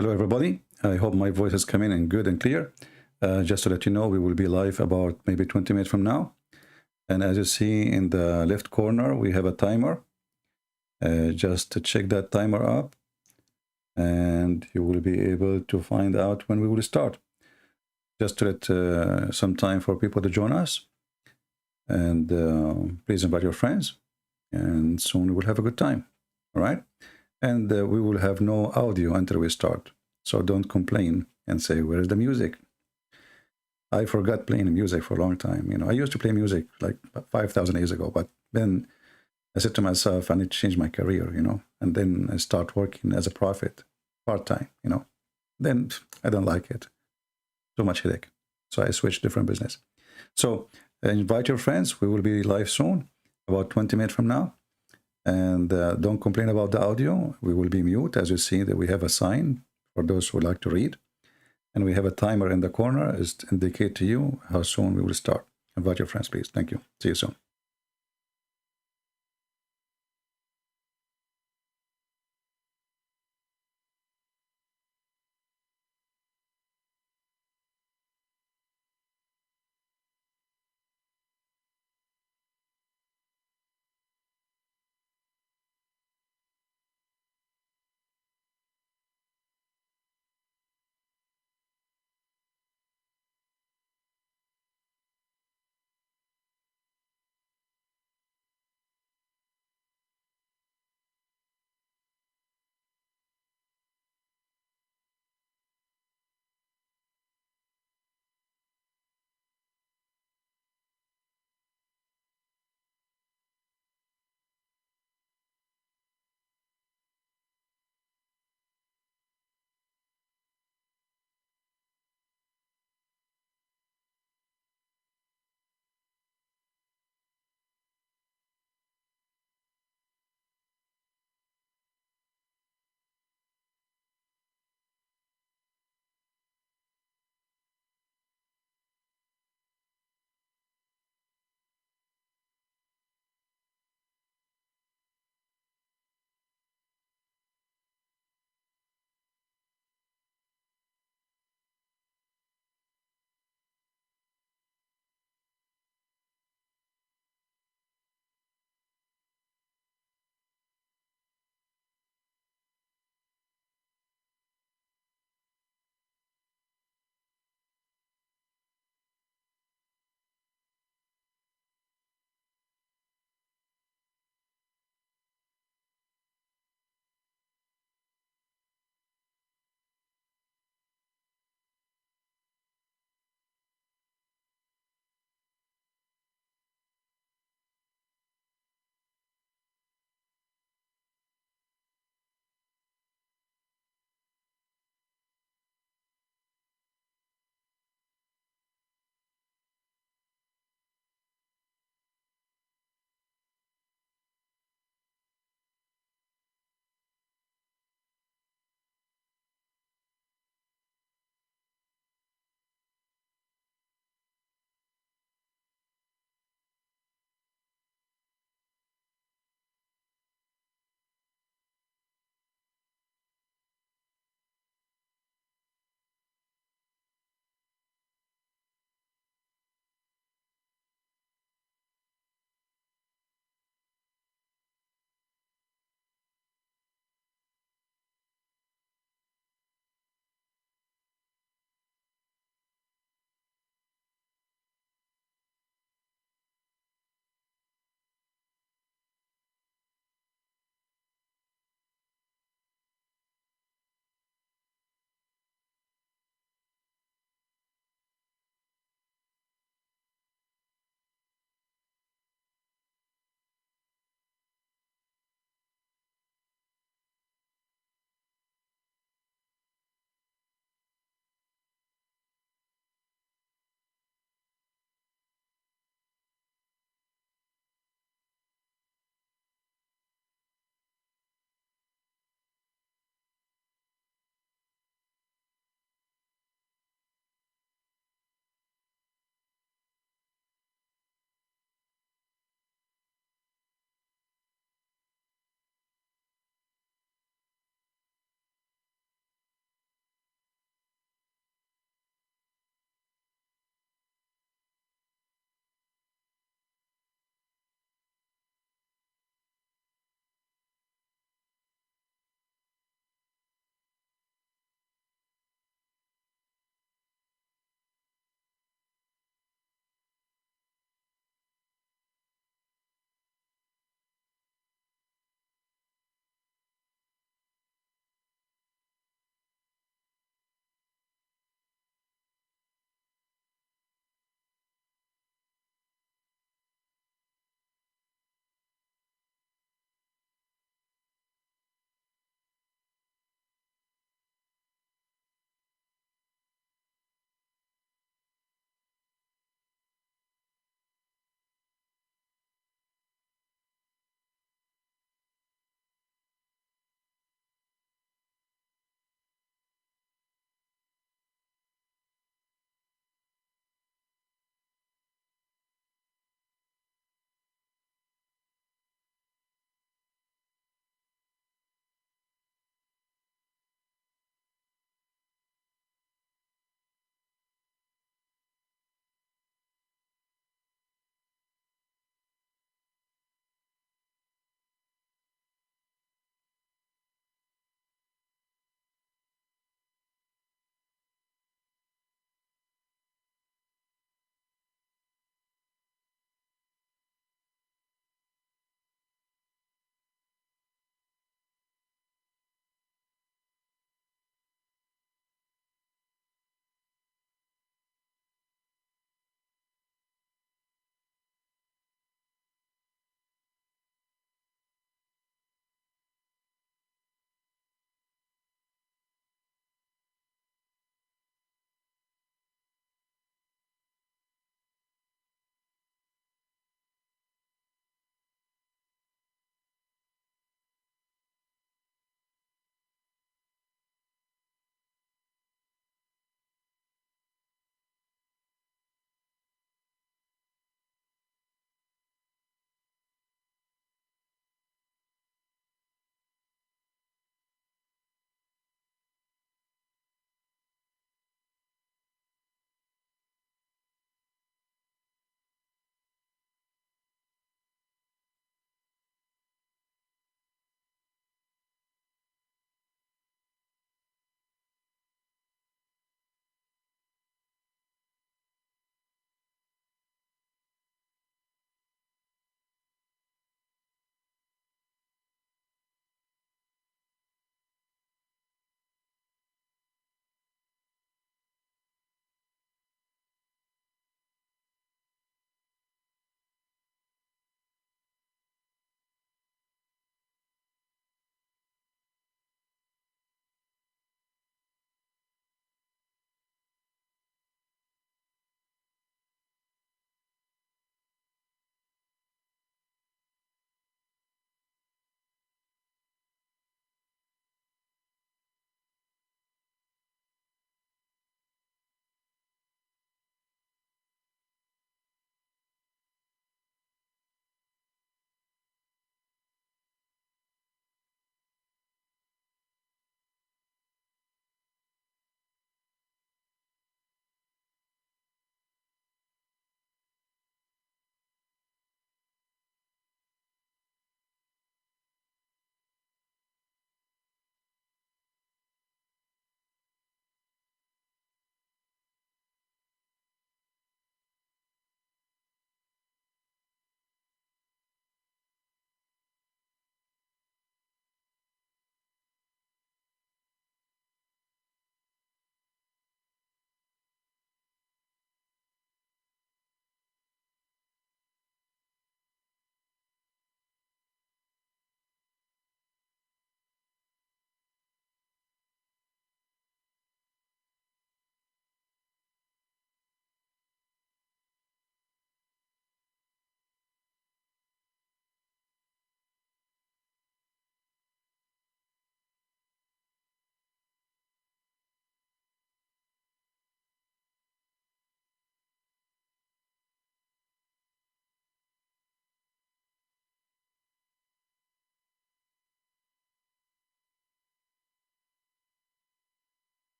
Hello, everybody. I hope my voice is coming in good and clear. Just to let you know, we will be live about maybe 20 minutes from now. And as you see in the left corner, we have a timer. Just to check that timer up, and you will be able to find out when we will start. Just to let some time for people to join us. And please invite your friends. And soon we will have a good time. All right? And we will have no audio until we start. So don't complain and say, where is the music? I forgot playing music for a long time. I used to play music like 5,000 years ago, but then I said to myself, I need to change my career. And then I start working as a prophet part-time. Then I don't like it. Too much headache. So I switched different business. So invite your friends. We will be live soon, about 20 minutes from now. And don't complain about the audio. We will be mute. As you see that we have a sign for those who like to read. And we have a timer in the corner is to indicate to you how soon we will start. Invite your friends, please. Thank you. See you soon.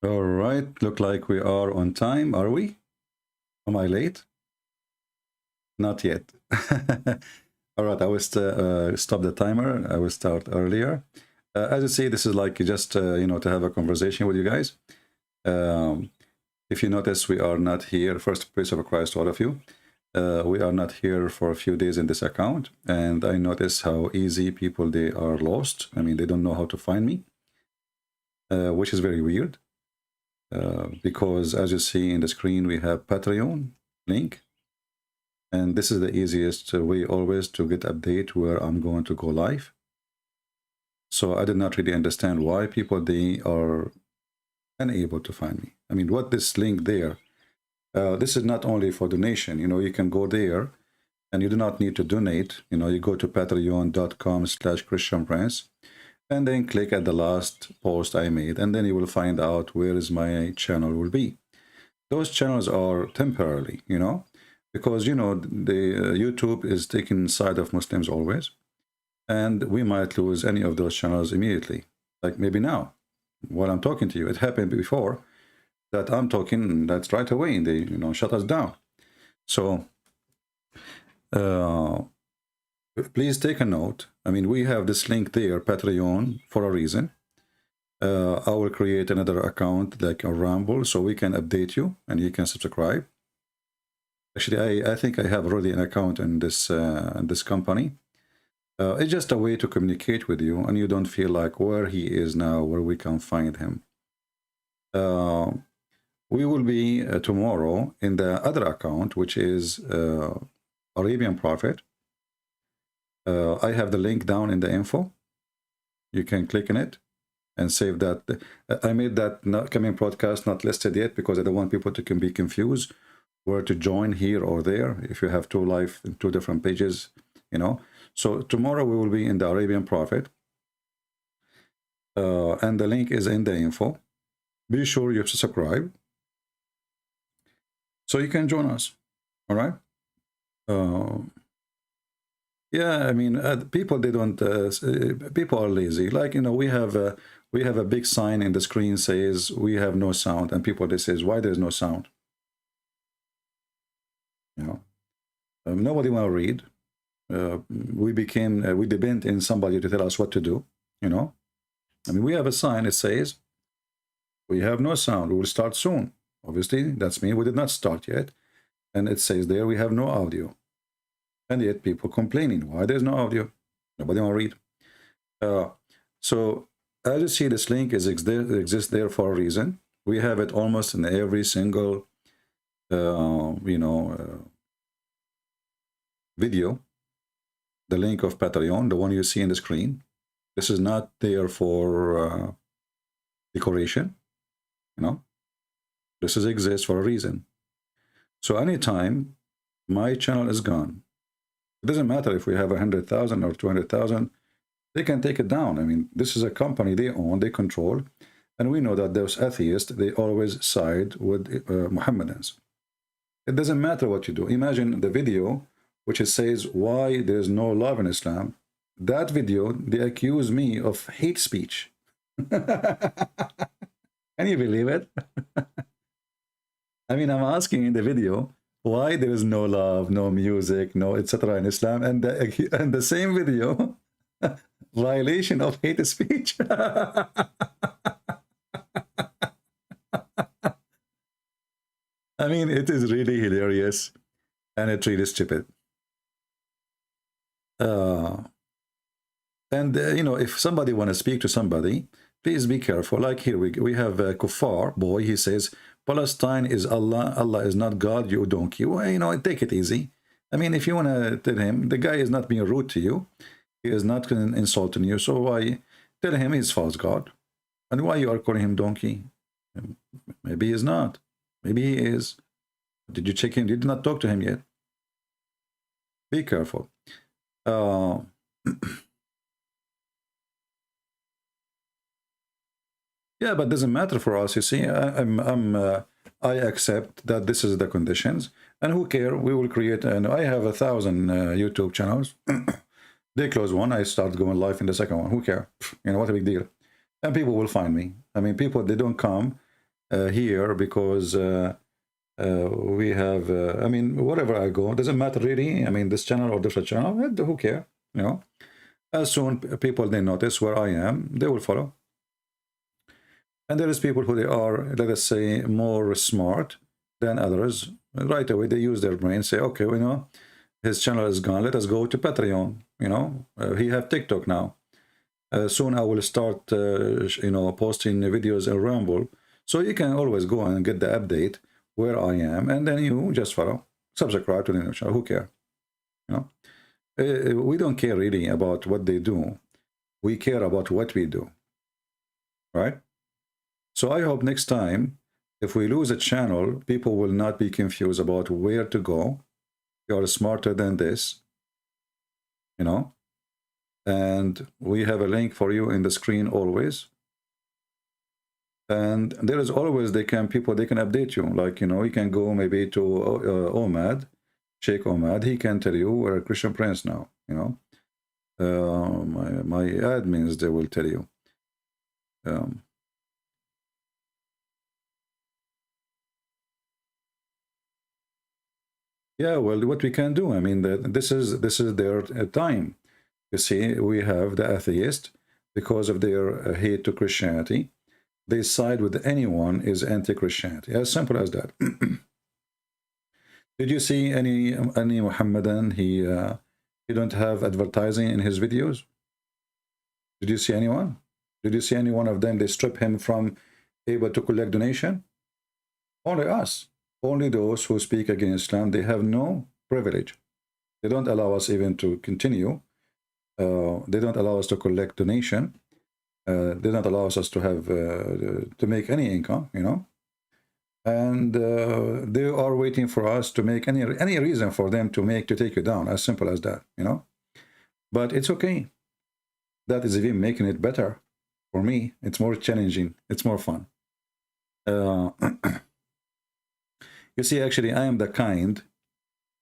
All right, look like we are on time, are we? Am I late? Not yet. All right, I will stop the timer. I will start earlier. As you see, this is like just, you know, to have a conversation with you guys. If you notice, we are not here. First, praise of Christ to all of you. We are not here for a few days in this account. And I notice how easy people, they are lost. I mean, they don't know how to find me, which is very weird. Because as you see in the screen, we have Patreon link. And this is the easiest way always to get update where I'm going to go live. So I did not really understand why people, they are unable to find me. I mean, what this link there, this is not only for donation. You know, you can go there and you do not need to donate. You know, you go to patreon.com/ChristianPrince and then click at the last post I made, and then you will find out where is my channel will be. Those channels are temporarily, you know, because, you know, the YouTube is taking side of Muslims always, and we might lose any of those channels immediately, like maybe now while I'm talking to you. It happened before that I'm talking, that's right away, and they, you know, shut us down. So please take a note. I mean, we have this link there, Patreon, for a reason. I will create another account like a Rumble so we can update you and you can subscribe. Actually, I think I have already an account in this company. It's just a way to communicate with you, and you don't feel like where he is now, where we can find him. We will be tomorrow in the other account, which is Arabian Prophet. I have the link down in the info. You can click on it and save that. I made that not coming podcast not listed yet because I don't want people to be confused where to join here or there if you have two different pages, you know. So tomorrow we will be in the Arabian Prophet, and the link is in the info. Be sure you subscribe so you can join us. All right. Yeah, I mean, people, they don't. People are lazy. Like, you know, we have a big sign in the screen says we have no sound, and people, they says why there's no sound. You know, nobody want to read. We depend in somebody to tell us what to do. You know, I mean, we have a sign. It says we have no sound. We will start soon. Obviously, that's me. We did not start yet, and it says there we have no audio, and yet people complaining why there's no audio. Nobody want to read. So as you see, this link exists there for a reason. We have it almost in every single video. The link of Patreon, the one you see in the screen. This is not there for decoration. You know, this exists for a reason. So anytime my channel is gone, it doesn't matter if we have 100,000 or 200,000, they can take it down. I mean, this is a company they own, they control, and we know that those atheists, they always side with Mohammedans. It doesn't matter what you do. Imagine the video which it says why there's no love in Islam. That video, they accuse me of hate speech. Can you believe it? I mean, I'm asking in the video why there is no love, no music, no etc. in Islam, and the same video, violation of hate speech. I mean, it is really hilarious, and it's really stupid. You know, if somebody want to speak to somebody, please be careful. Like here, we have Kuffar boy. He says, Palestine is Allah. Allah is not God, you donkey. Well, you know, take it easy. I mean, if you want to tell him, the guy is not being rude to you. He is not insulting you. So why tell him he's false God? And why you are calling him donkey? Maybe he is not. Maybe he is. Did you check him? You did not talk to him yet. Be careful. Yeah, but it doesn't matter for us. You see, I accept that this is the conditions, and who care? We will create. And I have 1,000 YouTube channels. They close one, I start going live in the second one. Who care? You know, what a big deal. And people will find me. I mean, people, they don't come here because we have, I mean, wherever I go, doesn't matter really. I mean, this channel or different channel, who care, you know? As soon people, they notice where I am, they will follow. And there is people who they are, let us say, more smart than others. Right away, they use their brain, say, okay, you know, his channel is gone. Let us go to Patreon. You know, he have TikTok now. Soon I will start, you know, posting videos in Rumble. So you can always go and get the update where I am, and then you just follow, subscribe to the new channel. Who care? You know, we don't care really about what they do. We care about what we do, right? So I hope next time, if we lose a channel, people will not be confused about where to go. You are smarter than this, you know. And we have a link for you in the screen always. And there is always, they can update you. Like, you know, you can go maybe to Omad, Sheikh Omad. He can tell you we're a Christian Prince now, you know. My admins, they will tell you. Yeah, well, what we can do, I mean, this is their time. You see, we have the atheist, because of their hate to Christianity, they side with anyone is anti-Christianity. As simple as that. Did you see any Muhammadan? He don't have advertising in his videos. Did you see anyone? Did you see any one of them? They strip him from able to collect donation. Only us. Only those who speak against Islam, they have no privilege. They don't allow us even to continue. They don't allow us to collect donation. They don't allow us to have to make any income, you know. And they are waiting for us to make any reason for them to take you down. As simple as that, you know. But it's okay. That is even making it better for me. It's more challenging. It's more fun. You see, actually, I am the kind,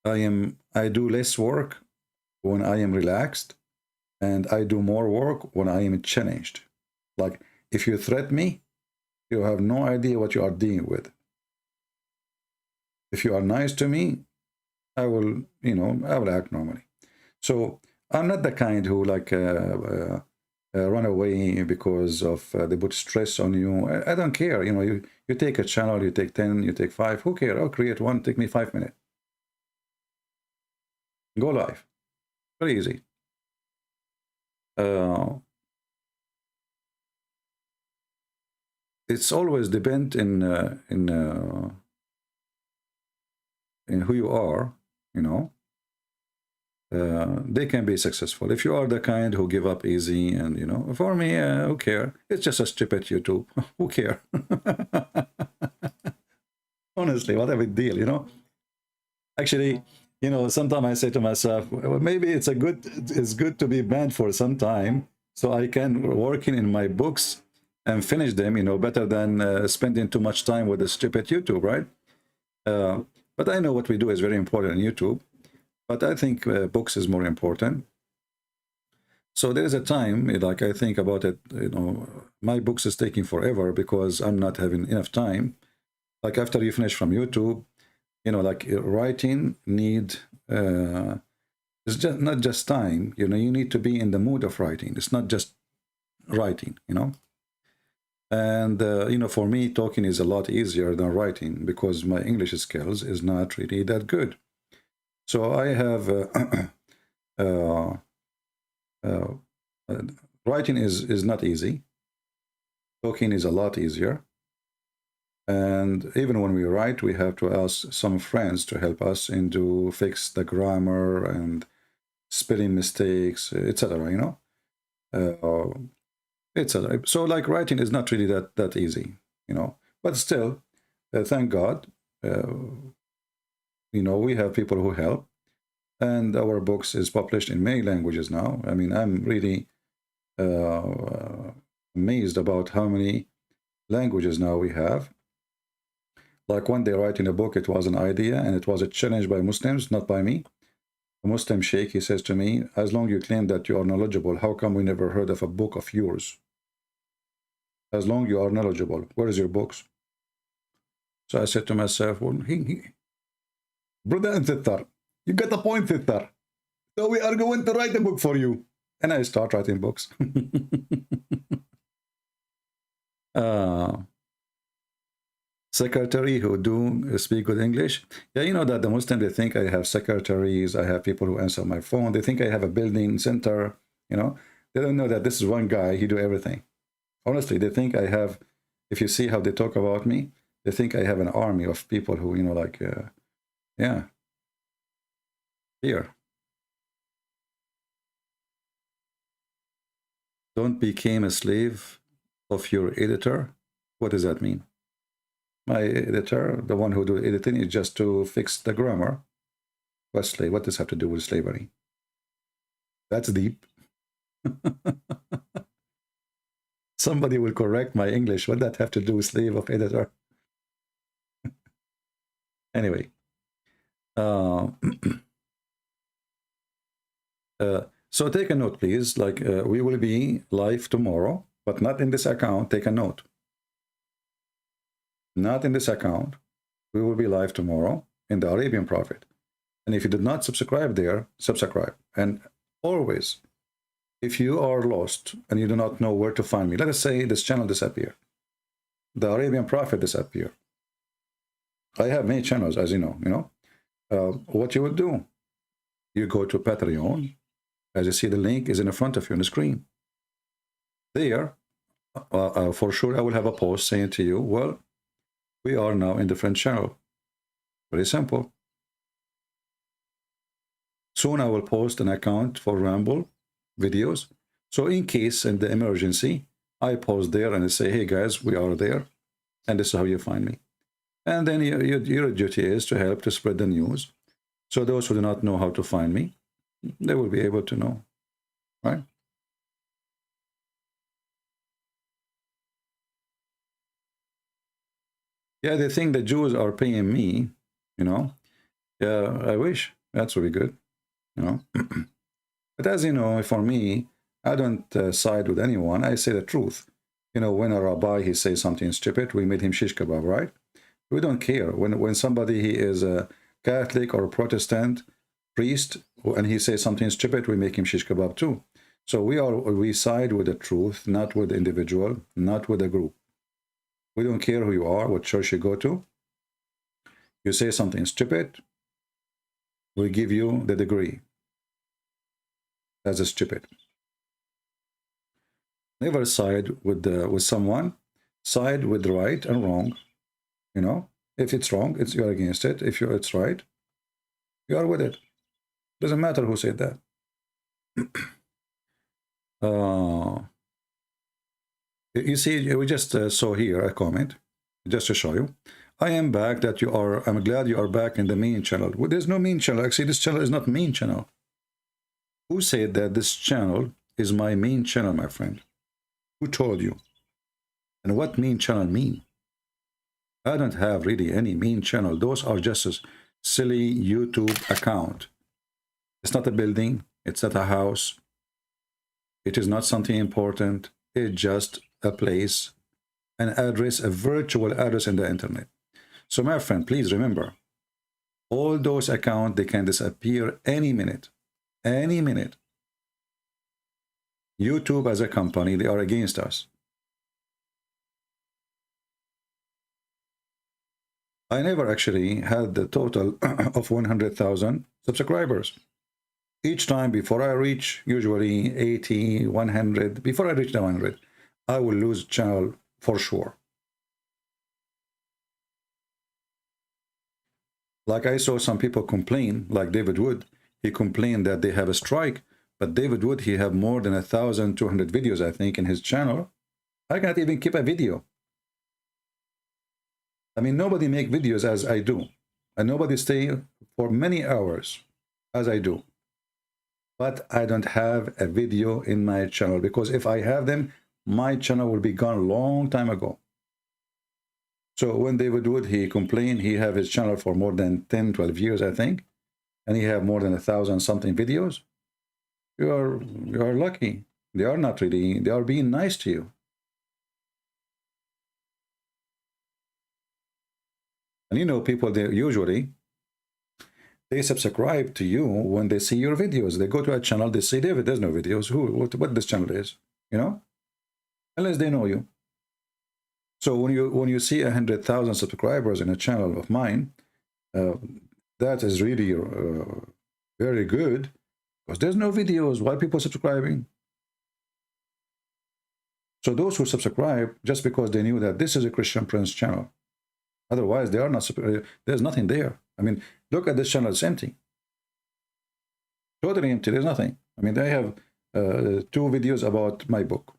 I do less work when I am relaxed, and I do more work when I am challenged. Like, if you threaten me, you have no idea what you are dealing with. If you are nice to me, I will, you know, I will act normally. So I'm not the kind who like run away because of they put stress on you. I don't care. You know, you take a channel, you take 10, you take 5. Who cares? I'll create one. Take me 5 minutes. Go live. Very easy. It's always depend in who you are. You know. They can be successful. If you are the kind who give up easy, and you know, for me, who care? It's just a stupid YouTube. Who care? Honestly, what a big deal, you know. Actually, you know, sometimes I say to myself, well, maybe it's good to be banned for some time, so I can working in my books and finish them, you know, better than spending too much time with the stupid YouTube, right? But I know what we do is very important on YouTube. But I think books is more important. So there is a time, like I think about it, you know, my books is taking forever because I'm not having enough time. Like after you finish from YouTube, you know, like writing need, it's just not just time, you know, you need to be in the mood of writing. It's not just writing, you know. And, you know, for me, talking is a lot easier than writing because my English skills is not really that good. So I have writing is not easy. Talking is a lot easier. And even when we write, we have to ask some friends to help us and to fix the grammar and spelling mistakes, etc. You know, etc. So like writing is not really that easy, you know. But still, thank God. You know, we have people who help, and our books is published in many languages now. I mean, I'm really amazed about how many languages now we have. Like when they write in a book, it was an idea, and it was a challenge by Muslims, not by me. A Muslim sheikh, he says to me, as long as you claim that you are knowledgeable, how come we never heard of a book of yours? As long as you are knowledgeable, where is your books? So I said to myself, well, brother and sister, you got a point, sister. So we are going to write a book for you. And I start writing books. Secretary who do speak good English. Yeah, you know that the Muslims, they think I have secretaries, I have people who answer my phone. They think I have a building center, you know. They don't know that this is one guy, he do everything. Honestly, they think I have, if you see how they talk about me, they think I have an army of people who, you know, like, yeah. Here. Don't become a slave of your editor. What does that mean? My editor, the one who do editing, is just to fix the grammar. Wesley, what does this have to do with slavery? That's deep. Somebody will correct my English. What does that have to do with slave of editor? Anyway. So take a note, please. Like, we will be live tomorrow, but not in this account. Take a note. Not in this account. We will be live tomorrow in the Arabian Prophet. And if you did not subscribe there, subscribe. And always, if you are lost and you do not know where to find me, let us say this channel disappeared. The Arabian Prophet disappeared. I have many channels, as you know. What you would do, you go to Patreon. As you see, the link is in the front of you on the screen. There, for sure, I will have a post saying to you, well, we are now in different channel. Very simple. Soon I will post an account for Rumble videos. So in case in the emergency, I post there and I say, hey guys, we are there. And this is how you find me. And then your duty is to help to spread the news. So those who do not know how to find me, they will be able to know, right? Yeah, they think the Jews are paying me, you know. Yeah, I wish. That's really good, you know. But as you know, for me, I don't side with anyone. I say the truth. You know, when a rabbi, he says something stupid, we made him shish kebab, right? We don't care. When somebody, he is a Catholic or a Protestant priest, and he says something stupid, we make him shish kebab too. So we side with the truth, not with the individual, not with the group. We don't care who you are, what church you go to. You say something stupid, we give you the degree as a stupid. Never side with someone. Side with right and wrong. You know, if it's wrong, you're against it. If it's right, you are with it. Doesn't matter who said that. You see, we just saw here a comment, just to show you. I am back that you are, I'm glad you are back in the main channel. Well, there's no main channel. Actually, this channel is not main channel. Who said that this channel is my main channel, my friend? Who told you? And what main channel mean? I don't have really any main channel. Those are just a silly YouTube account. It's not a building. It's not a house. It is not something important. It's just a place, an address, a virtual address in the internet. So my friend, please remember, all those accounts, they can disappear any minute. Any minute. YouTube as a company, they are against us. I never actually had the total of 100,000 subscribers. Each time before I reach usually 80, 100, before I reach the 100, I will lose channel for sure. Like I saw some people complain, like David Wood, he complained that they have a strike, but David Wood, he have more than 1,200 videos, I think, in his channel. I cannot even keep a video. I mean, nobody make videos as I do, and nobody stay for many hours as I do. But I don't have a video in my channel, because if I have them, my channel will be gone a long time ago. So when David Wood, he complained, he have his channel for more than 10, 12 years, I think, and he have more than 1,000 something videos. You are lucky. They are not really, they are being nice to you. And you know, people, they usually they subscribe to you when they see your videos. They go to a channel, they say, David, there's no videos. What this channel is, you know, unless they know you. So when you see 100,000 subscribers in a channel of mine, that is really very good, because there's no videos. Why people subscribing? So those who subscribe just because they knew that this is a Christian Prince channel. Otherwise, they are not. There's nothing there. I mean, look at this channel; it's empty, totally empty. There's nothing. I mean, they have 2 videos about my book.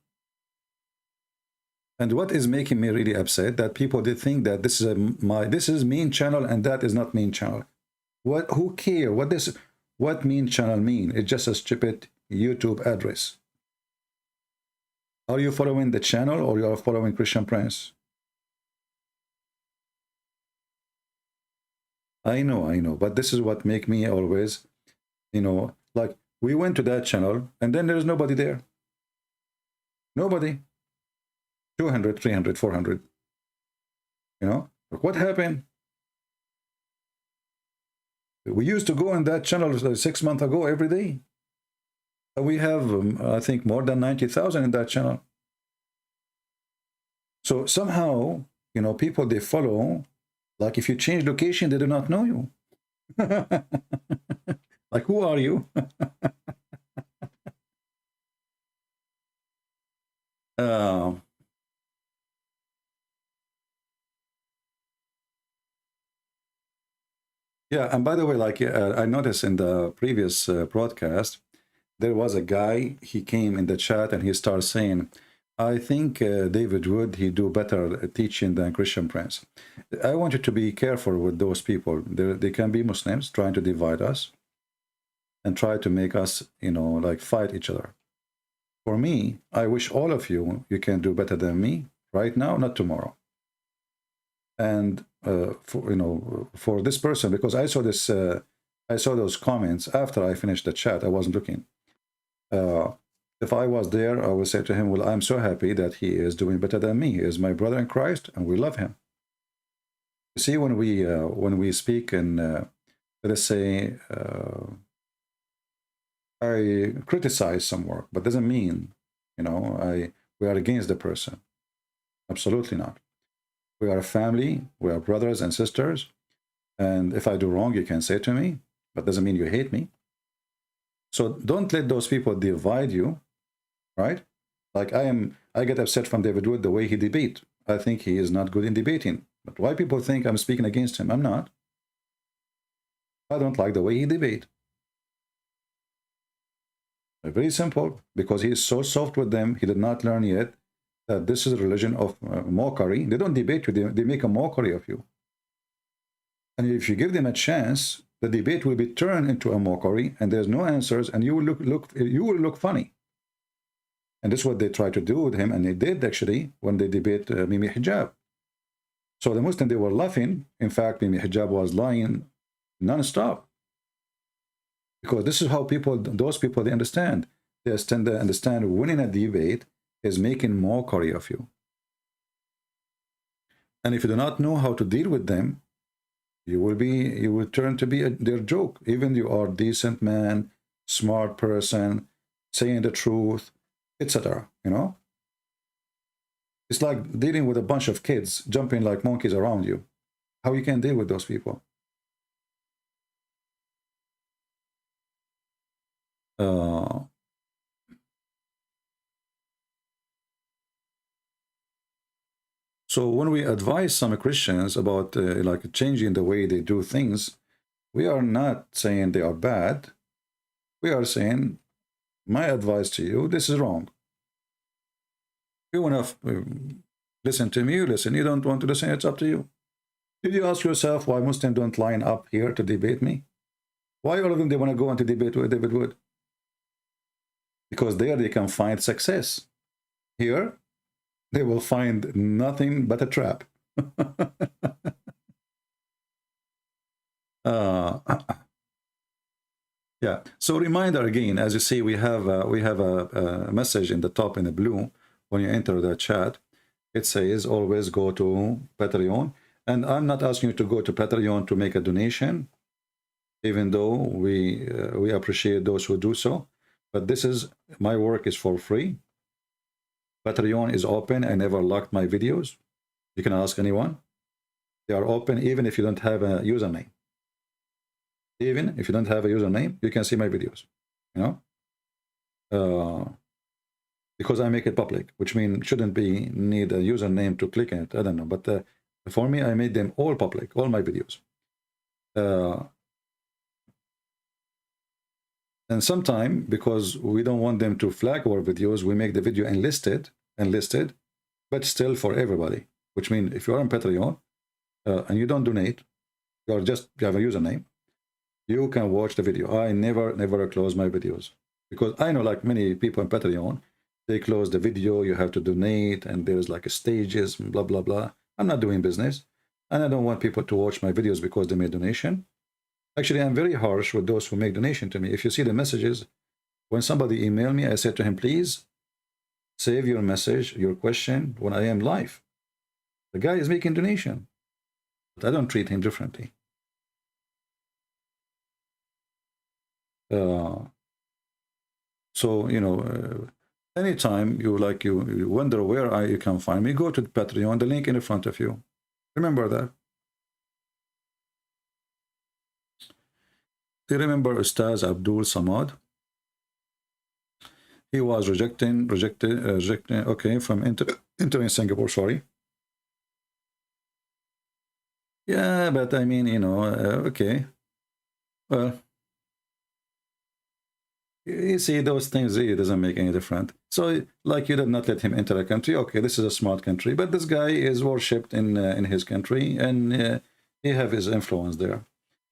And what is making me really upset, that people, they think that this is main channel and that is not main channel. Who care what main channel mean? It's just a stupid YouTube address. Are you following the channel, or you are following Christian Prince? I know, but this is what make me always, you know, like, we went to that channel and then there's nobody there. Nobody. 200, 300, 400. You know, like, what happened? We used to go on that channel 6 months ago every day. We have, I think, more than 90,000 in that channel. So somehow, you know, people, they follow, like, if you change location, they do not know you. Like, who are you? Yeah, and by the way, like, I noticed in the previous broadcast, there was a guy, he came in the chat and he started saying, I think David Wood, he do better at teaching than Christian Prince. I want you to be careful with those people. They can be Muslims trying to divide us and try to make us, you know, like, fight each other. For me, I wish all of you can do better than me right now, not tomorrow. And for, you know, for this person, because I saw this, I saw those comments after I finished the chat. I wasn't looking. If I was there, I would say to him, well, I'm so happy that he is doing better than me. He is my brother in Christ, and we love him. You see, when we speak and let us say, I criticize some work, but doesn't mean, you know, we are against the person. Absolutely not. We are a family. We are brothers and sisters. And if I do wrong, you can say to me, but doesn't mean you hate me. So don't let those people divide you, right? Like, I get upset from David Wood the way he debate. I think he is not good in debating. But why people think I'm speaking against him? I'm not. I don't like the way he debate. Very simple, because he is so soft with them. He did not learn yet that this is a religion of mockery. They don't debate you, they make a mockery of you. And if you give them a chance, the debate will be turned into a mockery, and there's no answers, and you will look funny. And this is what they try to do with him, and they did actually when they debate Mimi Hijab. So the Muslims, they were laughing. In fact, Mimi Hijab was lying non-stop. Because this is how those people, they understand. They understand winning a debate is making mockery of you. And if you do not know how to deal with them, you will turn to be their joke. Even you are decent man, smart person, saying the truth, etc. You know, it's like dealing with a bunch of kids jumping like monkeys around you. How you can deal with those people? So when we advise some Christians about like changing the way they do things, we are not saying they are bad. We are saying, my advice to you, this is wrong. You want to listen to me, you listen. You don't want to listen, it's up to you. Did you ask yourself why Muslims don't line up here to debate me? Why all of them, they want to go on to debate with David Wood? Because there they can find success. Here, they will find nothing but a trap. Yeah. So reminder again, as you see, we have a message in the top in the blue when you enter the chat. It says always go to Patreon. And I'm not asking you to go to Patreon to make a donation, even though we appreciate those who do so. But this is, my work is for free. Patreon is open. I never locked my videos. You can ask anyone. They are open even if you don't have a username. Even if you don't have a username, you can see my videos, you know, because I make it public, which means shouldn't be need a username to click it. I don't know, but for me, I made them all public, all my videos. And sometime, because we don't want them to flag our videos, we make the video enlisted, but still for everybody, which means if you're on Patreon and you don't donate, you have a username, you can watch the video. I never close my videos, because I know, like many people on Patreon, they close the video, you have to donate, and there's like a stages, blah, blah, blah. I'm not doing business, and I don't want people to watch my videos because they made donation. Actually, I'm very harsh with those who make donation to me. If you see the messages, when somebody email me, I said to him, please save your message, your question, when I am live. The guy is making donation, but I don't treat him differently. So, you know, anytime you wonder where you can find me, go to the Patreon, the link in the front of you. Remember that. Do you remember Ustaz Abdul Samad? He was rejected, okay, from entering Singapore, sorry. Yeah, but I mean, you know, okay. Well, you see, those things really doesn't make any difference. So, like, you did not let him enter a country. Okay, this is a smart country, but this guy is worshipped in his country, and he have his influence there.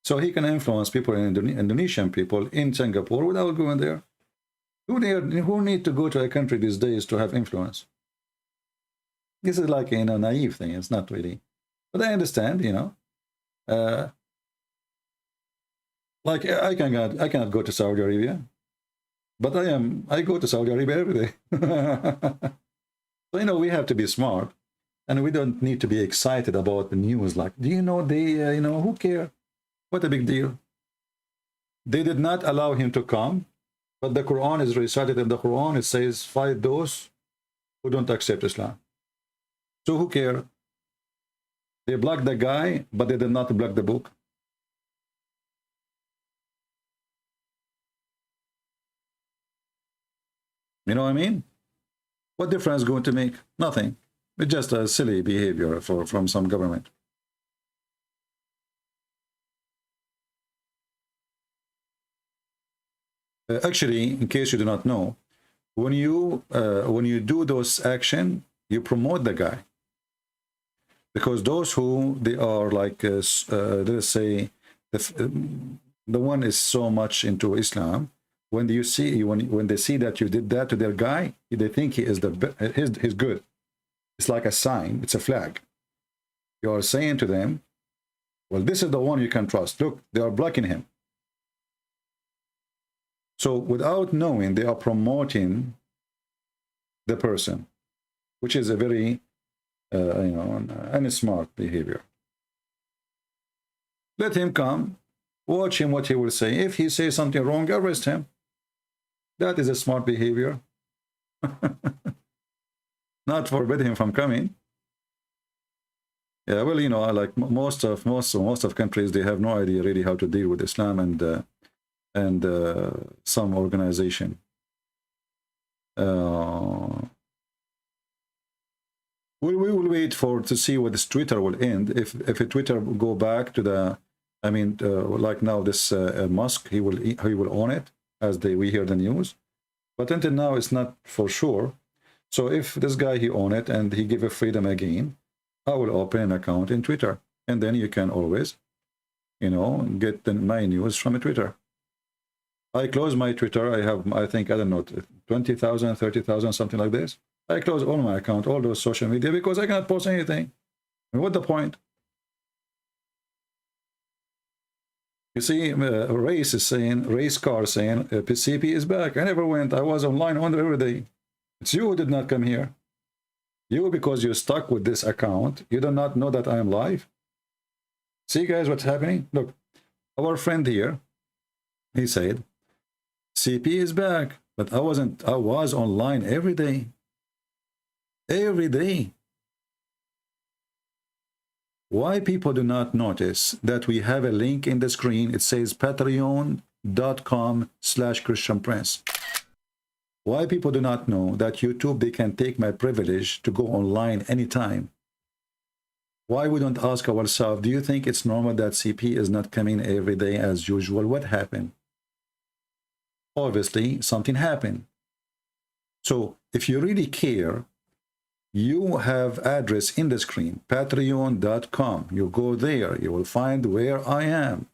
So he can influence people in Indonesian people in Singapore without going there. Who need to go to a country these days to have influence? This is like, you know, naive thing. It's not really. But I understand, you know. Like, I cannot go to Saudi Arabia, but I go to Saudi Arabia every day. So, you know, we have to be smart, and we don't need to be excited about the news. Like, do you know they, you know, who care? What a big deal. They did not allow him to come, but the Quran is recited in the Quran. It says, fight those who don't accept Islam. So who care? They blocked the guy, but they did not block the book. You know what I mean? What difference is going to make? Nothing. It's just a silly behavior from some government. Actually, in case you do not know, when you do those action, you promote the guy, because those who they are like, let's say, the one is so much into Islam. When you see when they see that you did that to their guy, they think he is he's good. It's like a sign. It's a flag. You are saying to them, well, this is the one you can trust. Look, they are blocking him. So without knowing, they are promoting the person, which is a very, you know, unsmart behavior. Let him come, watch him what he will say. If he says something wrong, arrest him. That is a smart behavior. Not forbid him from coming. Yeah, well, you know, like most of countries, they have no idea really how to deal with Islam and some organization. We will wait to see what this Twitter will end. If Twitter will go back to the, I mean, like now this Musk, he will own it, as we hear the news. But until now, it's not for sure. So if this guy, he own it and he give a freedom again, I will open an account in Twitter, and then you can always, you know, get my news from Twitter. I close my Twitter. I have, I think, I don't know, 20,000, 30,000, something like this. I close all my account, all those social media, because I cannot post anything. I mean, what's the point? You see, race car saying, CP is back. I never went. I was online every day. It's you who did not come here. You, because you're stuck with this account, you do not know that I am live. See, guys, what's happening? Look, our friend here, he said, CP is back, but I was online every day. Every day. Why people do not notice that we have a link in the screen? It says patreon.com/Christian Prince. Why people do not know that YouTube, they can take my privilege to go online anytime? Why we don't ask ourselves, do you think it's normal that CP is not coming every day as usual? What happened? Obviously, something happened. So if you really care, you have address in the screen, patreon.com. You go there, you will find where I am.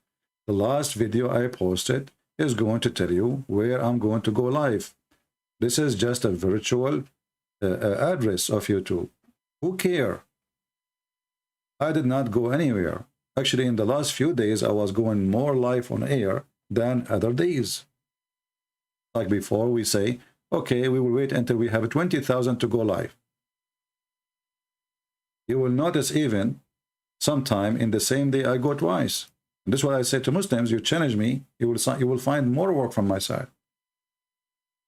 The last video I posted is going to tell you where I'm going to go live. This is just a virtual address of YouTube. Who care? I did not go anywhere. Actually, in the last few days, I was going more live on air than other days. Like before, we say, okay, we will wait until we have 20,000 to go live. You will notice even sometime in the same day I go twice. And this is what I say to Muslims, you challenge me, you will find more work from my side.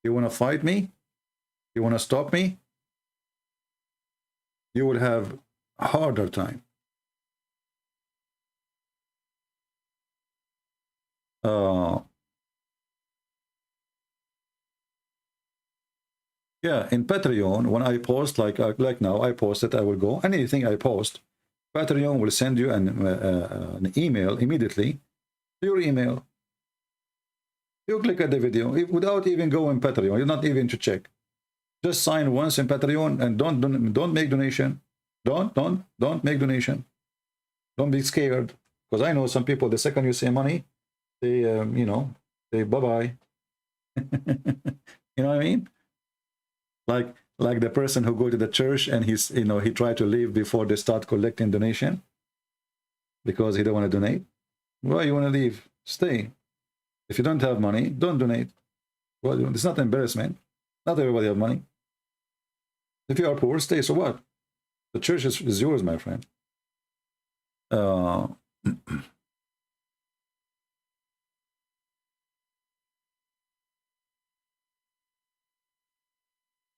You want to fight me? You want to stop me? You will have a harder time. Yeah, in Patreon, when I post, like now, I posted, I will go, anything I post, Patreon will send you an email immediately to your email. You click at the video without even going Patreon. You're not even to check. Just sign once in Patreon and don't make donation. Don't make donation. Don't be scared, because I know some people, the second you say money, they you know, they bye-bye. You know what I mean? Like the person who go to the church and he's, you know, he tried to leave before they start collecting donation because he don't want to donate. Well, you want to leave, stay. If you don't have money, don't donate. Well, it's not embarrassment. Not everybody have money. If you are poor, stay. So what? The church is yours, my friend.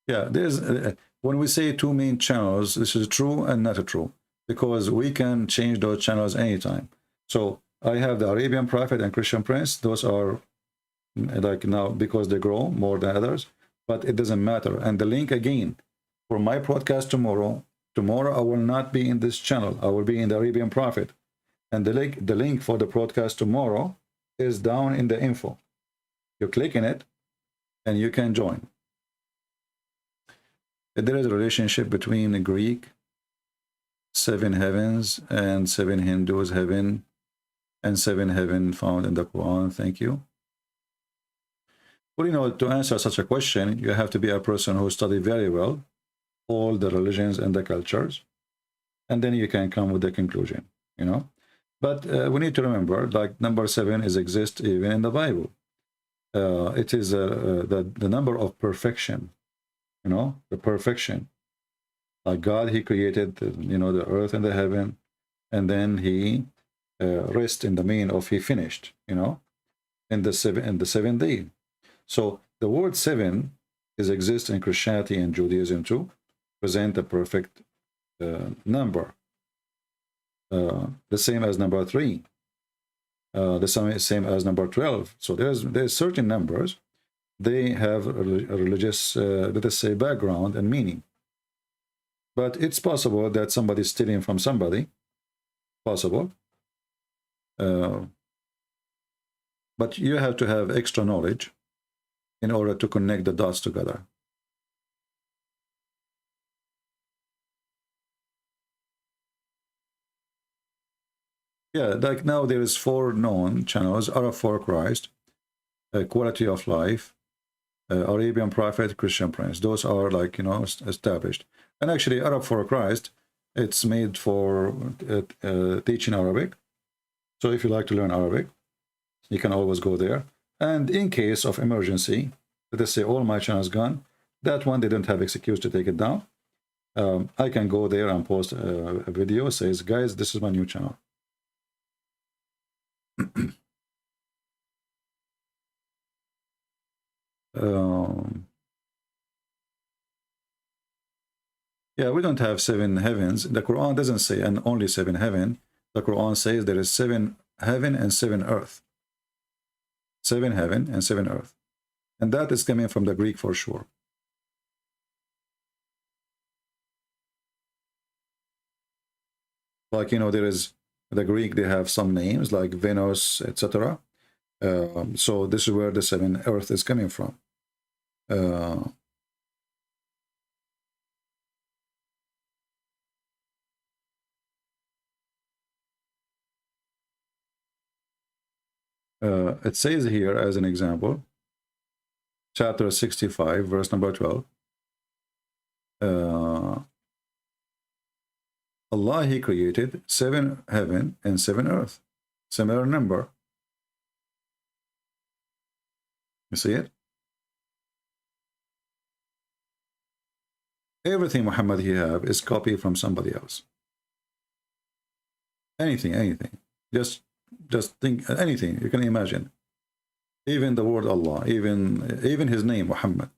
Yeah, there's when we say two main channels, this is true and not true, because we can change those channels anytime. So I have the Arabian Prophet and Christian Prince. Those are like now because they grow more than others, but it doesn't matter. And the link again for my podcast tomorrow I will not be in this channel. I will be in the Arabian Prophet, and the link for the broadcast tomorrow is down in the info. You click in it and you can join. There is a relationship between the Greek 7 heavens and 7 Hindus heaven and 7 heaven found in the Quran. Thank you. Well, you know, to answer such a question, you have to be a person who studied very well all the religions and the cultures, and then you can come with the conclusion, you know. But we need to remember, like number 7 exists even in the Bible. It is the number of perfection. You know, the perfection. Like God, he created, you know, the earth and the heaven, and then he rest in the mean of he finished, you know, in the seventh day. So the word 7 exists in Christianity and Judaism too, present a perfect number. The same as number 3. The same as number 12. So there's certain numbers. They have a religious, let us say, background and meaning. But it's possible that somebody's stealing from somebody. Possible. But you have to have extra knowledge in order to connect the dots together. Yeah, like now there is 4 known channels: Arab for Christ, Quality of Life, Arabian Prophet, Christian Prince. Those are, like, you know, established. And actually Arab for Christ, it's made for teaching Arabic. So if you like to learn Arabic, you can always go there. And in case of emergency, let us say all my channels gone, that one they don't have excuse to take it down. I can go there and post a video, says, guys, this is my new channel. Yeah, we don't have 7 heavens. The Quran doesn't say and only 7 heaven. The Quran says there is 7 heaven and 7 earth. 7 heaven and 7 earth. And that is coming from the Greek for sure. Like, you know, there is the Greek, they have some names like Venus, etc. So this is where the 7 earth is coming from. It says here as an example, chapter 65, verse number 12. Allah, he created 7 heaven and 7 earth. Similar number. You see it? Everything Muhammad he have is copied from somebody else. Anything. Just think anything you can imagine. Even the word Allah, even his name Muhammad.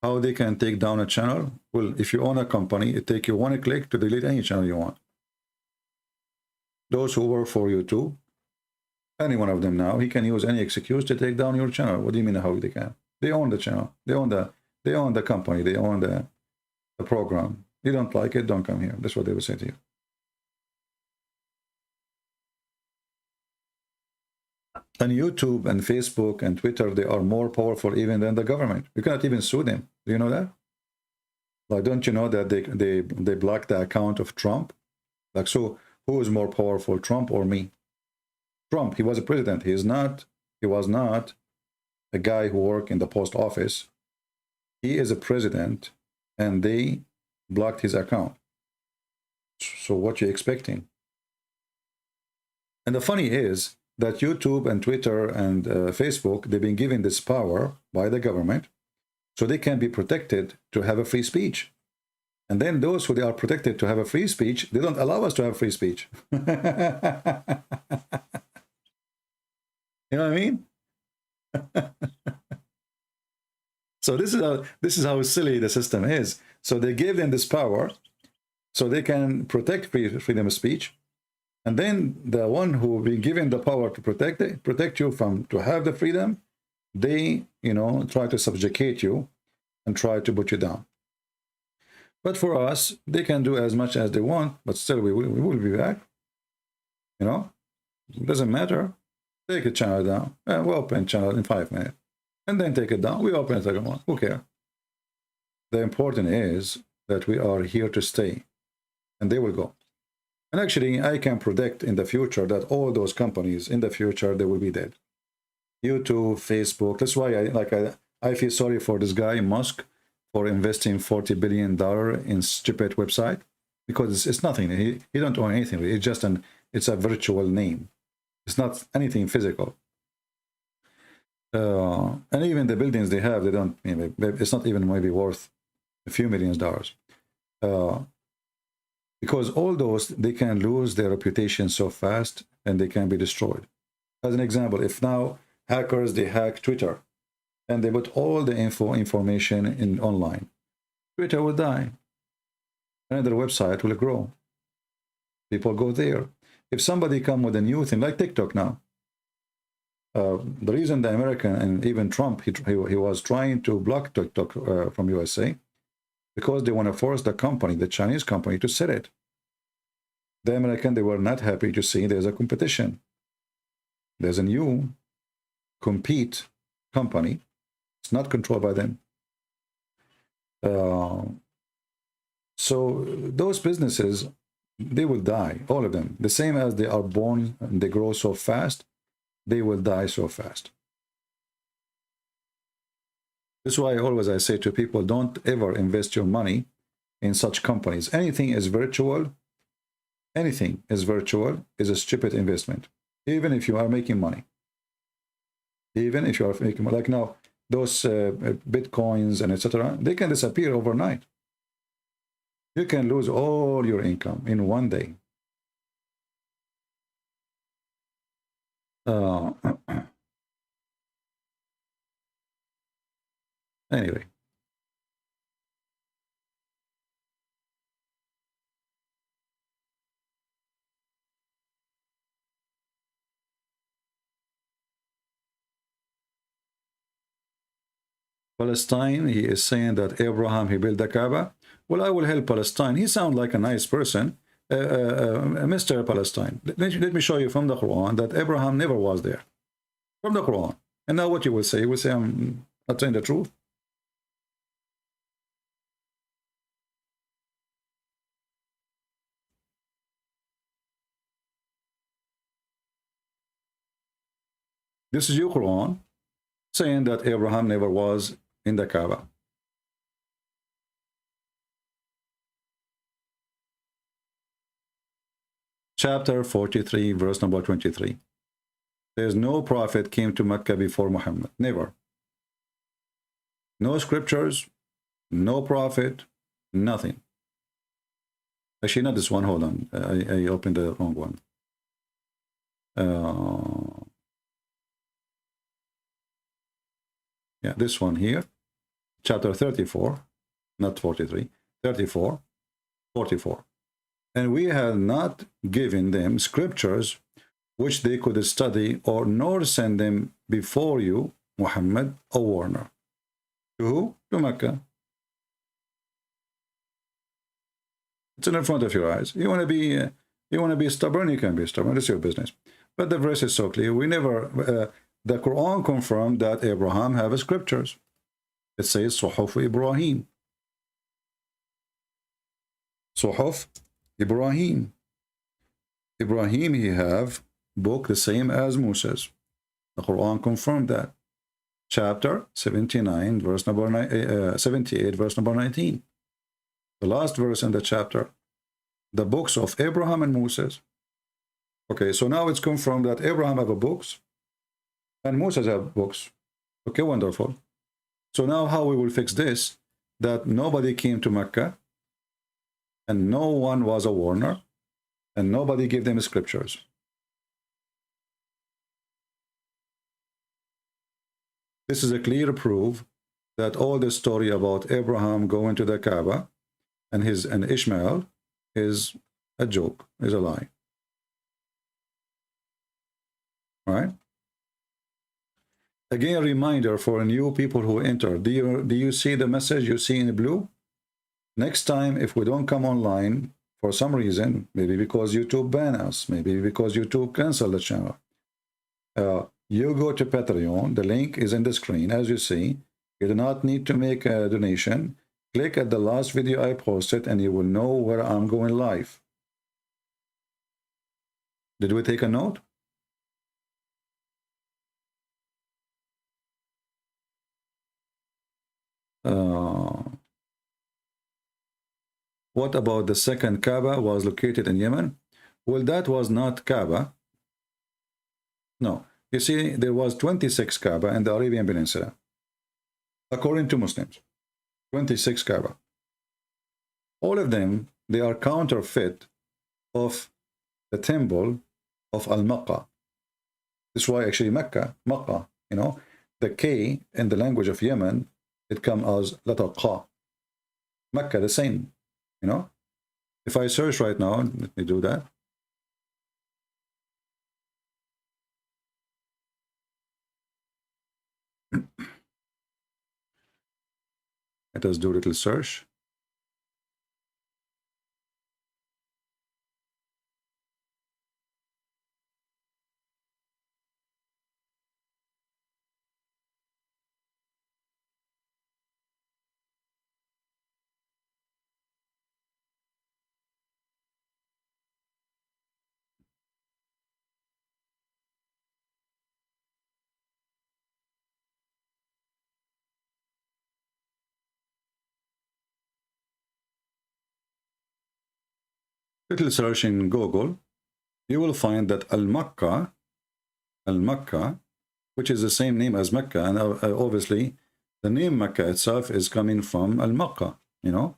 How they can take down a channel? Well, if you own a company, it takes you 1 click to delete any channel you want. Those who work for YouTube, any one of them now, he can use any excuse to take down your channel. What do you mean how they can? They own the channel. They own the company. They own the program. You don't like it, don't come here. That's what they will say to you. And YouTube and Facebook and Twitter, they are more powerful even than the government. You cannot even sue them. Do you know that? Like, don't you know that they blocked the account of Trump? Like, so who is more powerful, Trump or me? Trump, he was a president. He was not a guy who worked in the post office. He is a president, and they blocked his account. So what you expecting? And the funny is that YouTube and Twitter and Facebook, they've been given this power by the government, so they can be protected to have a free speech. And then those who they are protected to have a free speech, they don't allow us to have free speech. You know what I mean? So this is how silly the system is. So they gave them this power so they can protect freedom of speech. And then the one who will be given the power to protect you from to have the freedom, they, you know, try to subjugate you and try to put you down. But for us, they can do as much as they want, but still we will be back. You know, it doesn't matter. Take a channel down, and we'll open channel in 5 minutes. And then take it down, we open a second one. Who cares? The important is that we are here to stay, and they will go. And actually, I can predict in the future that all those companies in the future, they will be dead. YouTube, Facebook. That's why I feel sorry for this guy, Musk, for investing $40 billion in stupid website, because it's nothing. He don't own anything. It's just it's a virtual name. It's not anything physical. And even the buildings they have, they don't, it's not even maybe worth a few million dollars. Because all those, they can lose their reputation so fast and they can be destroyed. As an example, if now hackers, they hack Twitter and they put all the information in online, Twitter will die. Another website will grow. People go there. If somebody come with a new thing like TikTok now, the reason the American and even Trump, he was trying to block TikTok from USA, because they want to force the company, the Chinese company, to sell it. The American, they were not happy to see there's a competition. There's a new compete company. It's not controlled by them. So those businesses, they will die, all of them. The same as they are born and they grow so fast, they will die so fast. This is why I say to people, don't ever invest your money in such companies. Anything is virtual is a stupid investment, even if you are making money. Even if you are making, like now, those Bitcoins and etc., they can disappear overnight. You can lose all your income in one day. Anyway. Palestine, he is saying that Abraham, he built the Kaaba. Well, I will help Palestine. He sounds like a nice person. Mr. Palestine, let me show you from the Quran that Abraham never was there. From the Quran. And now what you will say? You will say I'm not saying the truth. This is your Quran saying that Abraham never was in the Kaaba. Chapter 43, verse number 23. There's no prophet came to Mecca before Muhammad. Never. No scriptures, no prophet, nothing. Actually, not this one. Hold on. I opened the wrong one. Yeah, this one here. Chapter 34, not 43, 34, 44. And we have not given them scriptures which they could study, or nor send them before you, Muhammad, a warner. To who? To Mecca. It's in front of your eyes. You want to be stubborn, you can be stubborn. It's your business. But the verse is so clear. We never, the Quran confirmed that Abraham have scriptures. It says Suhuf Ibrahim. Suhuf Ibrahim. Ibrahim, he have book the same as Moses. The Quran confirmed that. Chapter 79, verse number 78, verse number 19. The last verse in the chapter. The books of Abraham and Moses. Okay, so now it's confirmed that Abraham have a books and Moses have books. Okay, wonderful. So now how we will fix this? That nobody came to Mecca and no one was a warner and nobody gave them scriptures. This is a clear proof that all the story about Abraham going to the Kaaba and Ishmael is a joke, is a lie. All right? Again, a reminder for new people who enter. Do you see the message you see in blue? Next time, if we don't come online for some reason, maybe because YouTube ban us, maybe because YouTube cancel the channel, you go to Patreon. The link is in the screen, as you see. You do not need to make a donation. Click at the last video I posted and you will know where I'm going live. Did we take a note? What about the second Kaaba was located in Yemen? Well, that was not Kaaba. No. You see, there was 26 Kaaba in the Arabian Peninsula. According to Muslims. 26 Kaaba. All of them, they are counterfeit of the temple of Al-Makkah. This is why actually Mecca, you know, the K in the language of Yemen, it comes as letter Qa. Mecca, the same, you know. If I search right now, let me do that. Let us do a little search. Little search in Google, you will find that Al-Makkah which is the same name as Mecca. And obviously, the name Mecca itself is coming from Al-Makkah, you know.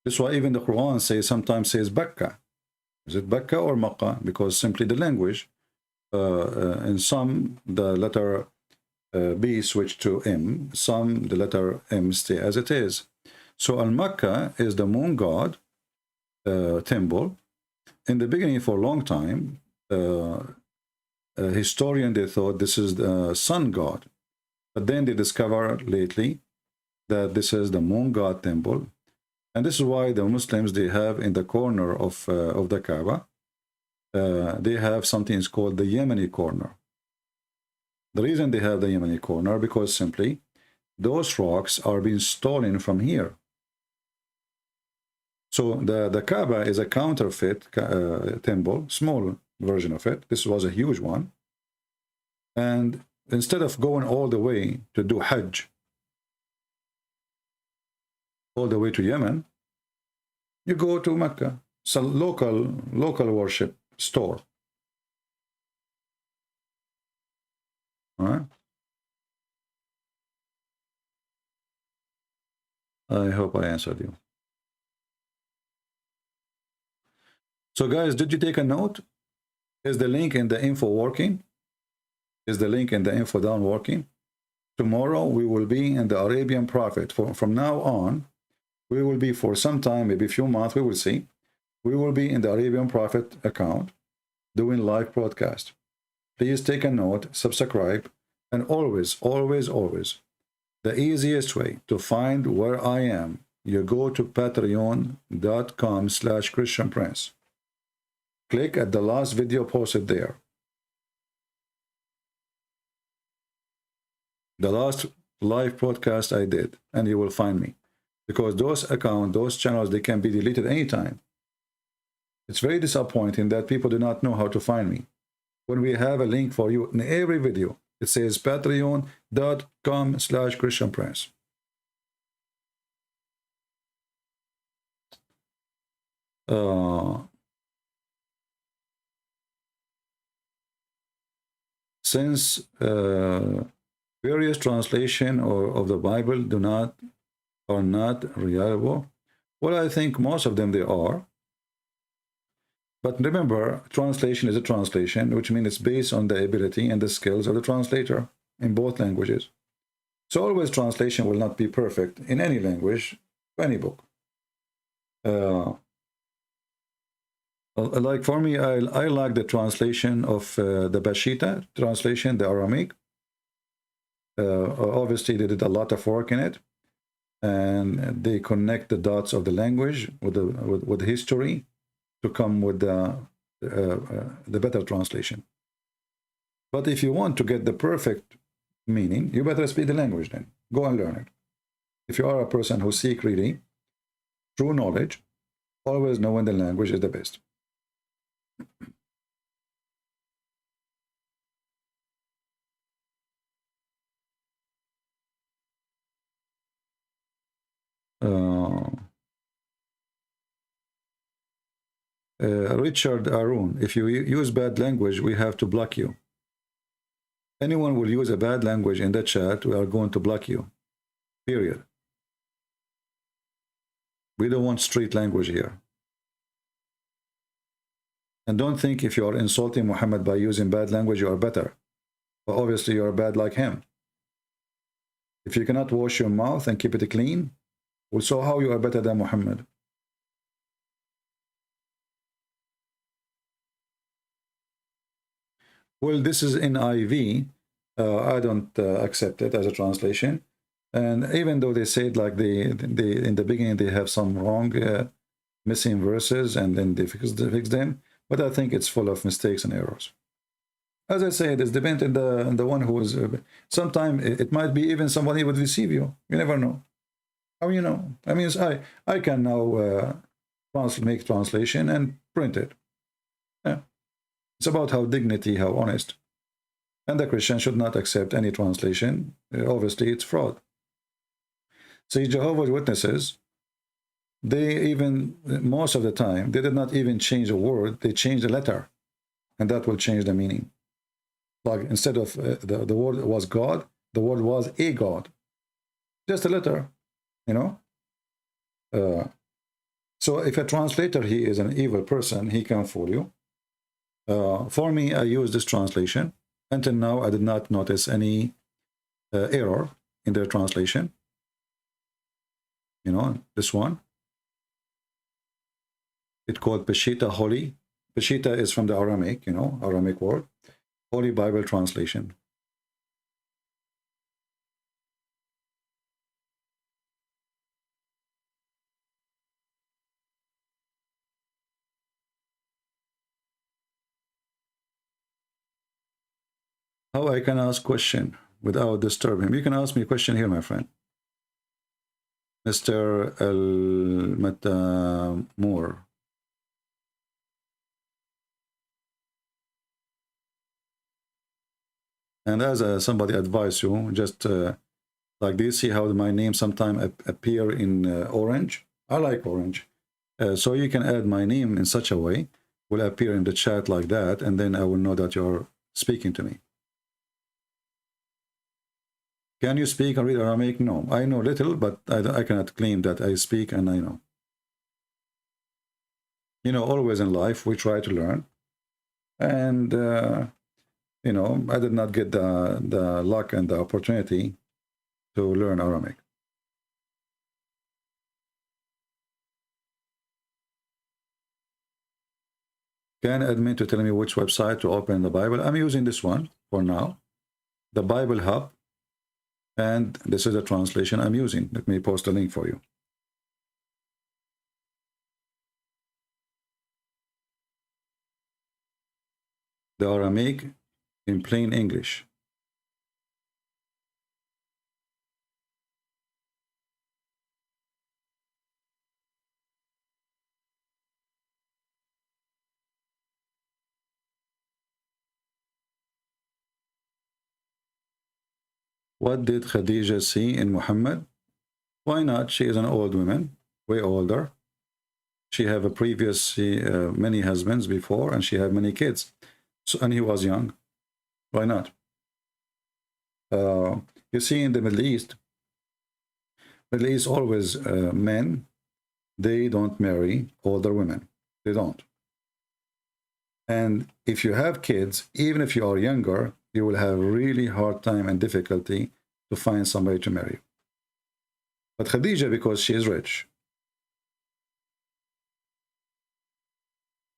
That's why even the Quran sometimes says Bakka. Is it Bakka or Makkah? Because simply the language, in some, the letter B switched to M, some, the letter M stay as it is. So Al-Makkah is the moon god temple. In the beginning, for a long time, historian, they thought this is the sun god. But then they discovered lately that this is the moon god temple. And this is why the Muslims, they have in the corner of the Kaaba, they have something is called the Yemeni corner. The reason they have the Yemeni corner, because simply those rocks are being stolen from here. So the Kaaba is a counterfeit temple, small version of it. This was a huge one. And instead of going all the way to do Hajj, all the way to Yemen, you go to Mecca. It's a local worship store. All right. I hope I answered you. So guys, did you take a note? Is the link in the info working? Is the link in the info down working? Tomorrow we will be in the Arabian Prophet. From now on, we will be for some time, maybe a few months, we will see. We will be in the Arabian Prophet account doing live broadcast. Please take a note, subscribe, and always, always, always, the easiest way to find where I am, you go to patreon.com/ChristianPrince. Click at the last video posted there. The last live broadcast I did, and you will find me. Because those accounts, those channels, they can be deleted anytime. It's very disappointing that people do not know how to find me. When we have a link for you in every video, it says patreon.com/ChristianPrince. Since various translation of the Bible are not reliable, well, I think most of them they are. But remember, translation is a translation, which means it's based on the ability and the skills of the translator in both languages. So always translation will not be perfect in any language, any book. Like for me, I like the translation of the Peshitta translation, the Aramaic. Obviously, they did a lot of work in it, and they connect the dots of the language with the history to come with the better translation. But if you want to get the perfect meaning, you better speak the language then. Go and learn it. If you are a person who seek really true knowledge, always know when the language is the best. Richard Arun, if you use bad language, we have to block you. Anyone will use a bad language in the chat, we are going to block you. Period. We don't want street language here. And don't think if you are insulting Muhammad by using bad language, you are better. But obviously, you are bad like him. If you cannot wash your mouth and keep it clean, well, so how you are better than Muhammad? Well, this is in IV. I don't accept it as a translation. And even though they said like in the beginning they have some wrong missing verses and then they fix them, but I think it's full of mistakes and errors. As I said, it's depending on the one who is. Sometimes it might be even somebody would deceive you. You never know. How you know? I mean, I can now make translation and print it. Yeah. It's about how dignity, how honest. And the Christian should not accept any translation. Obviously, it's fraud. See, Jehovah's Witnesses, they even, most of the time, they did not even change a word. They changed a letter. And that will change the meaning. Like instead of the word was God, the word was a God. Just a letter, you know. So if a translator, he is an evil person, he can fool you. For me, I use this translation. Until now, I did not notice any error in their translation. You know, this one. It's called Peshitta Holy. Peshitta is from the Aramaic, you know, Aramaic word. Holy Bible Translation. How I can ask question without disturbing him? You can ask me a question here, my friend. Mr. Moore. And as somebody advised you, just like this, see how my name sometimes appear in orange. I like orange. So you can add my name in such a way, will appear in the chat like that, and then I will know that you're speaking to me. Can you speak and read Aramaic? No, I know little, but I cannot claim that I speak and I know. You know, always in life, we try to learn. And, you know, I did not get the luck and the opportunity to learn Aramaic. Can admin to tell me which website to open the Bible? I'm using this one for now, the Bible Hub. And this is a translation I'm using. Let me post a link for you. The Aramaic in plain English. What did Khadija see in Muhammad? Why not? She is an old woman, way older. She have a previous many husbands before, and she had many kids. So, and he was young. Why not? You see, in the Middle East always men, they don't marry older women. They don't. And if you have kids, even if you are younger, you will have really hard time and difficulty to find somebody to marry. But Khadija, because she is rich,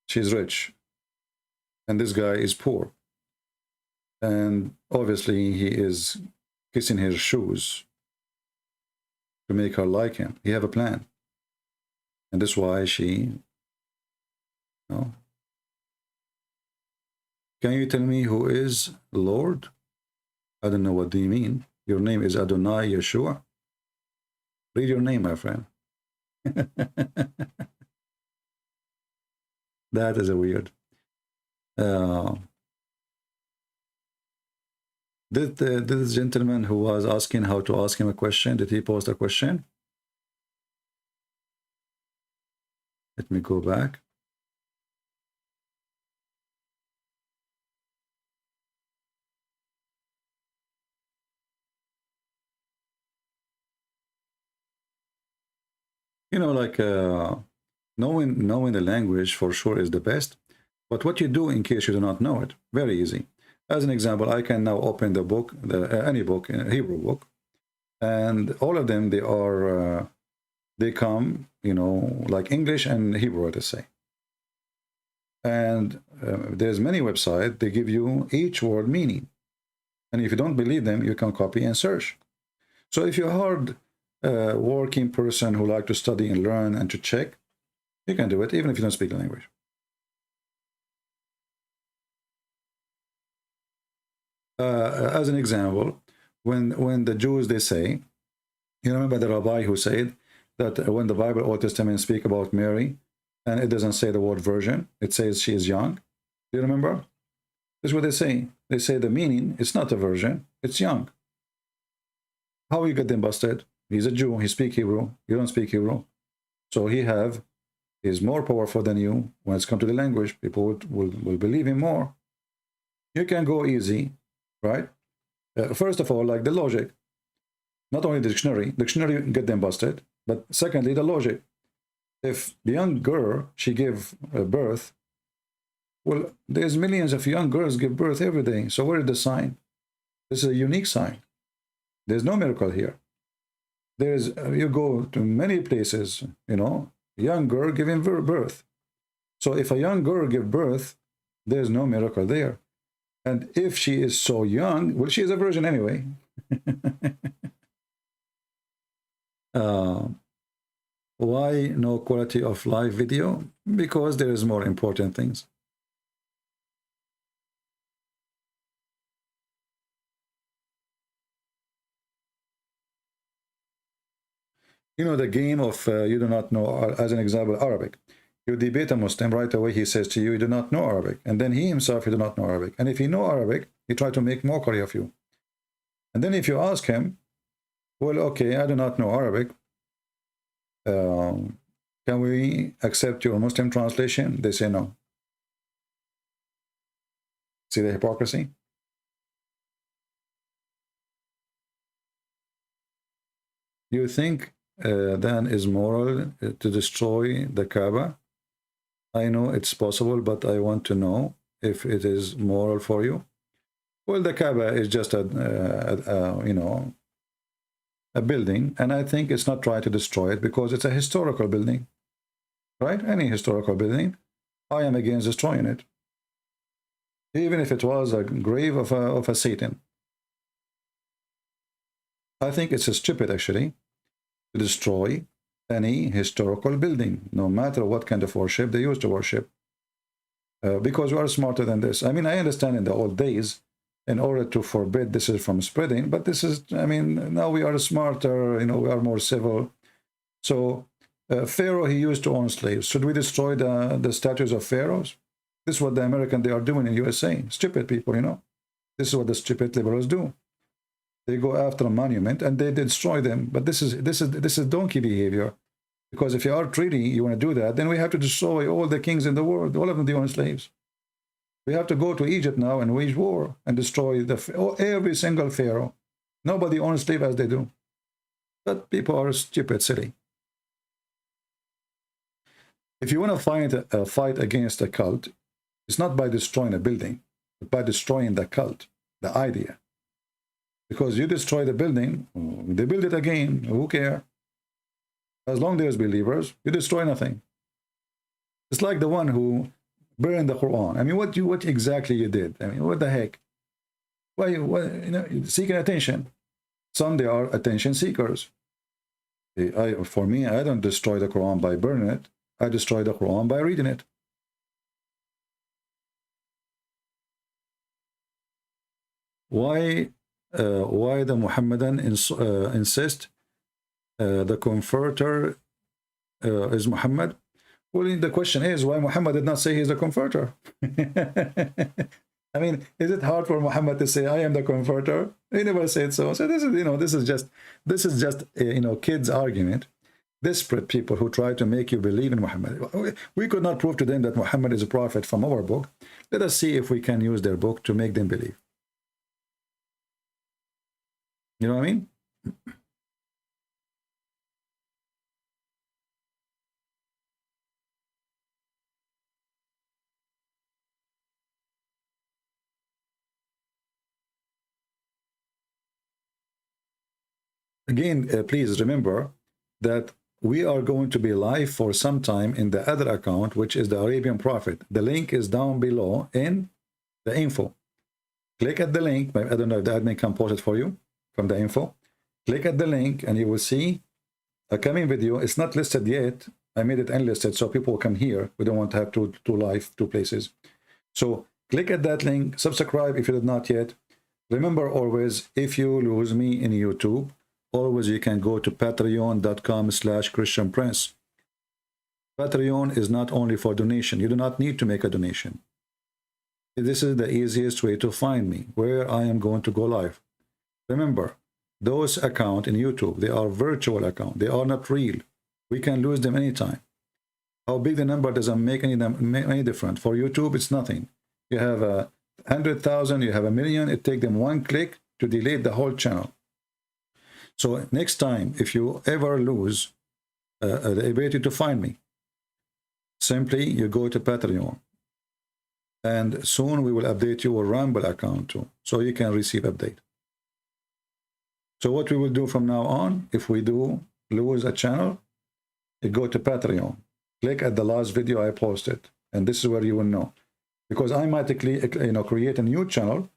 she's rich, and this guy is poor. And obviously he is kissing her shoes to make her like him. He have a plan. And that's why she, you know. Can you tell me who is Lord? I don't know, what do you mean? Your name is Adonai Yeshua? Read your name, my friend. That is a weird. Did this gentleman who was asking how to ask him a question, did he post a question? Let me go back. You know, like knowing the language for sure is the best. But what you do in case you do not know it, very easy. As an example, I can now open the book, any book, Hebrew book, and all of them, they come, you know, like English and Hebrew, let's say. And there's many websites, they give you each word meaning. And if you don't believe them, you can copy and search. So if you're a hard working person who like to study and learn and to check, you can do it even if you don't speak the language. As an example, when the Jews, they say, you remember the rabbi who said that when the Bible, Old Testament, speak about Mary, and it doesn't say the word virgin, it says she is young. Do you remember? This is what they say. They say the meaning, it's not a virgin, it's young. How you get them busted? He's a Jew, he speaks Hebrew, you don't speak Hebrew. So he is more powerful than you when it's come to the language. People will believe him more. You can go easy, right? First of all, like the logic, not only the dictionary get them busted, but secondly, the logic. If the young girl, she gave birth, well, there's millions of young girls give birth every day. So where is the sign? This is a unique sign. There's no miracle here. There's, you go to many places, you know, young girl giving birth. So if a young girl give birth, there's no miracle there. And if she is so young, well, she is a virgin anyway. Why no quality of live video? Because there is more important things. You know, the game of you do not know, as an example, Arabic. You debate a Muslim, right away he says to you, you do not know Arabic. And then he himself, he do not know Arabic. And if he know Arabic, he try to make mockery of you. And then if you ask him, well, okay, I do not know Arabic. Can we accept your Muslim translation? They say no. See the hypocrisy? You think then is moral to destroy the Kaaba? I know it's possible, but I want to know if it is moral for you. Well, the Kaaba is just a you know, a building, and I think it's not right to destroy it because it's a historical building, right? Any historical building, I am against destroying it, even if it was a grave of a Satan. I think it's stupid actually to destroy any historical building, no matter what kind of worship they used to worship, because we are smarter than this. I mean, I understand in the old days, in order to forbid this is from spreading, but this is, I mean, now we are smarter, you know, we are more civil. So Pharaoh, he used to own slaves. Should we destroy the statues of pharaohs? This is what the American, they are doing in USA. Stupid people, you know. This is what the stupid liberals do. They go after a monument and they destroy them. But this is donkey behavior. Because if you are treaty, you want to do that, then we have to destroy all the kings in the world. All of them, they own slaves. We have to go to Egypt now and wage war and destroy every single pharaoh. Nobody owns slave as they do. But people are stupid, silly. If you want to find a fight against a cult, it's not by destroying a building, but by destroying the cult, the idea. Because you destroy the building, they build it again, who cares? As long as there's believers, you destroy nothing. It's like the one who burned the Quran. I mean, what exactly you did? I mean, what the heck? Why, you know, seeking attention. Some, they are attention seekers. For me, I don't destroy the Quran by burning it. I destroy the Quran by reading it. Why the Muhammadan insist the comforter is Muhammad? Well, the question is why Muhammad did not say he's the comforter. I mean, is it hard for Muhammad to say I am the comforter? He never said so. So this is, you know, this is just you know, kids' argument. Desperate people who try to make you believe in Muhammad. We could not prove to them that Muhammad is a prophet from our book. Let us see if we can use their book to make them believe. You know what I mean? Again, please remember that we are going to be live for some time in the other account, which is the Arabian Prophet. The link is down below in the info. Click at the link. I don't know if the admin can post it for you from the info. Click at the link and you will see a coming video. It's not listed yet. I made it unlisted so people can hear. We don't want to have two places. So click at that link, subscribe if you did not yet. Remember always, if you lose me in YouTube, always you can go to patreon.com/ChristianPrince. Patreon is not only for donation. You do not need to make a donation. This is the easiest way to find me, where I am going to go live. Remember, those accounts in YouTube, they are virtual accounts. They are not real. We can lose them anytime. How big the number doesn't make any difference. For YouTube, it's nothing. You have 100,000, you have a million, it takes them one click to delete the whole channel. So next time, if you ever lose the ability to find me, simply you go to Patreon. And soon we will update your Rumble account too, so you can receive update. So what we will do from now on, if we do lose a channel, you go to Patreon, click at the last video I posted, and this is where you will know. Because I automatically, create a new channel.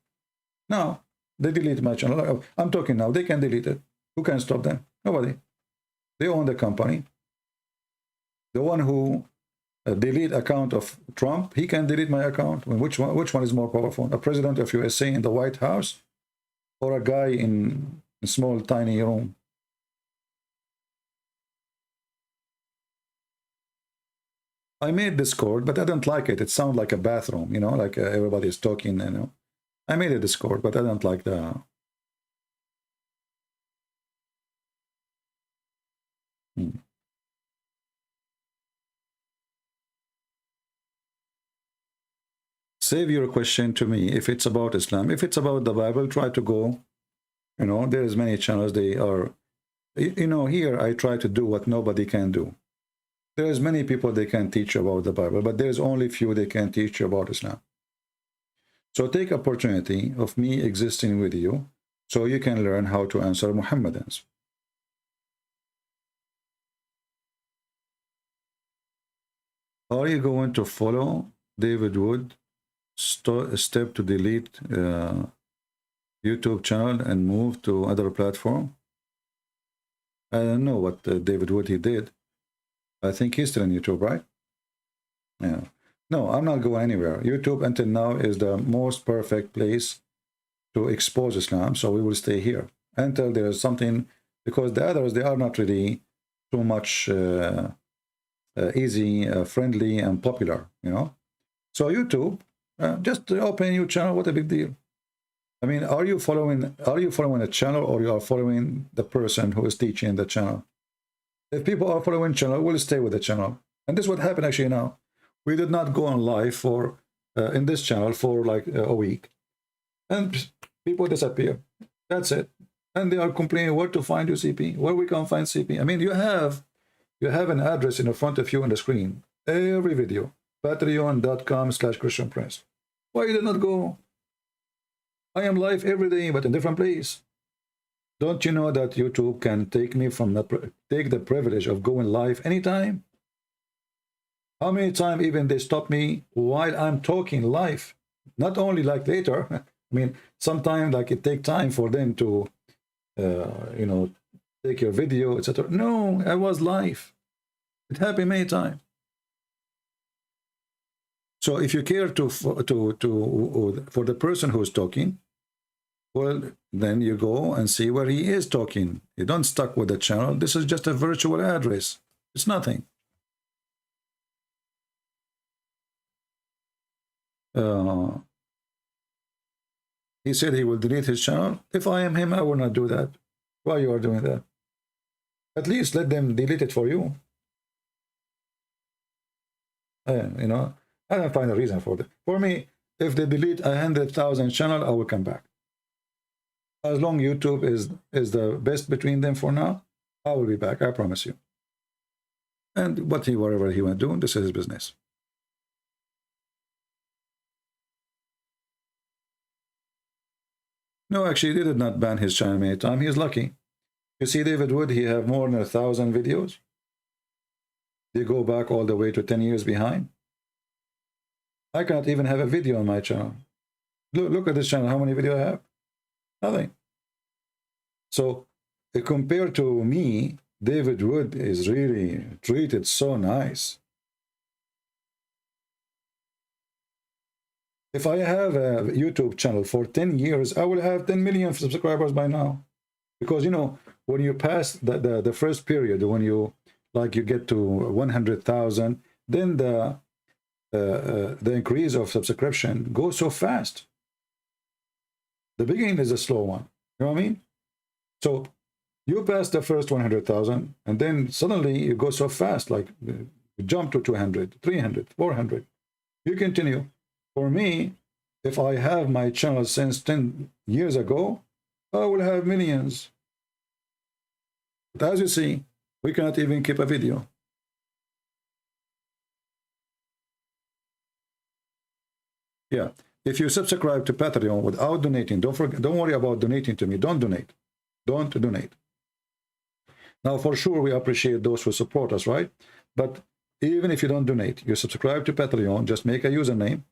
Now, they delete my channel. I'm talking now, they can delete it. Who can stop them? Nobody. They own the company. The one who delete account of Trump, he can delete my account. Which one is more powerful? A president of USA in the White House, or a guy in a small tiny room? I made Discord, but I don't like it. It sounds like a bathroom, like everybody is talking. I made a Discord, but I don't like the. Save your question to me if it's about Islam. If it's about the Bible, try to go. There's many channels. They are, here I try to do what nobody can do. There's many people they can teach about the Bible, but there's only few they can teach you about Islam. So take opportunity of me existing with you so you can learn how to answer Muhammadans. Are you going to follow David Wood step to delete YouTube channel and move to other platform? I don't know what David Wood he did. I think he's still on YouTube, right? Yeah. No, I'm not going anywhere. YouTube until now is the most perfect place to expose Islam, so we will stay here until there is something, because the others, they are not really too much easy, friendly, and popular, So YouTube, just open a new channel. What a big deal. I mean, are you following a channel, or you are following the person who is teaching the channel? If people are following channel, we'll stay with the channel. And this is what happened actually now. We did not go on live for in this channel for like a week, and people disappear. That's it. And they are complaining where to find UCP, where we can find CP. I mean, you have an address in front of you on the screen. Every video, patreon.com/ChristianPrince. Why you did not go? I am live every day, but in different place. Don't you know that YouTube can take me from take the privilege of going live anytime? How many times even they stop me while I'm talking live? Not only like later. I mean, sometimes like it take time for them to, take your video, etc. No, I was live. It happened many times. So if you care for the person who's talking, well, then you go and see where he is talking. You don't stuck with the channel. This is just a virtual address. It's nothing. He said he will delete his channel. If I am him, I will not do that. Why you are doing that? At least let them delete it for you. I don't find a reason for that. For me, if they delete 100,000 channel, I will come back. As long YouTube is the best between them for now, I will be back. I promise you. And whatever he went doing, this is his business. No, actually, they did not ban his channel many times. He is lucky. You see, David Wood, he have more than 1,000 videos. They go back all the way to 10 years behind. I can't even have a video on my channel. Look at this channel. How many videos I have? Nothing. So, compared to me, David Wood is really treated so nice. If I have a YouTube channel for 10 years, I will have 10 million subscribers by now. Because, when you pass the first period, when you get to 100,000, then the increase of subscription goes so fast. The beginning is a slow one. You know what I mean? So you pass the first 100,000, and then suddenly you go so fast, like you jump to 200, 300, 400. You continue. For me, If I have my channel since 10 years ago, I will have millions. But as you see, we cannot even keep a video. Yeah, if you subscribe to Patreon without donating, don't worry about donating to me. Don't donate. Don't donate. Now, for sure, we appreciate those who support us, right? But even if you don't donate, you subscribe to Patreon, just make a username.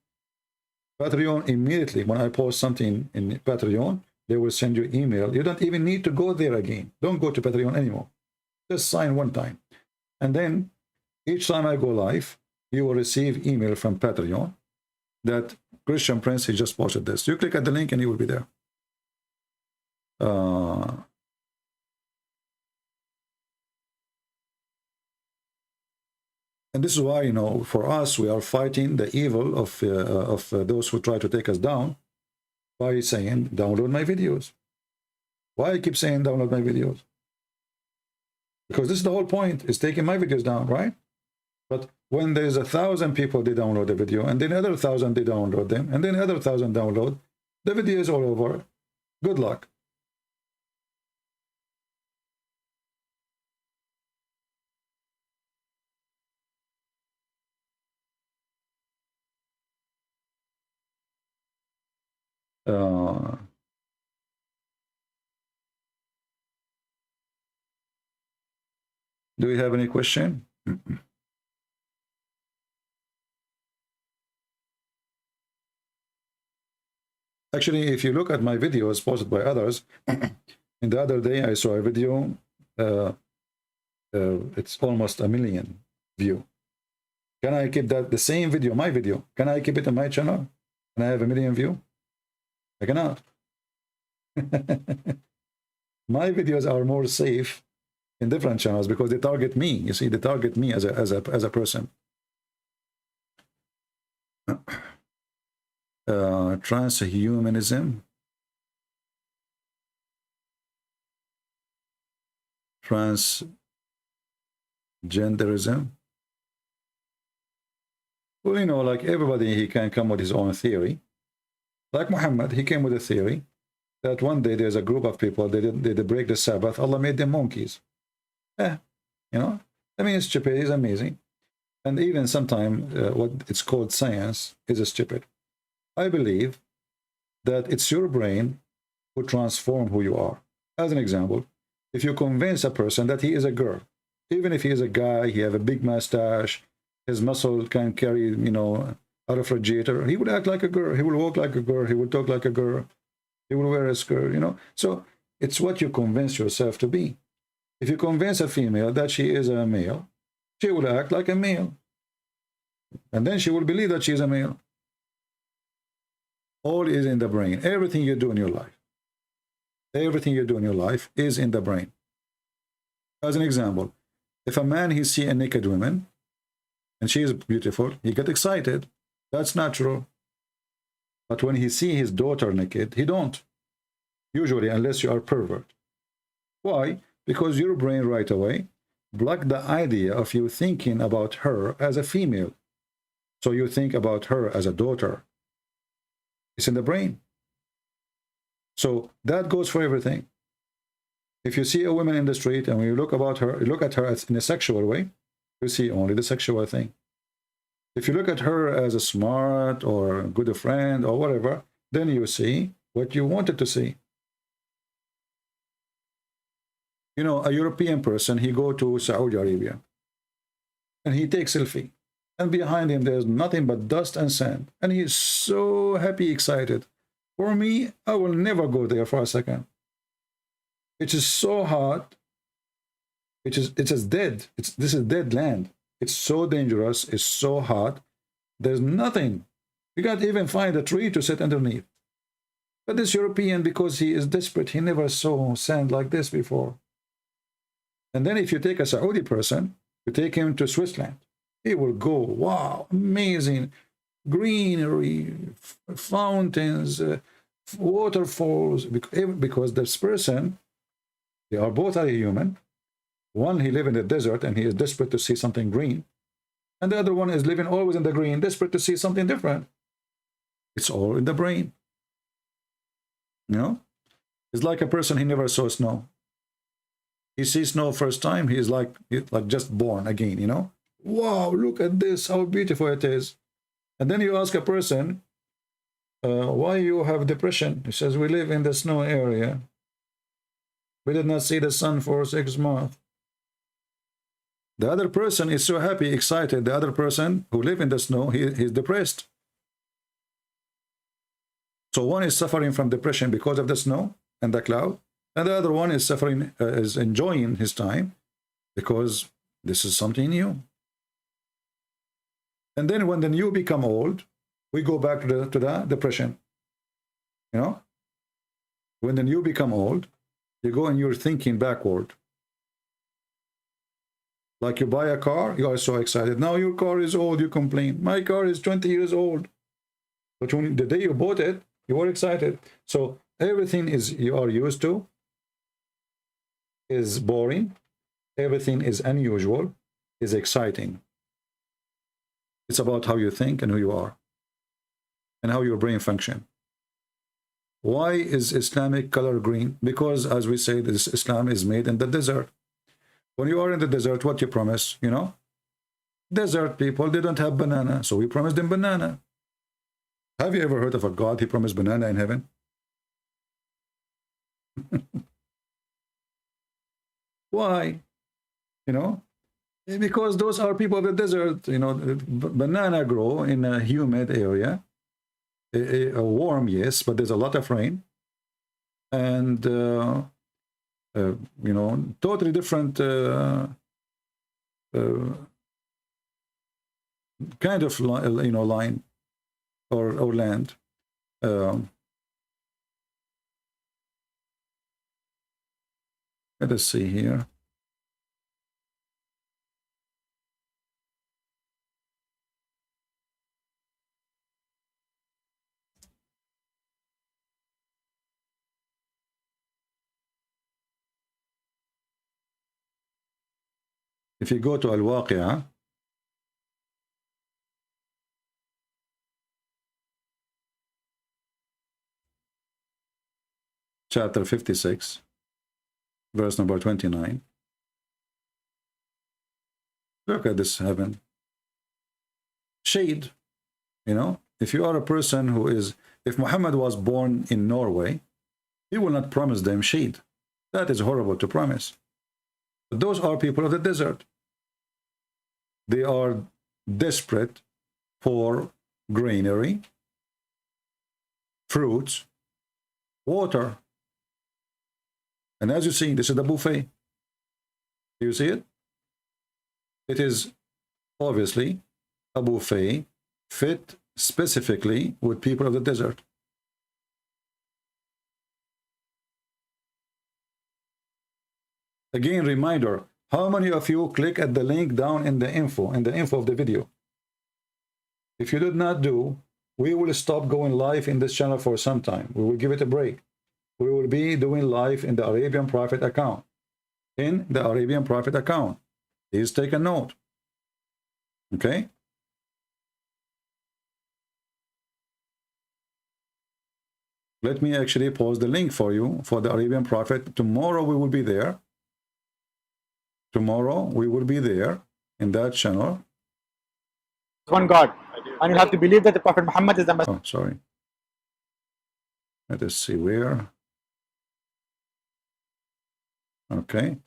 Patreon, immediately when I post something in Patreon, they will send you email. You don't even need to go there again. Don't go to Patreon anymore. Just sign one time. And then each time I go live, you will receive email from Patreon that Christian Prince, he just posted this. You click at the link and you will be there. And this is why, you know, for us, we are fighting the evil of those who try to take us down by saying, download my videos. Why I keep saying download my videos? Because this is the whole point, is taking my videos down, right? But when there's 1,000 people, they download the video, and then another 1,000, they download them, and then another 1,000 download, the video is all over. Good luck. Do you have any question? Actually, if you look at my videos posted by others, in the other day I saw a video, it's almost 1 million view. Can I keep that, the same video, my video, can I keep it on my channel? Can I have 1 million view? I cannot. My videos are more safe in different channels because they target me. You see, they target me as a person. Transhumanism, transgenderism. Well, you know, like everybody, he can come with his own theory. Like Muhammad, he came with a theory that one day there's a group of people, they break the Sabbath, Allah made them monkeys. You know, I mean, it's stupid, it's amazing. And even sometimes what it's called science is stupid. I believe that it's your brain who transforms who you are. As an example, if you convince a person that he is a girl, even if he is a guy, he have a big mustache, his muscle can carry, you know, a refrigerator, he would act like a girl, he will walk like a girl, he will talk like a girl, he will wear a skirt, you know. So it's what you convince yourself to be. If you convince a female that she is a male, she will act like a male. And then she will believe that she is a male. All is in the brain. Everything you do in your life. Everything you do in your life is in the brain. As an example, if a man, he see a naked woman, and she is beautiful, he get excited. That's natural. But when he see his daughter naked, he don't. Usually, unless you are pervert. Why? Because your brain right away blocked the idea of you thinking about her as a female. So you think about her as a daughter. It's in the brain. So that goes for everything. If you see a woman in the street and when you look about her, you look at her in a sexual way, you see only the sexual thing. If you look at her as a smart or a good friend or whatever, then you see what you wanted to see. You know, a European person, he go to Saudi Arabia and he takes selfie. And behind him, there's nothing but dust and sand. And he is so happy, excited. For me, I will never go there for a second. It is so hot. It's just dead. This is dead land. It's so dangerous. It's so hot. There's nothing. You can't even find a tree to sit underneath. But this European, because he is desperate, he never saw sand like this before. And then if you take a Saudi person, you take him to Switzerland, he will go, wow, amazing, greenery, fountains, waterfalls, because this person, they are both are human. One, he lives in the desert and he is desperate to see something green. And the other one is living always in the green, desperate to see something different. It's all in the brain. You know, it's like a person, he never saw snow. He sees snow first time, he's like just born again, you know. Wow, look at this, how beautiful it is. And then you ask a person, why you have depression? He says, we live in the snow area. We did not see the sun for 6 months. The other person is so happy, excited. The other person who live in the snow, he's depressed. So one is suffering from depression because of the snow and the cloud, and the other one is suffering, is enjoying his time because this is something new. And then when the new become old, we go back to the depression. You know, when the new become old, you go and you're thinking backward. Like you buy a car, you are so excited. Now your car is old, you complain. My car is 20 years old. But when the day you bought it, you were excited. So everything is you are used to is boring. Everything is unusual, is exciting. It's about how you think and who you are and how your brain function. Why is Islamic color green? Because, as we say, this Islam is made in the desert. When you are in the desert, what you promise, you know? Desert people, they don't have banana, so we promised them banana. Have you ever heard of a God, he promised banana in heaven? Why? You know? Because those are people of the desert, you know. Banana grow in a humid area. A warm, yes, but there's a lot of rain. And, you know, totally different kind of, you know, line or land. Let us see here. If you go to Al-Waqi'ah, chapter 56, verse number 29. Look at this heaven. Shade, you know, if you are a person who is, if Muhammad was born in Norway, he will not promise them shade. That is horrible to promise. But those are people of the desert. They are desperate for greenery, fruits, water. And as you see, this is the buffet. Do you see it? It is obviously a buffet fit specifically with people of the desert. Again, reminder, how many of you click at the link down in the info of the video? If you did not do, we will stop going live in this channel for some time. We will give it a break. We will be doing live in the Arabian Prophet account. In the Arabian Prophet account. Please take a note. Okay? Let me actually post the link for you for the Arabian Prophet. Tomorrow we will be there. Tomorrow we will be there in that channel. One God, and you have to believe that the Prophet Muhammad is the Messiah. Oh, sorry. Let us see where. Okay.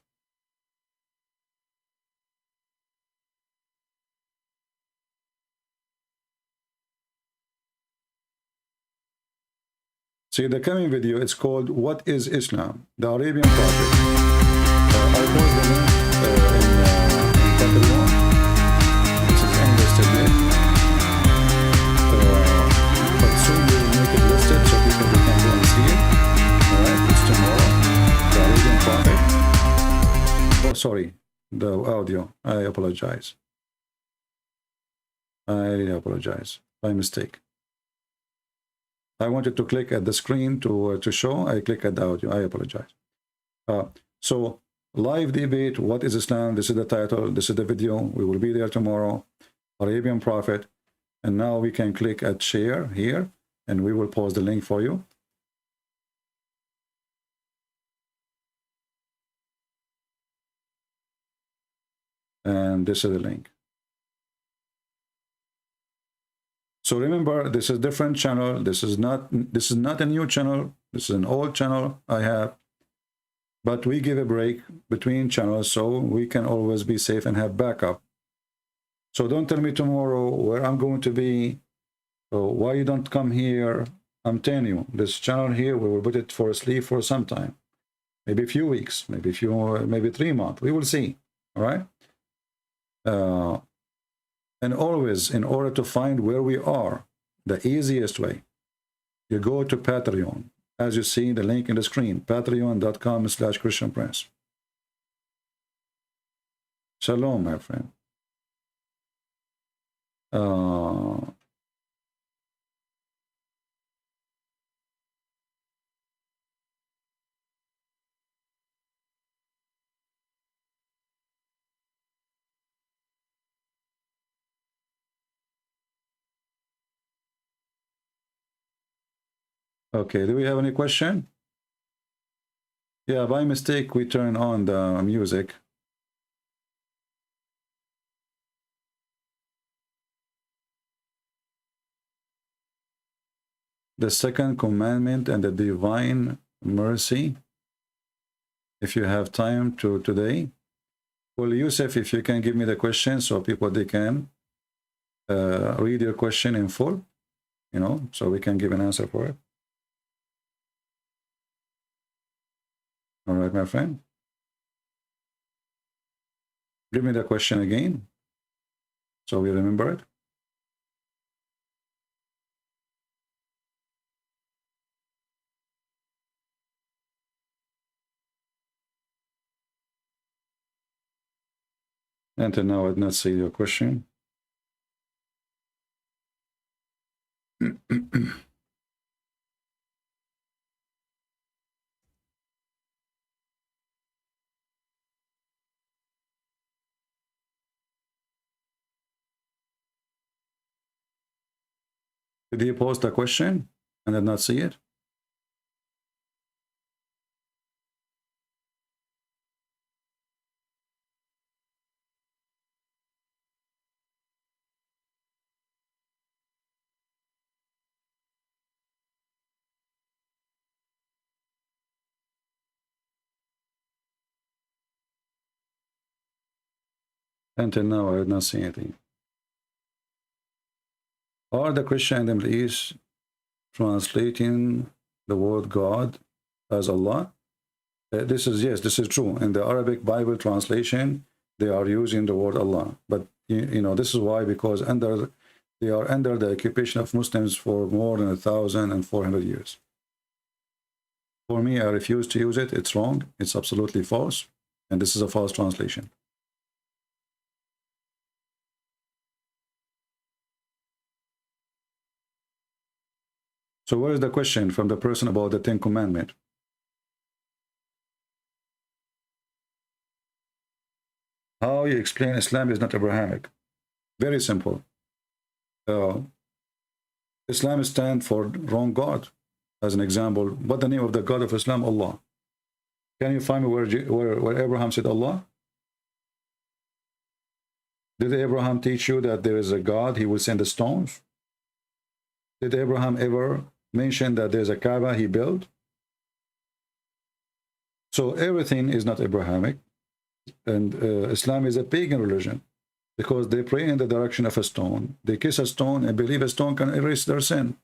See, the coming video, it's called What is Islam? The Arabian Prophet. I post the link in Catalan. This is English today. But soon we will make it listed so people can go and see it. Alright, it's tomorrow. The Arabian Prophet. Oh, sorry. The audio. I apologize. I really apologize. By mistake. I wanted to click at the screen to show. I click at the audio. I apologize. So, live debate, what is Islam? This is the title. This is the video. We will be there tomorrow. Arabian Prophet. And now we can click at share here. and we will post the link for you. And this is the link. So remember, this is a different channel. This is not a new channel. This is an old channel I have. But we give a break between channels so we can always be safe and have backup. So don't tell me tomorrow where I'm going to be, or why you don't come here. I'm telling you, this channel here, we will put it for sleep for some time. Maybe a few weeks, maybe 3 months. We will see. All right? And always, in order to find where we are, the easiest way, you go to Patreon. As you see the link in the screen, patreon.com/Christian Prince. Shalom, my friend. Okay, do we have any question? Yeah, by mistake, we turn on the music. The second commandment and the divine mercy. If you have time to today. Well, Yusuf, if you can give me the question so people, they can read your question in full, you know, so we can give an answer for it. All right, my friend. Give me the question again, so we remember it. Until now, I did not see your question. Did he post a question and did not see it? Until now, I did not see anything. Are the Christian in the Middle East translating the word God as Allah? This is true. In the Arabic Bible translation, they are using the word Allah. But you know, this is why, because they are under the occupation of Muslims for more than 1,400 years. For me, I refuse to use it. It's wrong. It's absolutely false. And this is a false translation. So where is the question from the person about the 10 Commandments? How you explain Islam is not Abrahamic? Very simple. Islam stands for wrong God. As an example, what the name of the God of Islam? Allah. Can you find me where Abraham said Allah? Did Abraham teach you that there is a God, he will send the stones? Did Abraham ever mention that there's a Kaaba he built? So everything is not Abrahamic. And Islam is a pagan religion because they pray in the direction of a stone. They kiss a stone and believe a stone can erase their sin.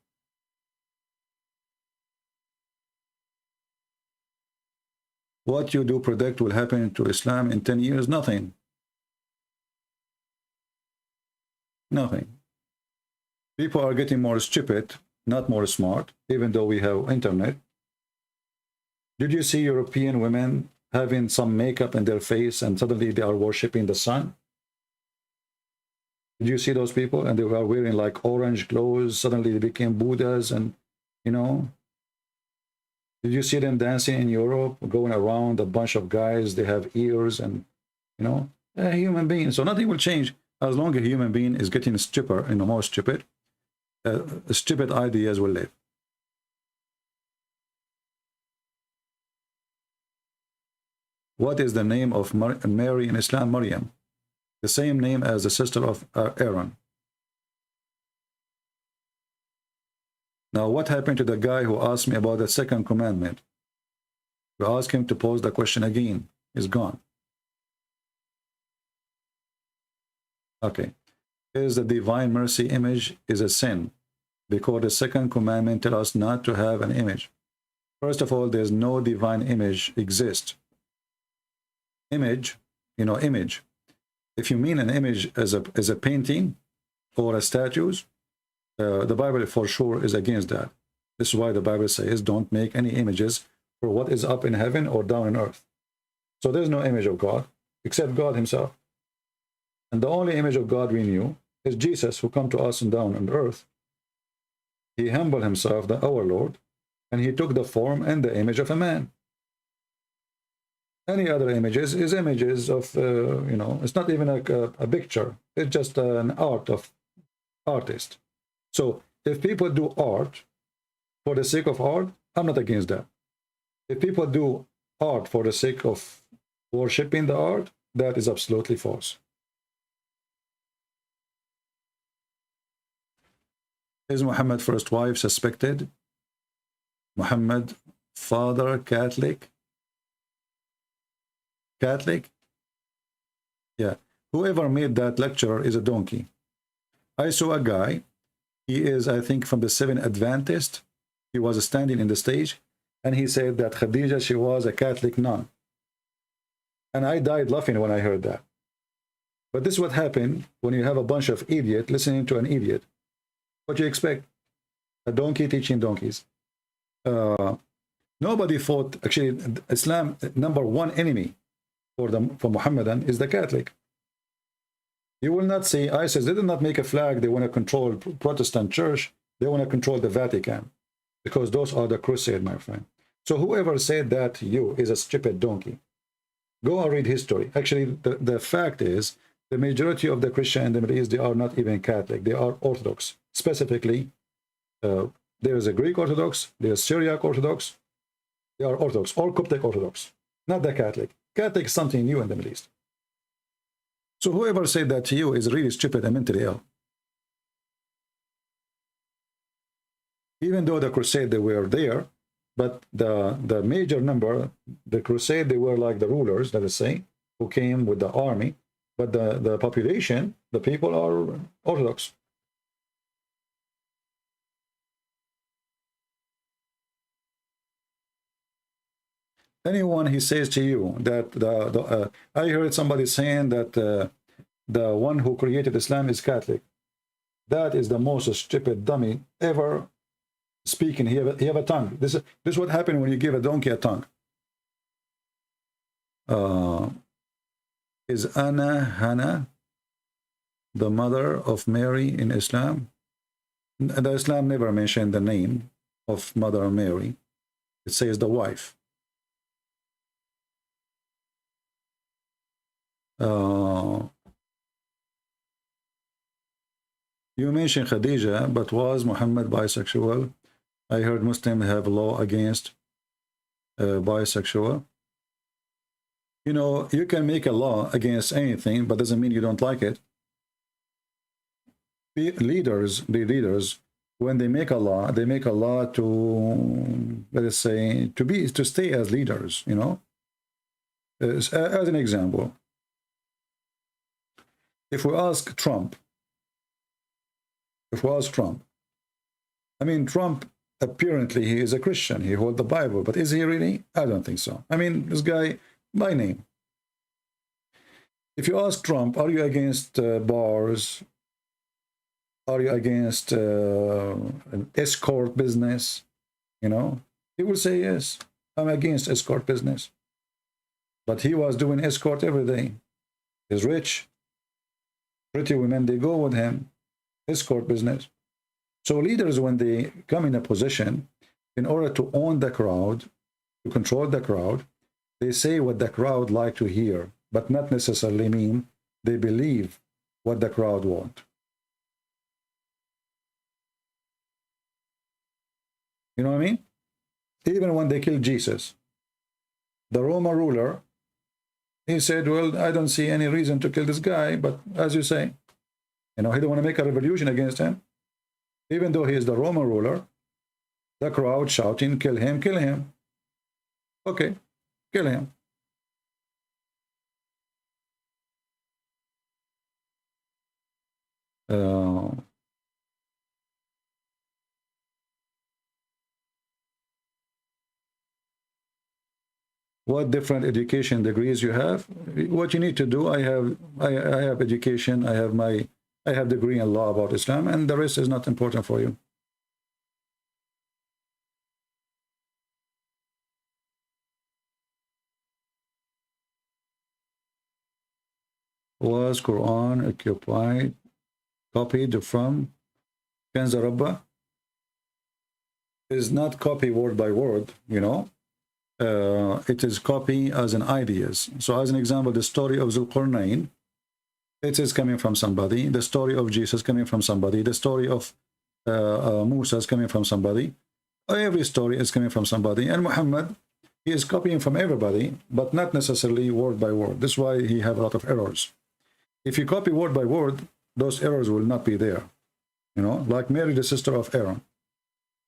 What you do predict will happen to Islam in 10 years? Nothing. Nothing. People are getting more stupid, not more smart, even though we have internet. Did you see European women having some makeup in their face and suddenly they are worshipping the sun? Did you see those people? And they were wearing like orange clothes. Suddenly they became Buddhas and, you know. Did you see them dancing in Europe, going around a bunch of guys? They have ears and, you know, a human being. So nothing will change as long as a human being is getting stupider and more stupid. stupid ideas will live. What is the name of Mary in Islam? Maryam. The same name as the sister of Aaron. Now, what happened to the guy who asked me about the second commandment? We asked him to pose the question again. He's gone. Okay. Is the divine mercy image is a sin? Because the second commandment tells us not to have an image. First of all, there's no divine image exist. Image, you know, image. If you mean an image as a painting or a statues, the Bible for sure is against that. This is why the Bible says don't make any images for what is up in heaven or down on earth. So there's no image of God except God himself. And the only image of God we knew is Jesus, who come to us and down on earth. He humbled himself, our Lord, and he took the form and the image of a man. Any other images is images of, you know, it's not even a picture. It's just an art of artist. So if people do art for the sake of art, I'm not against that. If people do art for the sake of worshipping the art, that is absolutely false. Is Muhammad first wife suspected? Muhammad father Catholic? Catholic? Yeah. Whoever made that lecture is a donkey. I saw a guy. He is, I think, from the Seventh Adventist. He was standing in the stage, and he said that Khadija, she was a Catholic nun. And I died laughing when I heard that. But this is what happened when you have a bunch of idiots listening to an idiot. What do you expect? A donkey teaching donkeys. Nobody thought, actually, Islam, number one enemy for Muhammadan is the Catholic. You will not see ISIS. They did not make a flag. They want to control Protestant church. They want to control the Vatican, because those are the crusade, my friend. So whoever said that to you is a stupid donkey. Go and read history. Actually, the fact is, the majority of the Christian in the Middle East, they are not even Catholic. They are Orthodox. Specifically, there is a Greek Orthodox, there is Syriac Orthodox. They are Orthodox, or Coptic Orthodox, not the Catholic. Catholic is something new in the Middle East. So whoever said that to you is really stupid and mentally ill. Even though the crusade, they were there, but the major number, the crusade, they were like the rulers, let us say, who came with the army, but the population, the people are Orthodox. Anyone he says to you that I heard somebody saying that the one who created Islam is Catholic. That is the most stupid dummy ever speaking. He have a tongue. This is what happened when you give a donkey a tongue. Is Hannah the mother of Mary in Islam? The Islam never mentioned the name of Mother Mary. It says the wife. You mentioned Khadija, but was Muhammad bisexual? I heard Muslims have law against bisexual. You know, you can make a law against anything, but doesn't mean you don't like it. The leaders, when they make a law to, let us say, to stay as leaders, you know. As an example, if we ask Trump, I mean, Trump, apparently he is a Christian, he holds the Bible, but is he really? I don't think so. I mean, this guy, by name. If you ask Trump, are you against bars? Are you against an escort business? You know, he will say, yes, I'm against escort business. But he was doing escort every day. He's rich. Pretty women, they go with him. Escort business. So leaders, when they come in a position, in order to own the crowd, to control the crowd, they say what the crowd like to hear, but not necessarily mean they believe what the crowd want. You know what I mean? Even when they killed Jesus, the Roman ruler, he said, well, I don't see any reason to kill this guy, but as you say, he don't want to make a revolution against him. Even though he is the Roman ruler, the crowd shouting, kill him, kill him. Okay, kill him. What different education degrees you have? What you need to do, I have education, I have degree in law about Islam, and the rest is not important for you. Was Quran occupied, copied from Kanz Rabba? Is not copy word by word, it is copy as an ideas. So as an example, the story of Zulqarnain, it is coming from somebody. The story of Jesus coming from somebody. The story of Musa is coming from somebody. Every story is coming from somebody. And Muhammad, he is copying from everybody, but not necessarily word by word. That's why he have a lot of errors. If you copy word by word, those errors will not be there. Like Mary, the sister of Aaron.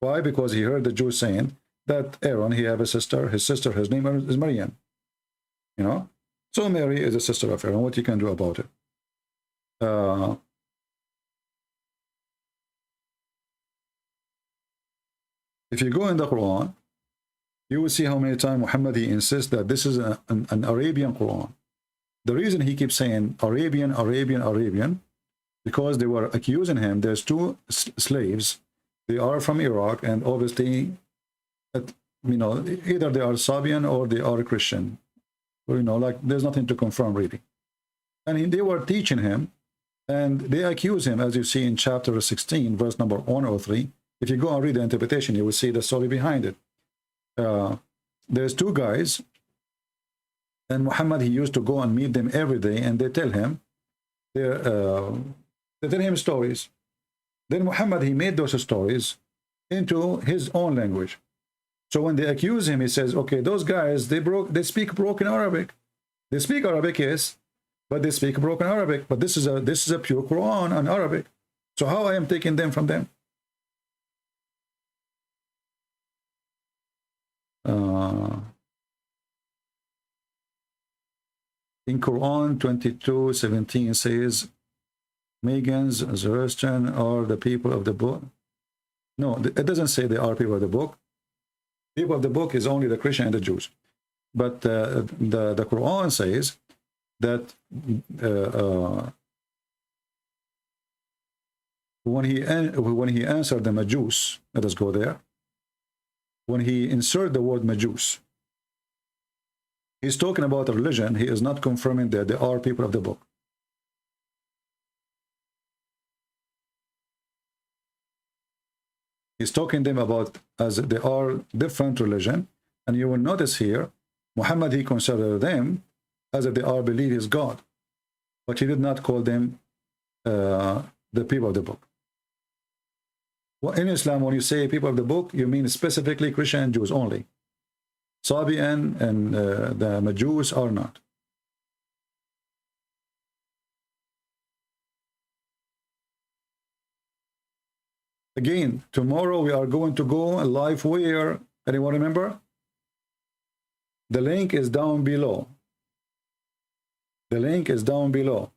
Why? Because he heard the Jews saying that Aaron, he have a sister, his name is Maryam. So Mary is a sister of Aaron. What you can do about it? If you go in the Quran, you will see how many times Muhammad, he insists that this is an Arabian Quran. The reason he keeps saying Arabian, Arabian, Arabian, because they were accusing him. There's two slaves. They are from Iraq, and obviously, either they are Sabian or they are Christian. Like there's nothing to confirm really. And they were teaching him, and they accuse him, as you see in chapter 16, verse number 103. If you go and read the interpretation, you will see the story behind it. There's two guys, and Muhammad, he used to go and meet them every day, and they tell him, they tell him stories. Then Muhammad, he made those stories into his own language. So when they accuse him, he says, okay, those guys, they speak broken Arabic. They speak Arabic, yes, but they speak broken Arabic. But this is a pure Quran in Arabic. So how I am taking them from them? In Quran 22:17 says, Megans, Zoroastrian are the people of the book. No, it doesn't say they are people of the book. People of the book is only the Christian and the Jews. But the Quran says that when he answered the Majus, let us go there. When he inserted the word Majus, he's talking about a religion. He is not confirming that they are people of the book. He's talking to them about as they are different religion, and you will notice here, Muhammad, he considered them as if they are believe is God, but he did not call them the people of the book. Well, in Islam, when you say people of the book, you mean specifically Christian and Jews only. Sabian and the Majus are not. Again, tomorrow we are going to go live where? Anyone remember? The link is down below. The link is down below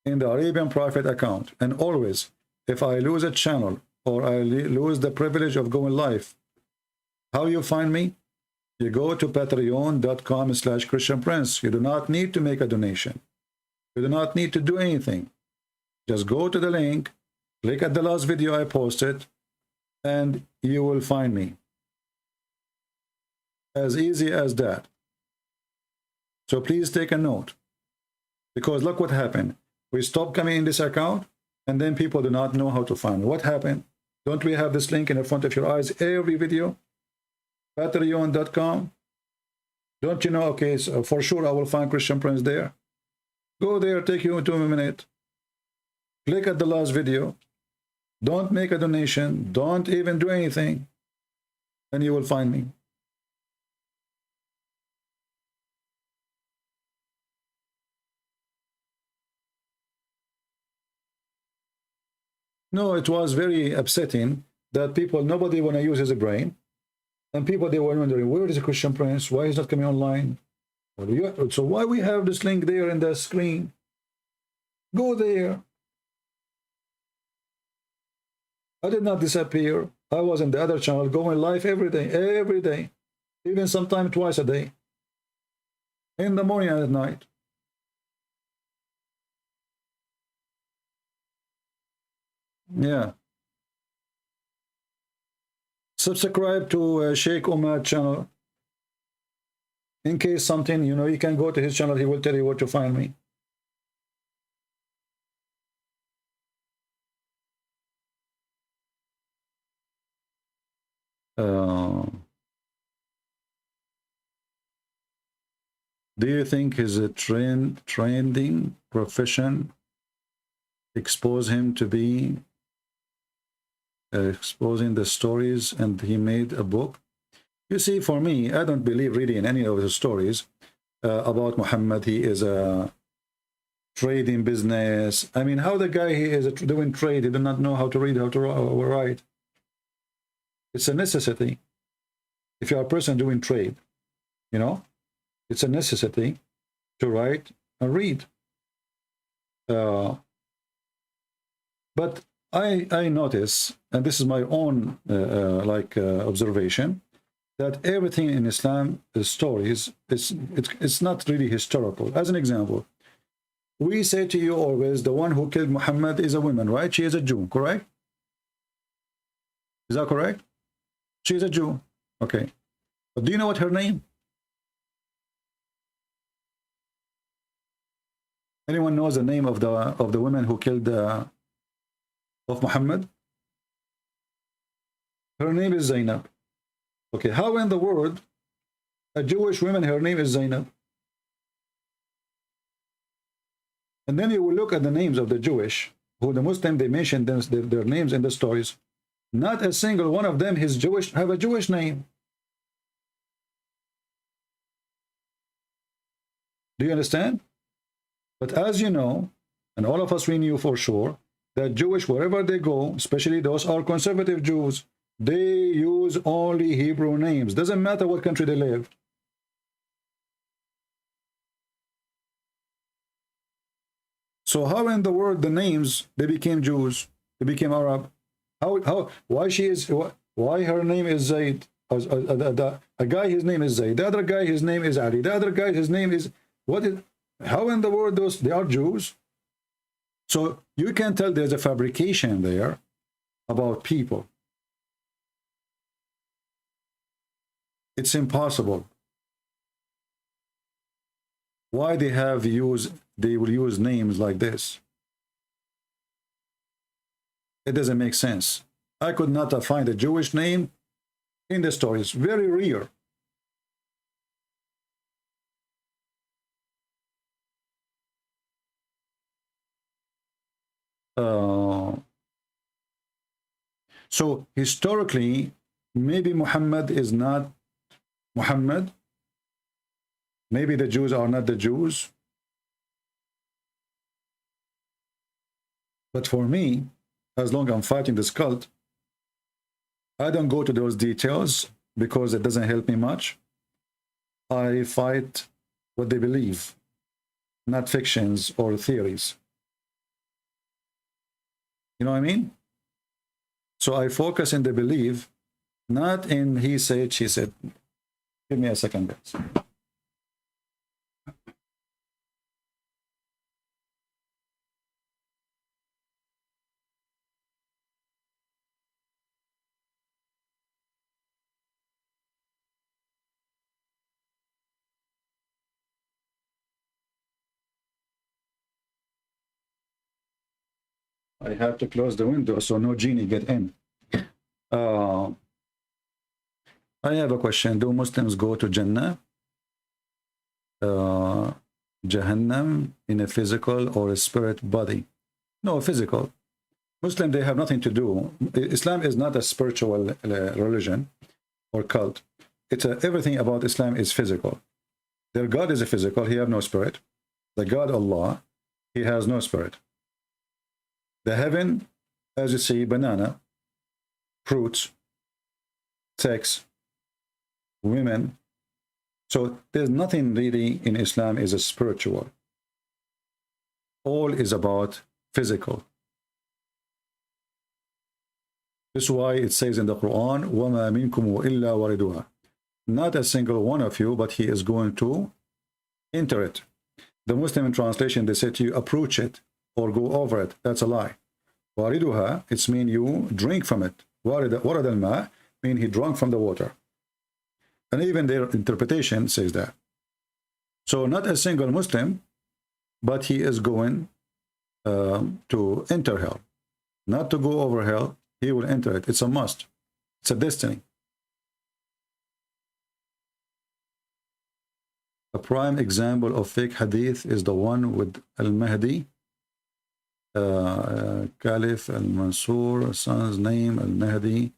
in the Arabian Prophet account. And always, if I lose a channel or I lose the privilege of going live, how you find me? You go to patreon.com/Christian Prince. You do not need to make a donation. You do not need to do anything. Just go to the link, click at the last video I posted, and you will find me. As easy as that. So please take a note. Because look what happened. We stopped coming in this account, and then people do not know how to find me. What happened? Don't we have this link in the front of your eyes every video? Patreon.com. Don't you know? Okay, so for sure I will find Christian Prince there. Go there, take you 2 minutes. Click at the last video. Don't make a donation. Don't even do anything. And you will find me. No, it was very upsetting that people, nobody want to use his brain. And people, they were wondering, where is the Christian Prince? Why is not coming online? So why we have this link there in the screen? Go there. I did not disappear. I was in the other channel going live every day, even sometimes twice a day, in the morning and at night. Yeah. Subscribe to Sheikh Umar channel. In case something, you know, you can go to his channel. He will tell you where to find me. Do you think his trending profession expose him to be exposing the stories and he made a book? You see, for me, I don't believe really in any of the stories about Muhammad. He is a trading business. I mean, how the guy he is doing trade, he does not know how to read, how to write. It's a necessity. If you are a person doing trade, you know, it's a necessity to write and read. But I notice, and this is my own observation, that everything in Islam is stories. It's not really historical. As an example, we say to you always, the one who killed Muhammad is a woman, right? She is a Jew, correct? Is that correct? She is a Jew. Okay. But do you know what her name? Anyone knows the name of the woman who killed of Muhammad? Her name is Zainab. Okay, how in the world a Jewish woman, her name is Zainab? And then you will look at the names of the Jewish, who the Muslim, they mention their names in the stories. Not a single one of them is Jewish, have a Jewish name. Do you understand? But as you know, and all of us we knew for sure, that Jewish, wherever they go, especially those are conservative Jews, they use only Hebrew names. Doesn't matter what country they live. So how in the world the names, they became Jews, they became Arab? Why her name is Zaid? A guy, his name is Zaid. The other guy, his name is Ali. The other guy, his name is, how in the world they are Jews? So you can tell there's a fabrication there about people. It's impossible. Why they will use names like this? It doesn't make sense. I could not find a Jewish name in the story. It's very rare. So historically, maybe Muhammad is not Muhammad. Maybe the Jews are not the Jews. But for me, as long as I'm fighting this cult, I don't go to those details because it doesn't help me much. I fight what they believe, not fictions or theories. You know what I mean? So I focus in the belief, not in he said, she said. Give me a second, guys. I have to close the window so no genie get in. I have a question. Do Muslims go to Jannah, Jahannam, in a physical or a spirit body? No, physical. Muslim, they have nothing to do. Islam is not a spiritual religion or cult. It's everything about Islam is physical. Their God is a physical. He have no spirit. The God Allah, he has no spirit. The heaven, as you see, banana, fruits, sex, women. So there's nothing really in Islam is a spiritual. All is about physical. This is why it says in the Quran, وَمَا مِنْكُمْ إِلَّا وَرِدُهَا. Not a single one of you, but he is going to enter it. The Muslim translation, they say to you, approach it or go over it. That's a lie. وَرِدُهَا, it's mean you drink from it. وَرِدَ الْمَاء, mean he drank from the water. And even their interpretation says that. So not a single Muslim, but he is going to enter hell. Not to go over hell, he will enter it. It's a must. It's a destiny. A prime example of fake hadith is the one with Al-Mahdi, Caliph Al-Mansur, son's name Al-Mahdi,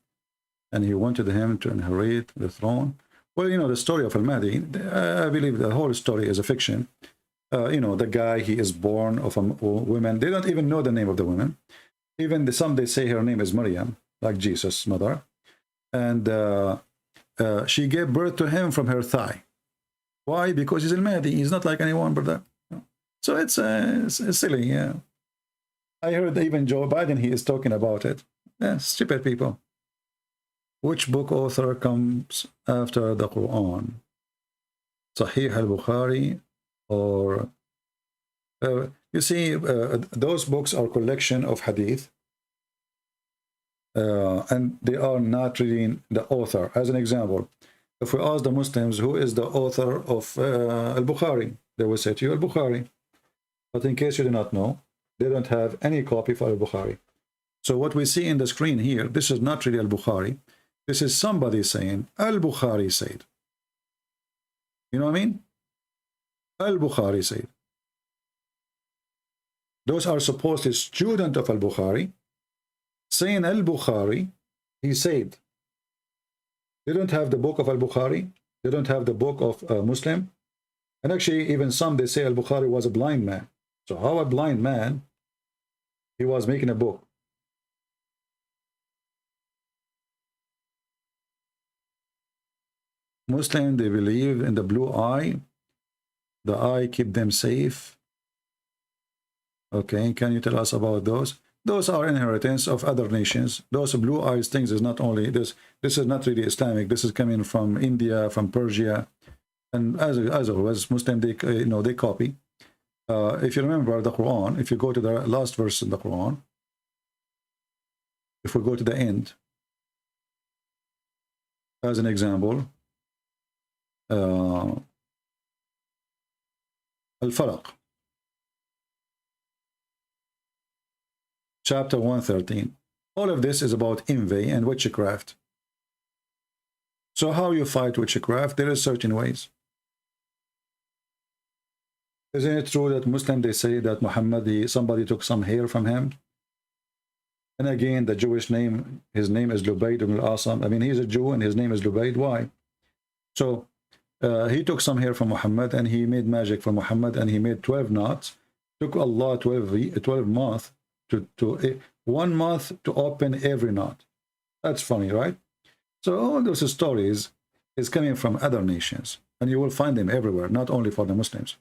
and he wanted him to inherit the throne. Well, you know, the story of Al-Mahdi, I believe the whole story is a fiction. You know, the guy, he is born of a woman. They don't even know the name of the woman. Even some, they say her name is Maryam, like Jesus' mother. And she gave birth to him from her thigh. Why? Because he's Al-Mahdi. He's not like anyone, brother. So it's silly, yeah. I heard even Joe Biden, he is talking about it. Yeah, stupid people. Which book author comes after the Quran? Sahih al-Bukhari or... you see, those books are collection of hadith. And they are not really the author. As an example, if we ask the Muslims who is the author of al-Bukhari, they will say to you al-Bukhari. But in case you do not know, they don't have any copy for al-Bukhari. So what we see in the screen here, this is not really al-Bukhari. This is somebody saying al-Bukhari said. You know what I mean? Al-Bukhari said. Those are supposedly students of al-Bukhari saying al-Bukhari, he said. They don't have the book of al-Bukhari. They don't have the book of Muslim. And actually, even some, they say al-Bukhari was a blind man. So how a blind man, he was making a book? Muslim, they believe in the blue eye. The eye keep them safe. Okay, can you tell us about those? Those are inheritance of other nations. Those blue eyes things is not only this. This is not really Islamic. This is coming from India, from Persia, and as always, Muslim they they copy. If you remember the Quran, if you go to the last verse in the Quran, if we go to the end, as an example, Al-Falaq. Chapter 113. All of this is about envy and witchcraft. So how you fight witchcraft? There is certain ways. Isn't it true that Muslim, they say that Muhammad, somebody took some hair from him? And again, the Jewish name, his name is Lubayd ibn al-Asam. I mean, he's a Jew and his name is Lubayd. Why? So he took some hair from Muhammad and he made magic for Muhammad and he made 12 knots. Took Allah 12 months to 1 month to open every knot. That's funny, right? So all those stories is coming from other nations, and you will find them everywhere, not only for the Muslims.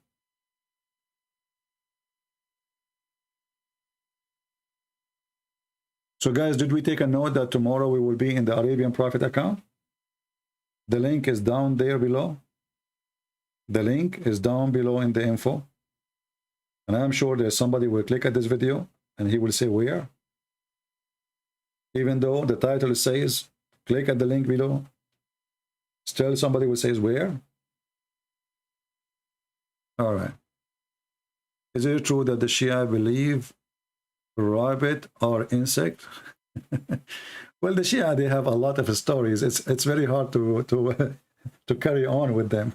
So guys, did we take a note that tomorrow we will be in the Arabian Prophet account? The link is down there below. The link is down below in the info. And I'm sure there's somebody who will click at this video and he will say where. Even though the title says, click at the link below, still somebody will say where. All right. Is it true that the Shia believe rabbit or insect? Well, the Shia, they have a lot of stories. It's very hard to carry on with them.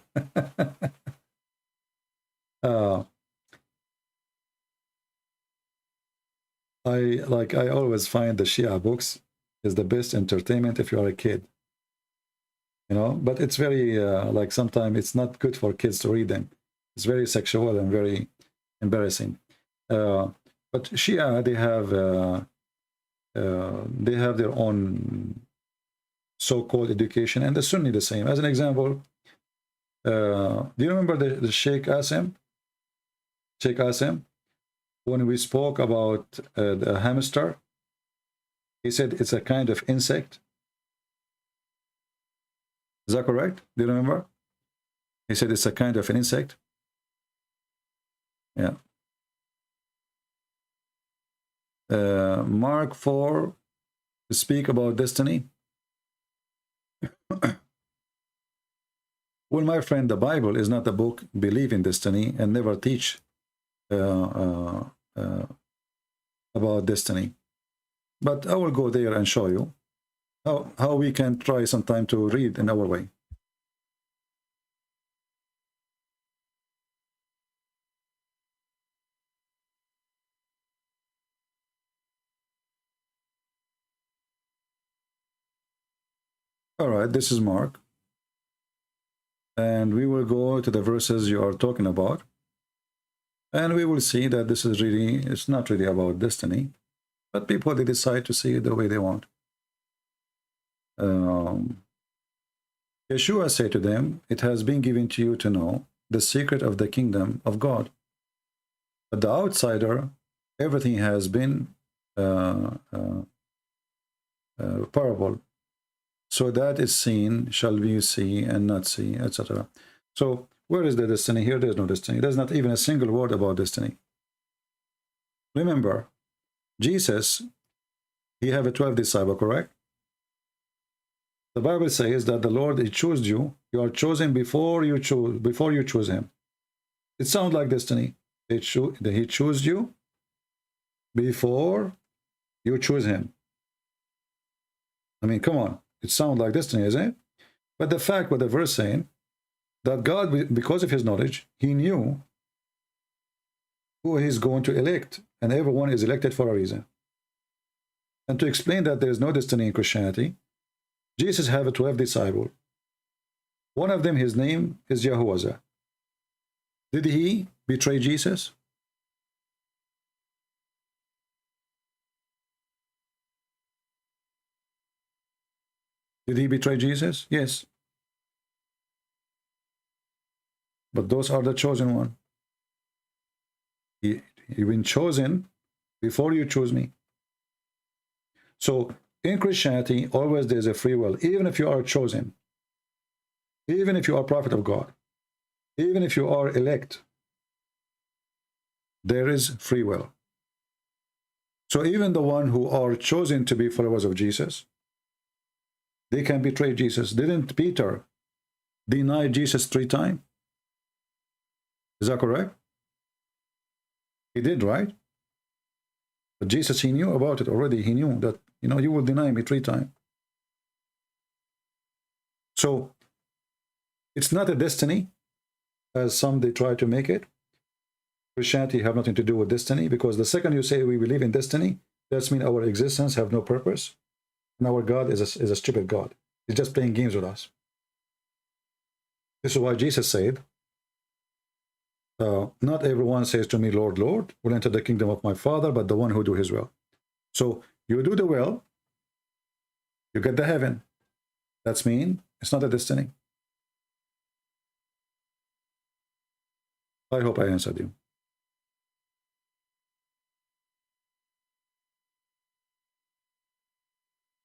I always find the Shia books is the best entertainment if you are a kid. You know, but it's very like sometimes it's not good for kids to read them. It's very sexual and very embarrassing. But Shia, they have their own so-called education, and the Sunni the same. As an example, do you remember the Sheikh Asim? Sheikh Asim, when we spoke about the hamster, he said it's a kind of insect. Is that correct? Do you remember? He said it's a kind of an insect. Yeah. Mark 4, speak about destiny. Well, my friend, the Bible is not a book believe in destiny and never teach about destiny. But I will go there and show you how we can try sometime to read in our way. All right, this is Mark. And we will go to the verses you are talking about. And we will see that this is really, it's not really about destiny, but people, they decide to see it the way they want. Yeshua said to them, it has been given to you to know the secret of the kingdom of God. But the outsider, everything has been parable. So that is seen, shall we see and not see, etc. So where is the destiny? Here there's no destiny. There's not even a single word about destiny. Remember, Jesus, he have a 12 disciple, correct? The Bible says that the Lord, he chose you. You are chosen before you choose him. It sounds like destiny. He chose you before you choose him. I mean, come on. It sounds like destiny, isn't it? But the fact what the verse saying, that God, because of his knowledge, he knew who he's going to elect, and everyone is elected for a reason. And to explain that there is no destiny in Christianity, Jesus have a 12 disciple. One of them, his name is Yahuwah. Did he betray Jesus? Did he betray Jesus? Yes. But those are the chosen one. He been chosen before you choose me. So in Christianity, always there's a free will. Even if you are chosen, even if you are prophet of God, even if you are elect, there is free will. So even the one who are chosen to be followers of Jesus, they can betray Jesus. Didn't Peter deny Jesus 3 times? Is that correct? He did, right? But Jesus, he knew about it already. He knew that, you know, you will deny me 3 times. So it's not a destiny, as some they try to make it. Christianity have nothing to do with destiny, because the second you say we believe in destiny, that means our existence have no purpose. And our God is a stupid God. He's just playing games with us. This is why Jesus said, not everyone says to me, Lord, Lord, will enter the kingdom of my Father, but the one who do his will. So you do the will, you get the heaven. That's mean it's not a destiny. I hope I answered you.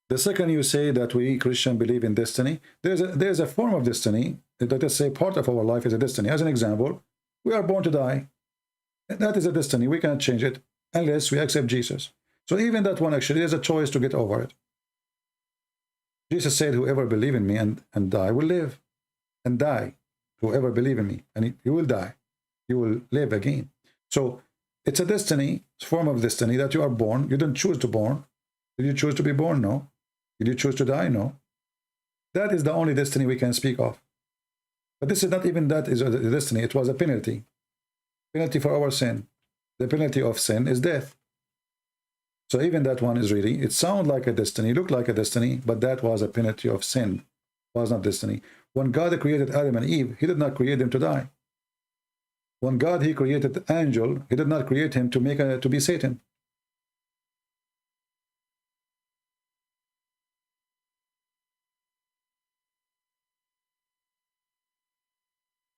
The second you say that we Christian believe in destiny, there's a form of destiny that is say part of our life is a destiny. As an example, we are born to die. That is a destiny. We cannot change it unless we accept Jesus. So even that one actually is a choice to get over it. Jesus said, whoever believe in me and die will live and die. Whoever believe in me, and you will die. You will live again. So it's a destiny, it's a form of destiny that you are born. You didn't choose to born. Did you choose to be born? No. Did you choose to die? No. That is the only destiny we can speak of. But this is not even that is a destiny. It was a penalty. Penalty for our sin. The penalty of sin is death. So even that one is really, it sounds like a destiny, looked like a destiny, but that was a penalty of sin, was not destiny. When God created Adam and Eve, he did not create them to die. When God, he created the angel, he did not create him to be Satan.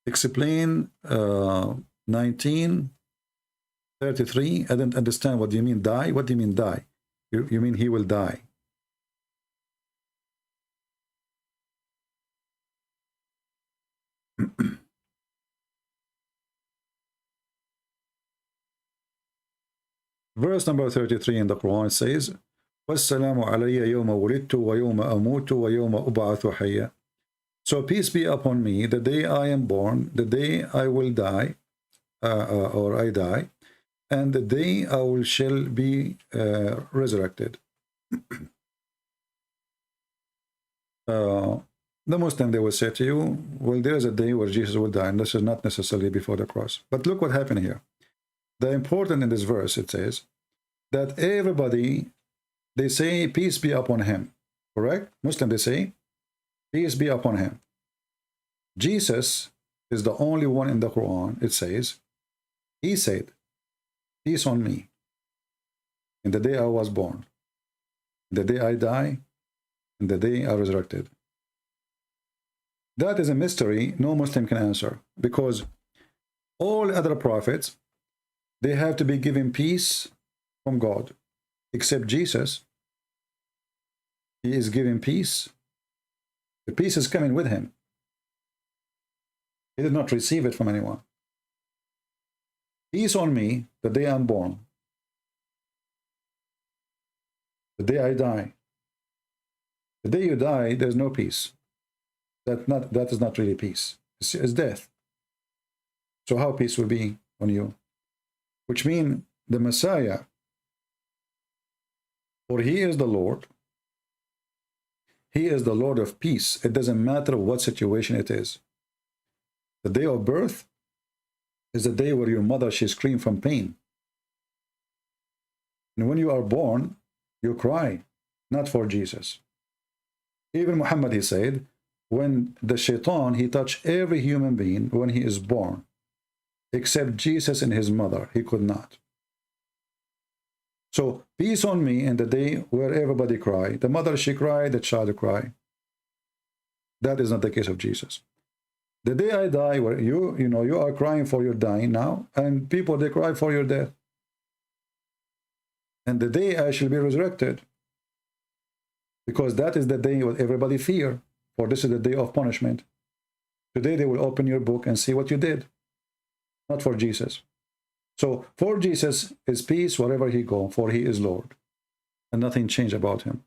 Explain 1933. I didn't understand. What do you mean die? What do you mean die? You mean he will die? Verse number 33 in the Quran says, وَالسَّلَامُ عَلَيَّ يَوْمَ وُلِدْتُ وَيَوْمَ أَمُوتُ وَيَوْمَ أُبْعَثُ حَيًّا. So peace be upon me the day I am born, the day I will die, or I die, and the day I shall be resurrected. The Muslim, they will say to you, well, there is a day where Jesus will die, and this is not necessarily before the cross. But look what happened here. The important in this verse, it says that everybody, they say, peace be upon him. Correct? Muslim, they say, peace be upon him. Jesus is the only one in the Quran, it says, he said, peace on me in the day I was born, the day I die, and the day I resurrected. That is a mystery no Muslim can answer, because all other prophets, they have to be given peace from God, except Jesus. He is given peace. The peace is coming with him. He did not receive it from anyone. Peace on me the day I'm born, the day I die. The day you die, there's no peace. That is not really peace. It's death. So how peace will be on you? Which means the Messiah, for he is the Lord. He is the Lord of peace. It doesn't matter what situation it is. The day of birth is the day where your mother, she screamed from pain. And when you are born, you cry, not for Jesus. Even Muhammad, he said, when the shaitan, he touched every human being when he is born, except Jesus and his mother, he could not. So peace on me in the day where everybody cried. The mother, she cried, the child cried. That is not the case of Jesus. The day I die, where you are crying for your dying now, and people, they cry for your death. And the day I shall be resurrected, because that is the day what everybody fear, for this is the day of punishment. Today they will open your book and see what you did, not for Jesus. So for Jesus is peace wherever he go, for he is Lord, and nothing changed about him.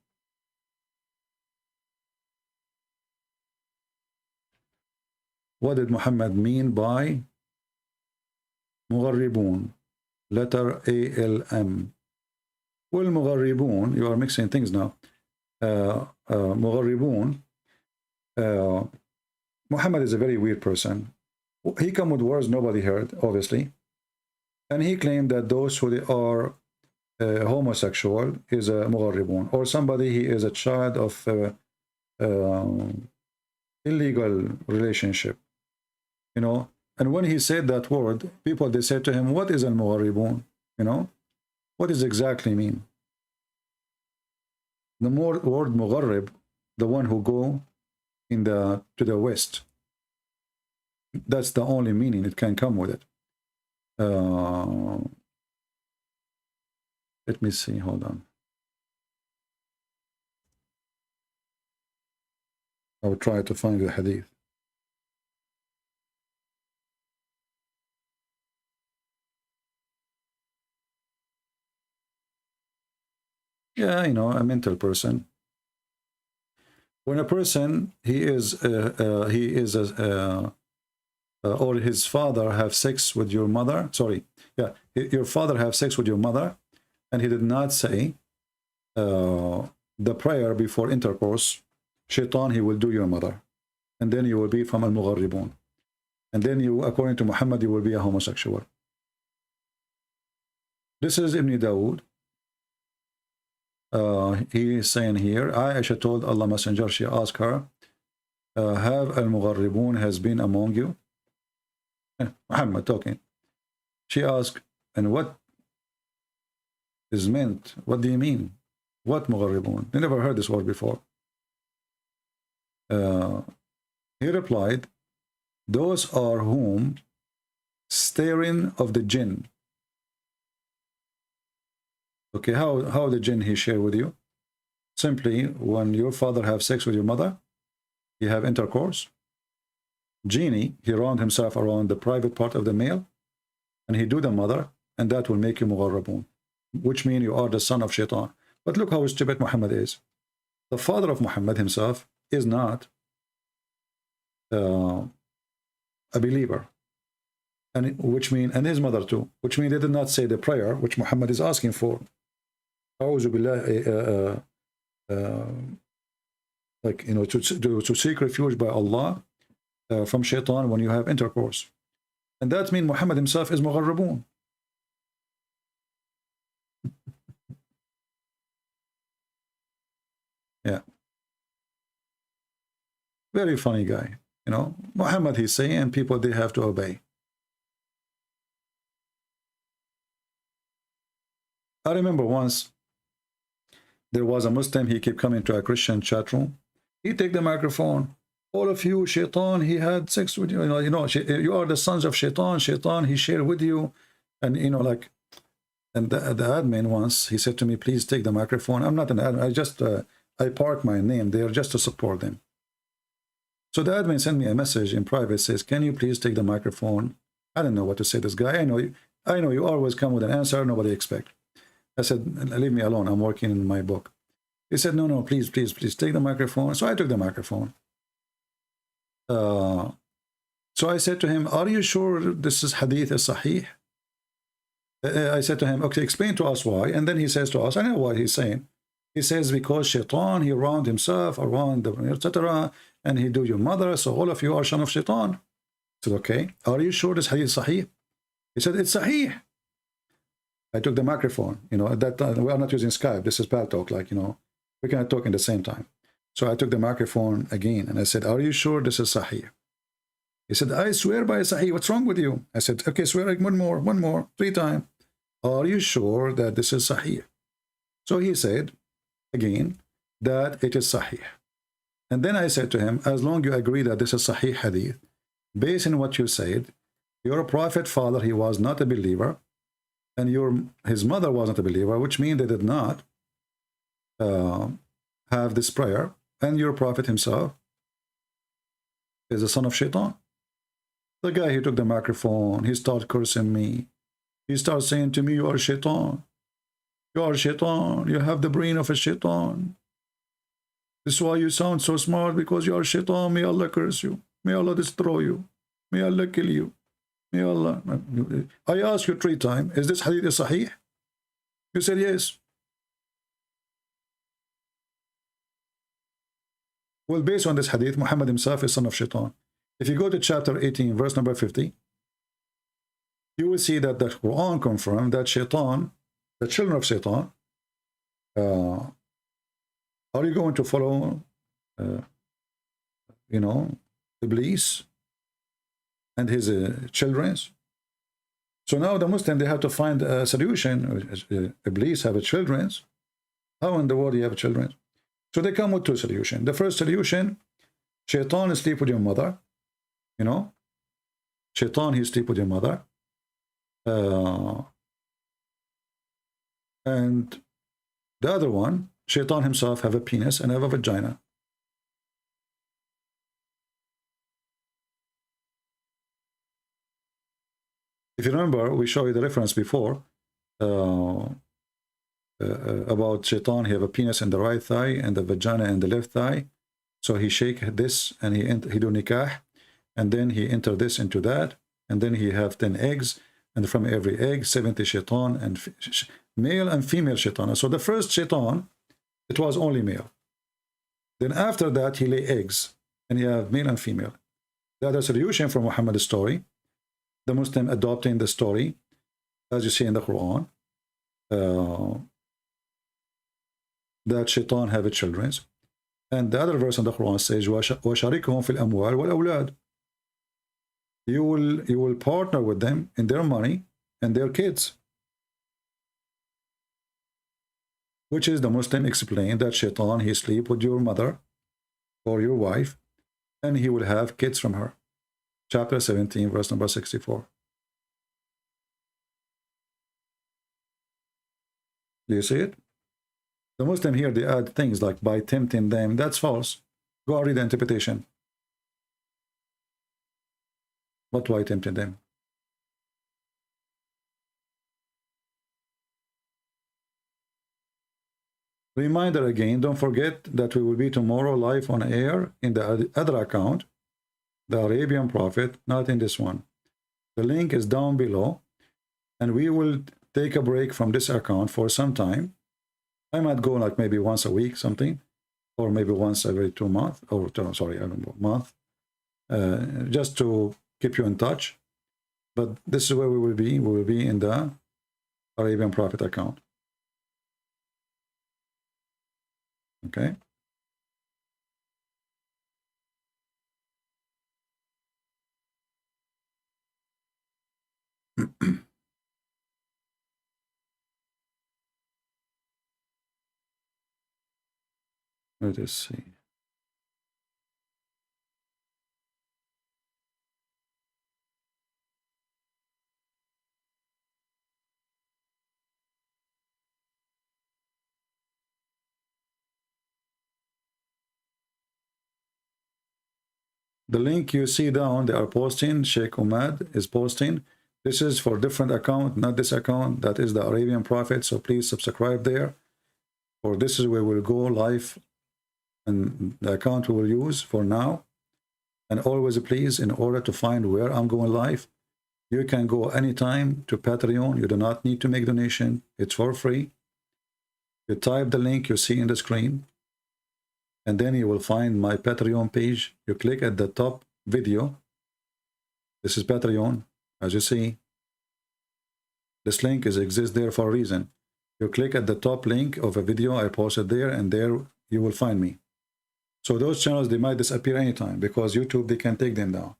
What did Muhammad mean by Mugharribun? Letter ALM. Well, Mugharribun, you are mixing things now. Mugharribun, Muhammad is a very weird person. He come with words nobody heard, obviously. And he claimed that those who are homosexual is a Mugharribun, or somebody, he is a child of illegal relationship. And when he said that word, people, they said to him, what is al-Mugharribun? What does exactly mean? The word Mugharrib, the one who go to the west. That's the only meaning it can come with it. Let me see, hold on. I'll try to find the hadith. Yeah, a mental person. When a person, he is or his father have sex with your mother, your father have sex with your mother, and he did not say the prayer before intercourse, shaitan, he will do your mother, and then you will be from al-Mugharribun, and then you, according to Muhammad, you will be a homosexual. This is Ibn Dawood, He is saying here, Aisha told Allah Messenger, she asked her, have al-Mugharribun has been among you? Muhammad talking. She asked, and what is meant? What do you mean? What Mugharribun? I never heard this word before. He replied, those are whom staring of the jinn. Okay, how the jinn he share with you? Simply, when your father have sex with your mother, he have intercourse. Genie, he round himself around the private part of the male, and he do the mother, and that will make you Mugharrabun, which means you are the son of Shaitan. But look how stupid Muhammad is. The father of Muhammad himself is not a believer, and which mean, and his mother too, which means they did not say the prayer which Muhammad is asking for. Like, you know, to seek refuge by Allah from Shaitan when you have intercourse, and that means Muhammad himself is Mugharrabun. Yeah, very funny guy. You know, Muhammad he's saying, and people they have to obey. I remember once there was a Muslim, he kept coming to a Christian chat room. He take the microphone. All of you, Shaitan, he had sex with you. You know, you are the sons of Shaitan. Shaitan, he shared with you. And, you know, like, and the admin once, he said to me, please take the microphone. I'm not an admin. I just, I park my name there just to support them. So the admin sent me a message in private, says, can you please take the microphone? I don't know what to say to this guy. I know you always come with an answer nobody expect. I said, leave me alone. I'm working in my book. He said, no, please take the microphone. So I took the microphone. So I said to him, are you sure this is hadith is sahih? I said to him, okay, explain to us why. And then he says to us, I know what he's saying. He says, because Shaitan, he round himself around the etc. And he do your mother, so all of you are son of Shaitan. I said, okay, are you sure this hadith is sahih? He said, it's sahih. I took the microphone. You know, at that time, we are not using Skype. This is Pal Talk, like, you know, we cannot talk at the same time. So I took the microphone again, and I said, are you sure this is sahih? He said, I swear by sahih. What's wrong with you? I said, okay, swear like one more, 3 times. Are you sure that this is sahih? So he said, again, that it is sahih. And then I said to him, as long as you agree that this is sahih hadith, based on what you said, your prophet father, he was not a believer, and his mother wasn't a believer, which means they did not have this prayer, and your prophet himself is the son of Shaitan. The guy, he took the microphone, he started cursing me. He started saying to me, you are Shaitan. You are Shaitan. You have the brain of a Shaitan. This is why you sound so smart, because you are Shaitan. May Allah curse you. May Allah destroy you. May Allah kill you. May Allah. I asked you 3 times, is this hadith sahih? You said yes. Well, based on this hadith, Muhammad himself is son of Shaitan. If you go to chapter 18, verse number 50, you will see that the Quran confirmed that Shaitan, the children of Shaitan, are you going to follow, you know, Iblis and his children? So now the Muslim, they have to find a solution. Iblis have children. How in the world do you have children? So they come with 2 solutions. The first solution, Shaitan sleep with your mother. You know, Shaitan, he sleep with your mother. And the other one, Shaitan himself have a penis and have a vagina. If you remember, we showed you the reference before about Shaitan. He have a penis in the right thigh and the vagina in the left thigh. So he shake this and he do nikah, and then he enter this into that, and then he have 10 eggs, and from every egg 70 Shaitan, and male and female Shaitan. So the first Shaitan, it was only male. Then after that he lay eggs, and he have male and female. The other solution from Muhammad's story, the Muslim adopting the story, as you see in the Quran, that shaitan have children. And the other verse in the Quran says, وَشَارِكْهُمْ فِي الْأَمْوَالِ وَالْأَوْلَادِ. You will partner with them in their money and their kids. Which is the Muslim explained that shaitan, he sleep with your mother or your wife, and he will have kids from her. Chapter 17, verse number 64. Do you see it? The Muslim here, they add things like by tempting them. That's false. Go and read the interpretation. What why tempting them? Reminder again, don't forget that we will be tomorrow live on air in the other account, the Arabian Prophet, not in this one. The link is down below, and we will take a break from this account for some time. I might go like maybe once a week, something, or maybe once every 2 months, or sorry, I don't know, month, just to keep you in touch. But this is where we will be. We will be in the Arabian Prophet account. Okay. Let us see. The link you see down, they are posting. Sheikh Umad is posting. This is for different account, not this account. That is the Arabian Prophet. So please subscribe there. Or this is where we'll go live, and the account we will use for now. And always, please, in order to find where I'm going live, you can go anytime to Patreon. You do not need to make donation. It's for free. You type the link you see in the screen, and then you will find my Patreon page. You click at the top video. This is Patreon, as you see. This link exists there for a reason. You click at the top link of a video I posted there, and there you will find me. So those channels, they might disappear anytime, because YouTube, they can take them down.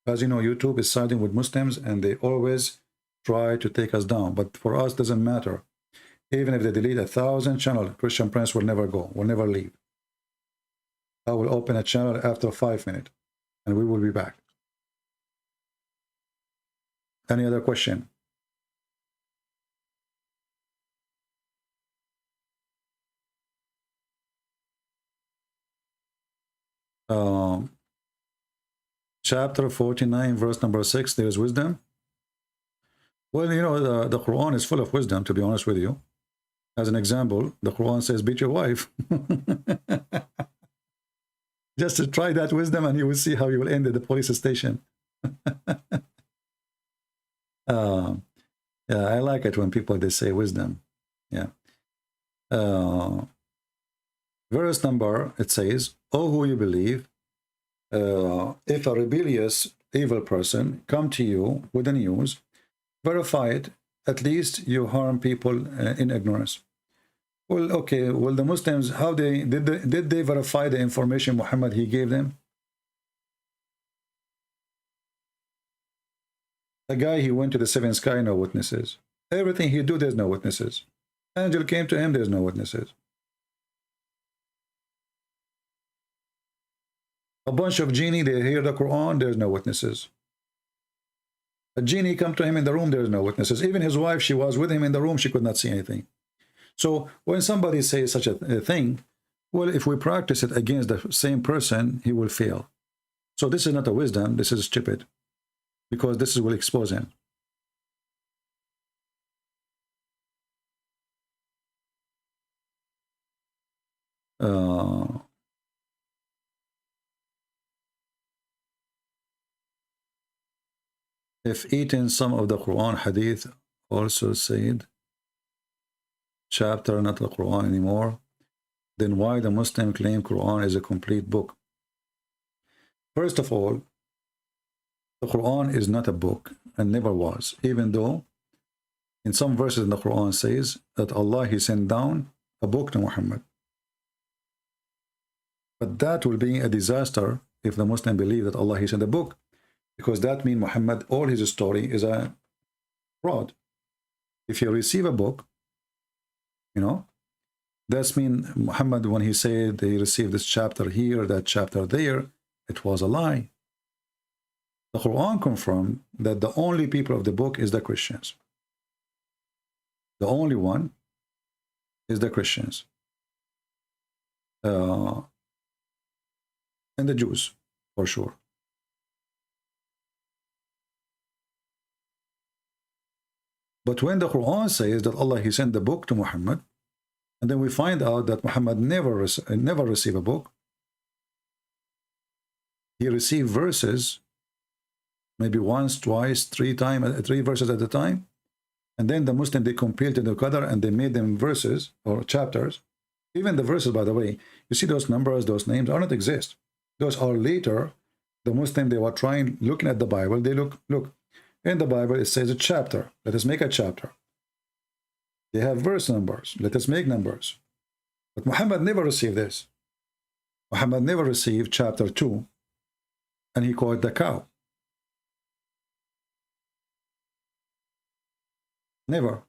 As you know, YouTube is siding with Muslims, and they always try to take us down. But for us, doesn't matter. Even if they delete 1,000 channels, Christian Prince will never go, will never leave. I will open a channel after 5 minutes, and we will be back. Any other question? Chapter 49, verse number 6, there is wisdom. Well, you know, the Quran is full of wisdom, to be honest with you. As an example, the Quran says, beat your wife. Just to try that wisdom, and you will see how you will end at the police station. Yeah, I like it when people, they say wisdom. Yeah. Verse number, it says, "Oh, who you believe, if a rebellious evil person come to you with the news, verify it. At least you harm people in ignorance." Well, okay. Well, the Muslims, how did they verify the information Muhammad he gave them? The guy, he went to the seventh sky, no witnesses. Everything he do, there's no witnesses. Angel came to him, there's no witnesses. A bunch of genie, they hear the Quran, there's no witnesses. A genie come to him in the room, there's no witnesses. Even his wife, she was with him in the room, she could not see anything. So when somebody says such a thing, well, if we practice it against the same person, he will fail. So this is not a wisdom, this is stupid, because this will expose him. If eating some of the Quran, hadith also said, chapter, not the Quran anymore, then why the Muslim claim Quran is a complete book? First of all, the Quran is not a book and never was, even though in some verses in the Quran says that Allah, he sent down a book to Muhammad. But that will be a disaster if the Muslim believe that Allah he sent a book, because that means Muhammad, all his story is a fraud. If you receive a book, you know, that's mean Muhammad, when he said they received this chapter here, that chapter there, it was a lie. The Quran confirmed that the only people of the book is the Christians. The only one is the Christians. And the Jews, for sure. But when the Quran says that Allah he sent the book to Muhammad, and then we find out that Muhammad never received a book. He received verses, maybe once, twice, three verses at a time. And then the Muslim, they compiled it together and they made them verses or chapters. Even the verses, by the way, you see those numbers, those names do not exist. Those are later. The Muslim, they were trying, looking at the Bible, they look, in the Bible it says a chapter. Let us make a chapter. They have verse numbers. Let us make numbers. But Muhammad never received this. Muhammad never received chapter 2, and he called the cow. Never.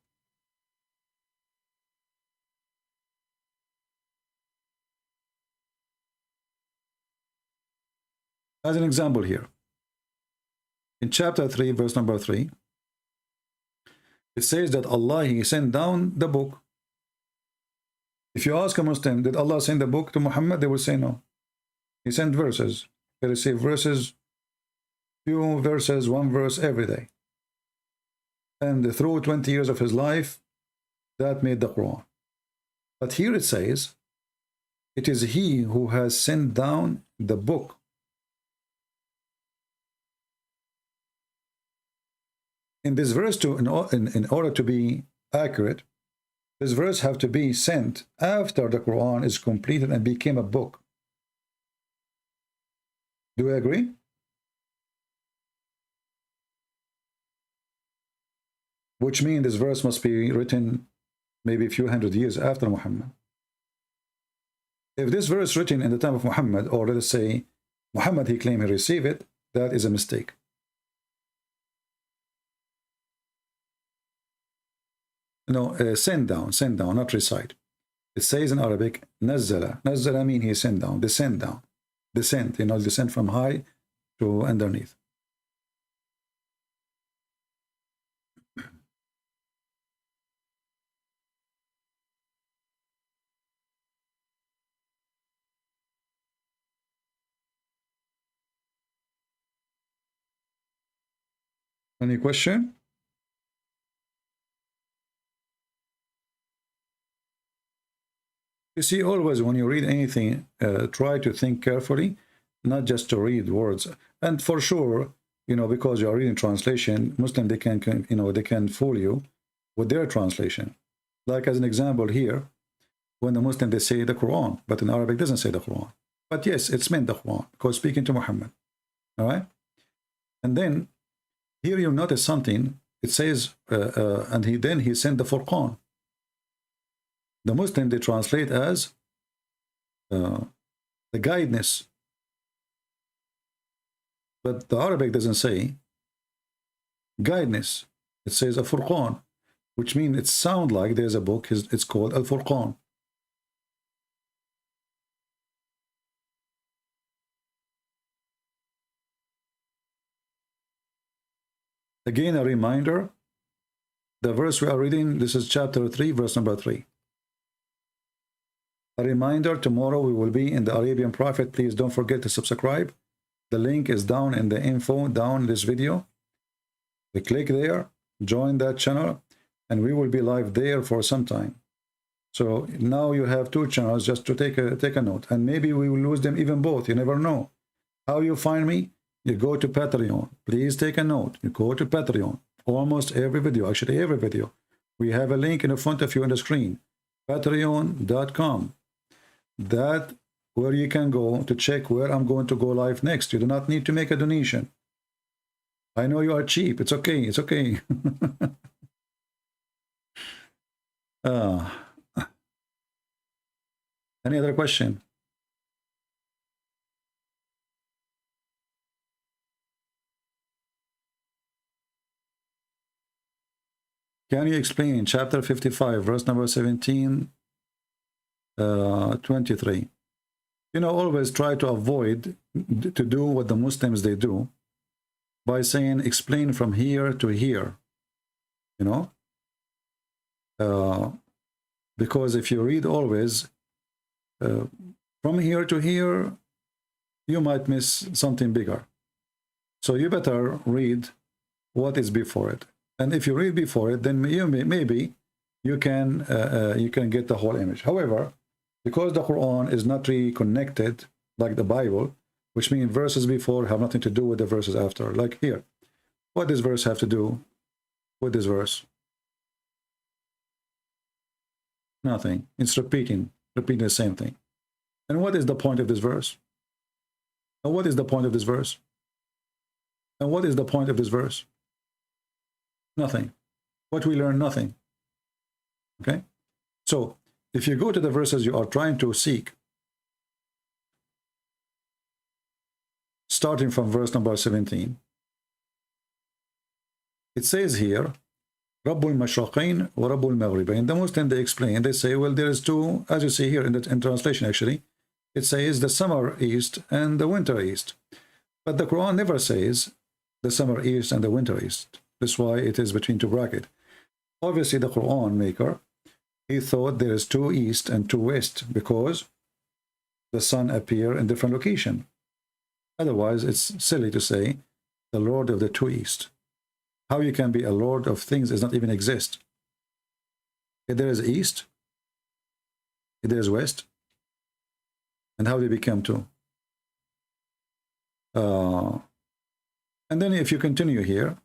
As an example here, in chapter 3, verse number 3, it says that Allah, he sent down the book. If you ask a Muslim, did Allah send the book to Muhammad? They will say no. He sent verses. He received verses, few verses, one verse every day. And through 20 years of his life, that made the Quran. But here it says, it is he who has sent down the book. In this verse, in order to be accurate, this verse have to be sent after the Quran is completed and became a book. Do you agree? Which means this verse must be written maybe a few hundred years after Muhammad. If this verse written in the time of Muhammad, or let us say Muhammad, he claimed he received it, that is a mistake. No, send down, not recite. It says in Arabic, nazzala. Nazzala means he sent down, descend down. Descent, you know, descend from high to underneath. Any question? You see, always when you read anything, try to think carefully, not just to read words. And for sure, you know, because you are reading translation, Muslim, they can you know, they can fool you with their translation. Like as an example here, when the Muslim, they say the Quran, but in Arabic doesn't say the Quran. But yes, it's meant the Quran, because speaking to Muhammad. All right? And then, here you notice something, it says, and then he sent the Furqan. The Muslim, they translate as the guidance. But the Arabic doesn't say guidance. It says a Furqan, which means it sounds like there's a book, it's called Al-Furqan. Again, a reminder, the verse we are reading, this is chapter 3, verse number 3. A reminder, tomorrow we will be in the Arabian Prophet. Please don't forget to subscribe. The link is down in the info, down in this video. We click there, join that channel, and we will be live there for some time. So now you have 2 channels, just to take a note. And maybe we will lose them even both. You never know. How you find me? You go to Patreon. Please take a note. You go to Patreon. Almost every video, actually every video. We have a link in the front of you on the screen. Patreon.com. That where you can go to check where I'm going to go live next. You do not need to make a donation. I know you are cheap. It's okay. It's okay. Any other question? Can you explain chapter 55, verse number 17, 23? You know, always try to avoid to do what the Muslims they do by saying explain from here to here, you know, because if you read always from here to here, you might miss something bigger. So you better read what is before it, and if you read before it, then maybe you can get the whole image. However, because the Quran is not really connected like the Bible, which means verses before have nothing to do with the verses after. Like here, what does verse have to do with this verse? Nothing. It's repeating the same thing. And what is the point of this verse? And what is the point of this verse? And what is the point of this verse? Nothing. What we learn, nothing. Okay? So, if you go to the verses you are trying to seek, starting from verse number 17, it says here, Rabbul Mashraqiin wa Rabbul Maghribain. The Muslim they explain, they say, well, there is two, as you see here in translation actually, it says the summer east and the winter east. But the Quran never says the summer east and the winter east. That's why it is between two brackets. Obviously, the Quran maker, he thought there is two east and two west because the sun appear in different location. Otherwise, it's silly to say the Lord of the two east. How you can be a Lord of things does not even exist. If there is east, if there is west, and how they become two. And then if you continue here,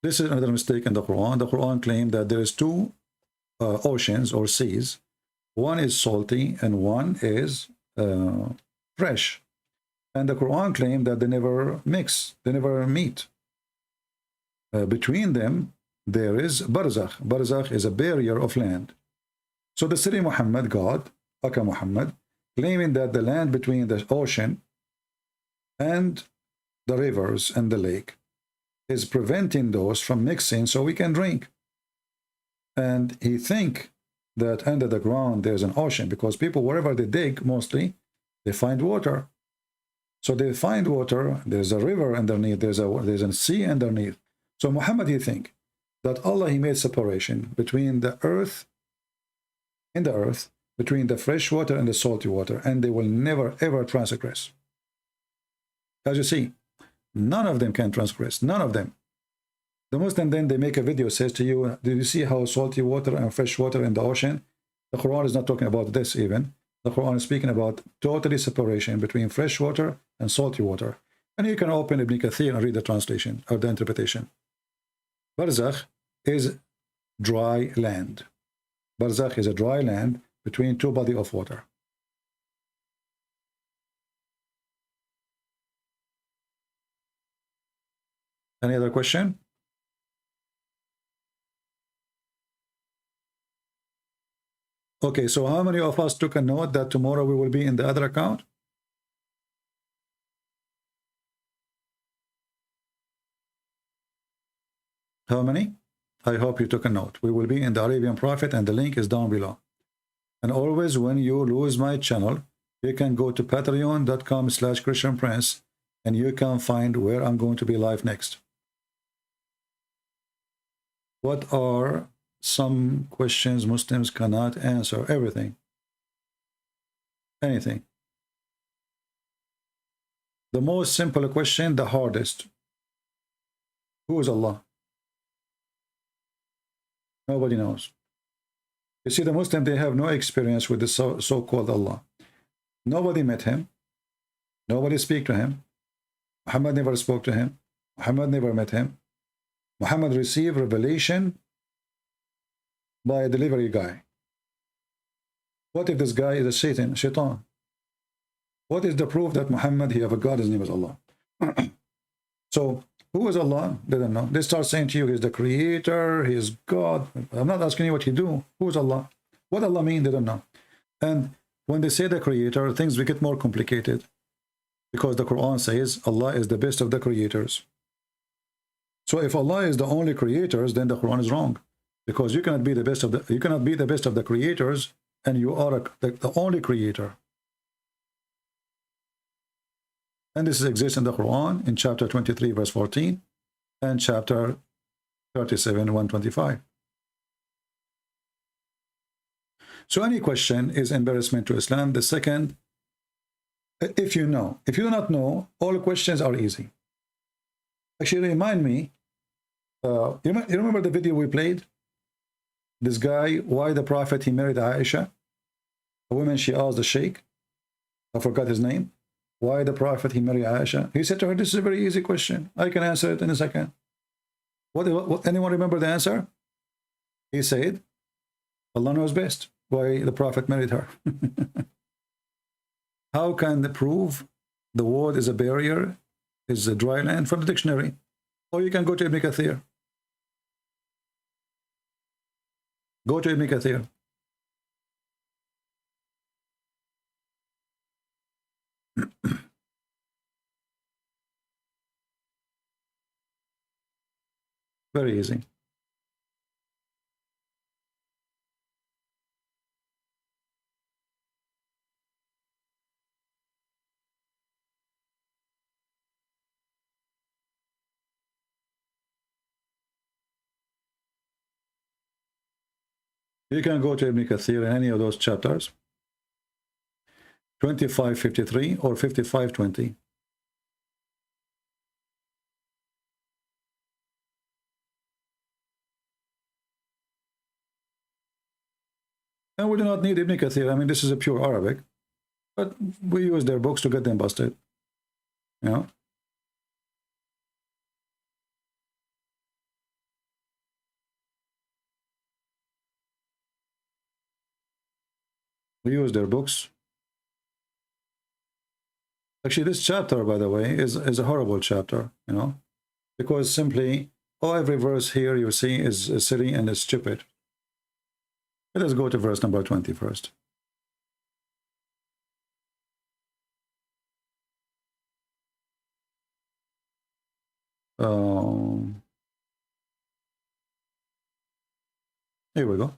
this is another mistake in the Quran. The Quran claimed that there is two oceans or seas. One is salty and one is fresh. And the Quran claimed that they never mix, they never meet. Between them, there is barzakh. Barzakh is a barrier of land. So the Siri Muhammad, God, Aka Muhammad, claiming that the land between the ocean and the rivers and the lake is preventing those from mixing so we can drink. And he think that under the ground there's an ocean because people, wherever they dig, mostly, they find water. So they find water, there's a river underneath, there's a sea underneath. So Muhammad, he think that Allah, he made separation between the earth, in the earth, between the fresh water and the salty water, and they will never ever transgress. As you see, none of them can transgress, none of them. The Muslim then they make a video, says to you, do you see how salty water and fresh water in the ocean? The Quran is not talking about this even. The Quran is speaking about totally separation between fresh water and salty water. And you can open Ibn Kathir and read the translation or the interpretation. Barzakh is dry land. Barzakh is a dry land between two bodies of water. Any other question? Okay, so how many of us took a note that tomorrow we will be in the other account? How many? I hope you took a note. We will be in the Arabian Prophet and the link is down below. And always when you lose my channel, you can go to patreon.com/ChristianPrince and you can find where I'm going to be live next. What are some questions Muslims cannot answer? Everything. Anything. The most simple question, the hardest. Who is Allah? Nobody knows. You see, the Muslim, they have no experience with the so-called Allah. Nobody met him. Nobody speak to him. Muhammad never spoke to him. Muhammad never met him. Muhammad received revelation by a delivery guy. What if this guy is a shaitan? What is the proof that Muhammad, he have a God, his name is Allah? So, who is Allah? They don't know. They start saying to you, he's the creator, he is God. I'm not asking you what he do. Who is Allah? What Allah mean, they don't know. And when they say the creator, things will get more complicated, because the Quran says Allah is the best of the creators. So if Allah is the only creators, then the Quran is wrong, because you cannot be the best of the creators, and you are the only creator. And this exists in the Quran in chapter 23 verse 14 and chapter 37 125. So any question is embarrassment to Islam. The second, if you know. If you do not know, all questions are easy. Actually, remind me, you remember the video we played? This guy, why the Prophet, he married Aisha? A woman, she asked the Sheikh, I forgot his name, why the Prophet, he married Aisha? He said to her, this is a very easy question. I can answer it in a second. What anyone remember the answer? He said, Allah knows best why the Prophet married her. How can they prove the word is a barrier, is a dry land? From the dictionary. Or you can go to Ibn Kathir. Go to Ibn Kathir. Very easy. You can go to Ibn Kathir in any of those chapters, 25:53 or 55:20. And we do not need Ibn Kathir. I mean, this is a pure Arabic, but we use their books to get them busted. You know? We use their books. Actually, this chapter, by the way, is a horrible chapter, you know, because simply, every verse here you see is silly and is stupid. Let us go to verse number 20 first. Here we go.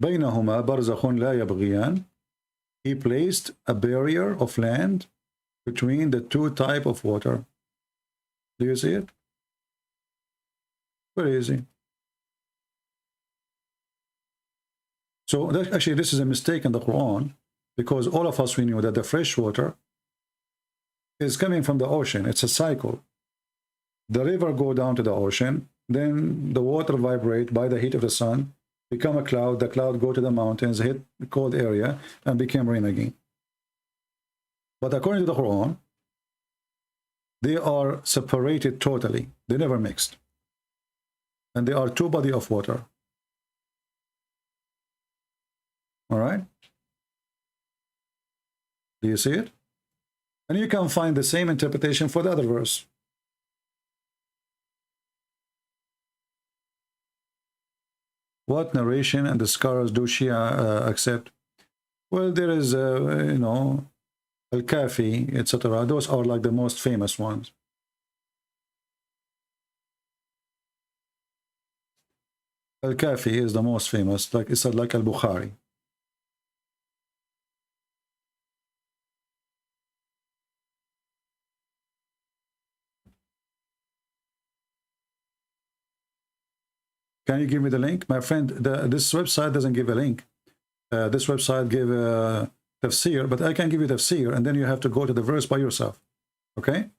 بينهما برزخ لا يبغيان. He placed a barrier of land between the two types of water. Do you see it? Very easy. So actually, this is a mistake in the Quran, because all of us, we knew that the fresh water is coming from the ocean. It's a cycle. The river go down to the ocean, then the water vibrate by the heat of the sun, become a cloud, the cloud go to the mountains, hit the cold area, and become rain again. But according to the Quran, they are separated totally. They never mixed. And they are two bodies of water. All right? Do you see it? And you can find the same interpretation for the other verse. What narration and the scholars do Shia accept? Well, there is, you know, Al-Kafi, etc. Those are like the most famous ones. Al-Kafi is the most famous, like it's like Al-Bukhari. Can you give me the link? My friend, this website doesn't give a link. This website gives tafsir, but I can give you tafsir, and then you have to go to the verse by yourself. Okay?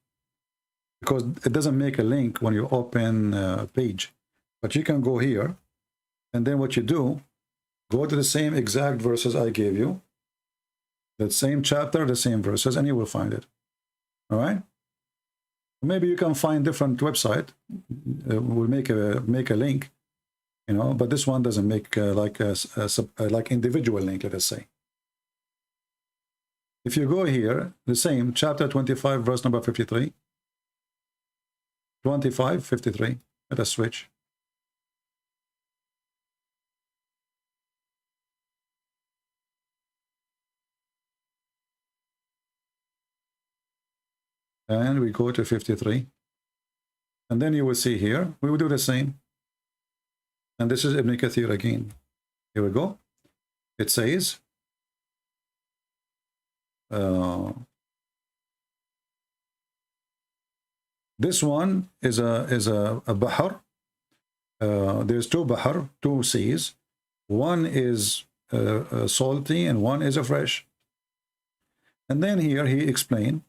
Because it doesn't make a link when you open a page. But you can go here, and then what you do, go to the same exact verses I gave you, the same chapter, the same verses, and you will find it. All right? Maybe you can find different website. We'll make a link. You know, but this one doesn't make like individual link, let us say. If you go here, the same chapter 25, verse number 53, 25, 53. Let us switch. and we go to 53. And then you will see here, we will do the same. And this is Ibn Kathir again. Here we go. It says, this one is a bahar. There's two bahar, two seas. One is salty and one is a fresh. And then here he explained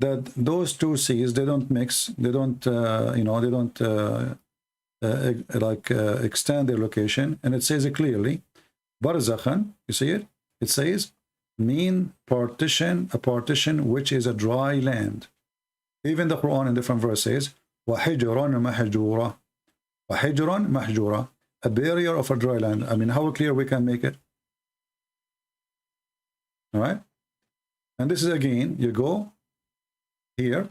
that those two seas, they don't mix, they don't they don't extend their location. And it says it clearly, barzakhan, you see it? It says mean partition, a partition which is a dry land. Even the Quran in different verses, وَحِجْرًا مَحْجُورًا, وَحِجْرًا مَحْجُورًا, a barrier of a dry land. I mean, how clear we can make it? All right? And this is again, you go here,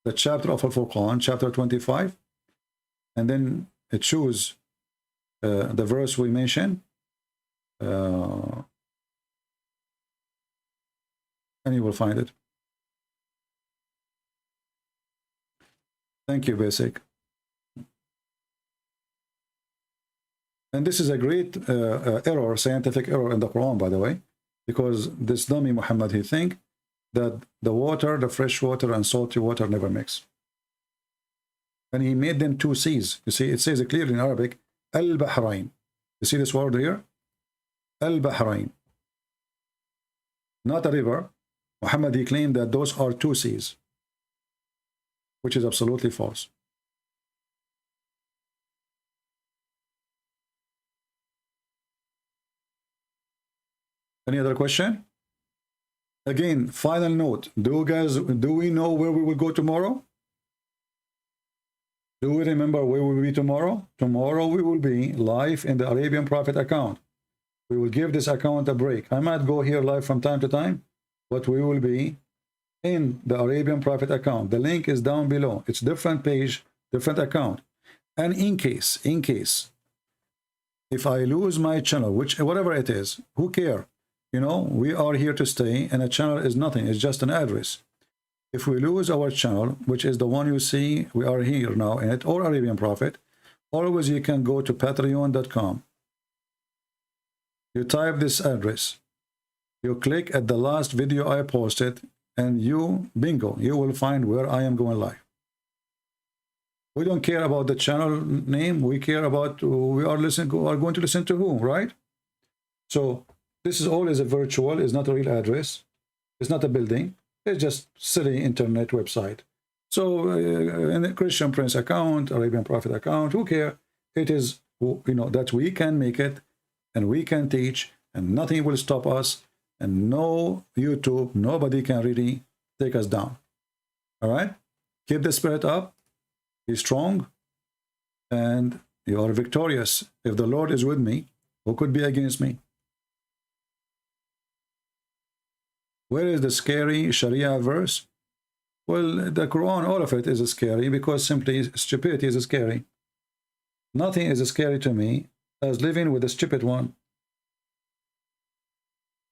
the chapter of Al-Furqan, chapter 25, and then it shows the verse we mentioned, and you will find it. Thank you, Basic. And this is a great error, scientific error in the Quran, by the way, because this dummy Muhammad, he think that the water, the fresh water and salty water never mix. And he made them two seas. You see, it says it clearly in Arabic, Al-Bahrain. You see this word here? Al-Bahrain. Not a river. Muhammad, he claimed that those are two seas, which is absolutely false. Any other question? Again, final note. Do we know where we will go tomorrow? Do we remember where we will be tomorrow? Tomorrow we will be live in the Arabian Prophet account. We will give this account a break. I might go here live from time to time, but we will be in the Arabian Prophet account. The link is down below. It's different page, different account. And in case, if I lose my channel, whatever it is, who care? You know, we are here to stay, and a channel is nothing. It's just an address. If we lose our channel, which is the one you see, we are here now in it, or Arabian Prophet, always you can go to patreon.com. You type this address. You click at the last video I posted, and bingo, you will find where I am going live. We don't care about the channel name. We care about we are going to listen to who, right? So this is always a virtual, it's not a real address. It's not a building. It's just silly internet website. So in the Christian Prince account, Arabian Prophet account, who care? It is, that we can make it and we can teach and nothing will stop us, and no YouTube, nobody can really take us down. All right? Keep the spirit up. Be strong. And you are victorious. If the Lord is with me, who could be against me? Where is the scary Sharia verse? Well, the Quran, all of it is scary because simply stupidity is scary. Nothing is scary to me as living with a stupid one.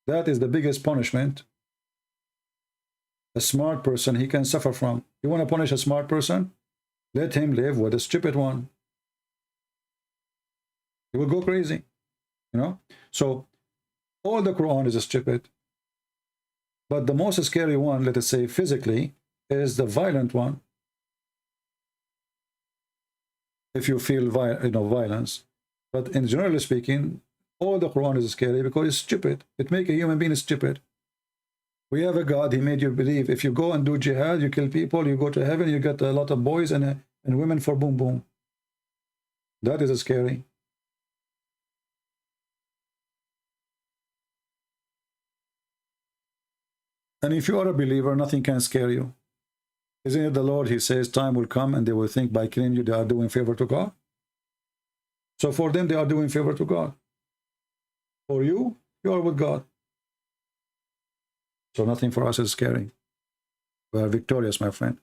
That is the biggest punishment a smart person he can suffer from. You want to punish a smart person? Let him live with a stupid one. He will go crazy. So all the Quran is stupid. But the most scary one, let us say physically, is the violent one. If you feel violence. But in generally speaking, all the Quran is scary because it's stupid. It makes a human being stupid. We have a God, he made you believe if you go and do jihad, you kill people, you go to heaven, you get a lot of boys and women for boom boom. That is scary. And if you are a believer, nothing can scare you. Isn't it the Lord, he says, time will come and they will think by killing you, they are doing favor to God. So for them, they are doing favor to God. For you, you are with God. So nothing for us is scary. We are victorious, my friend.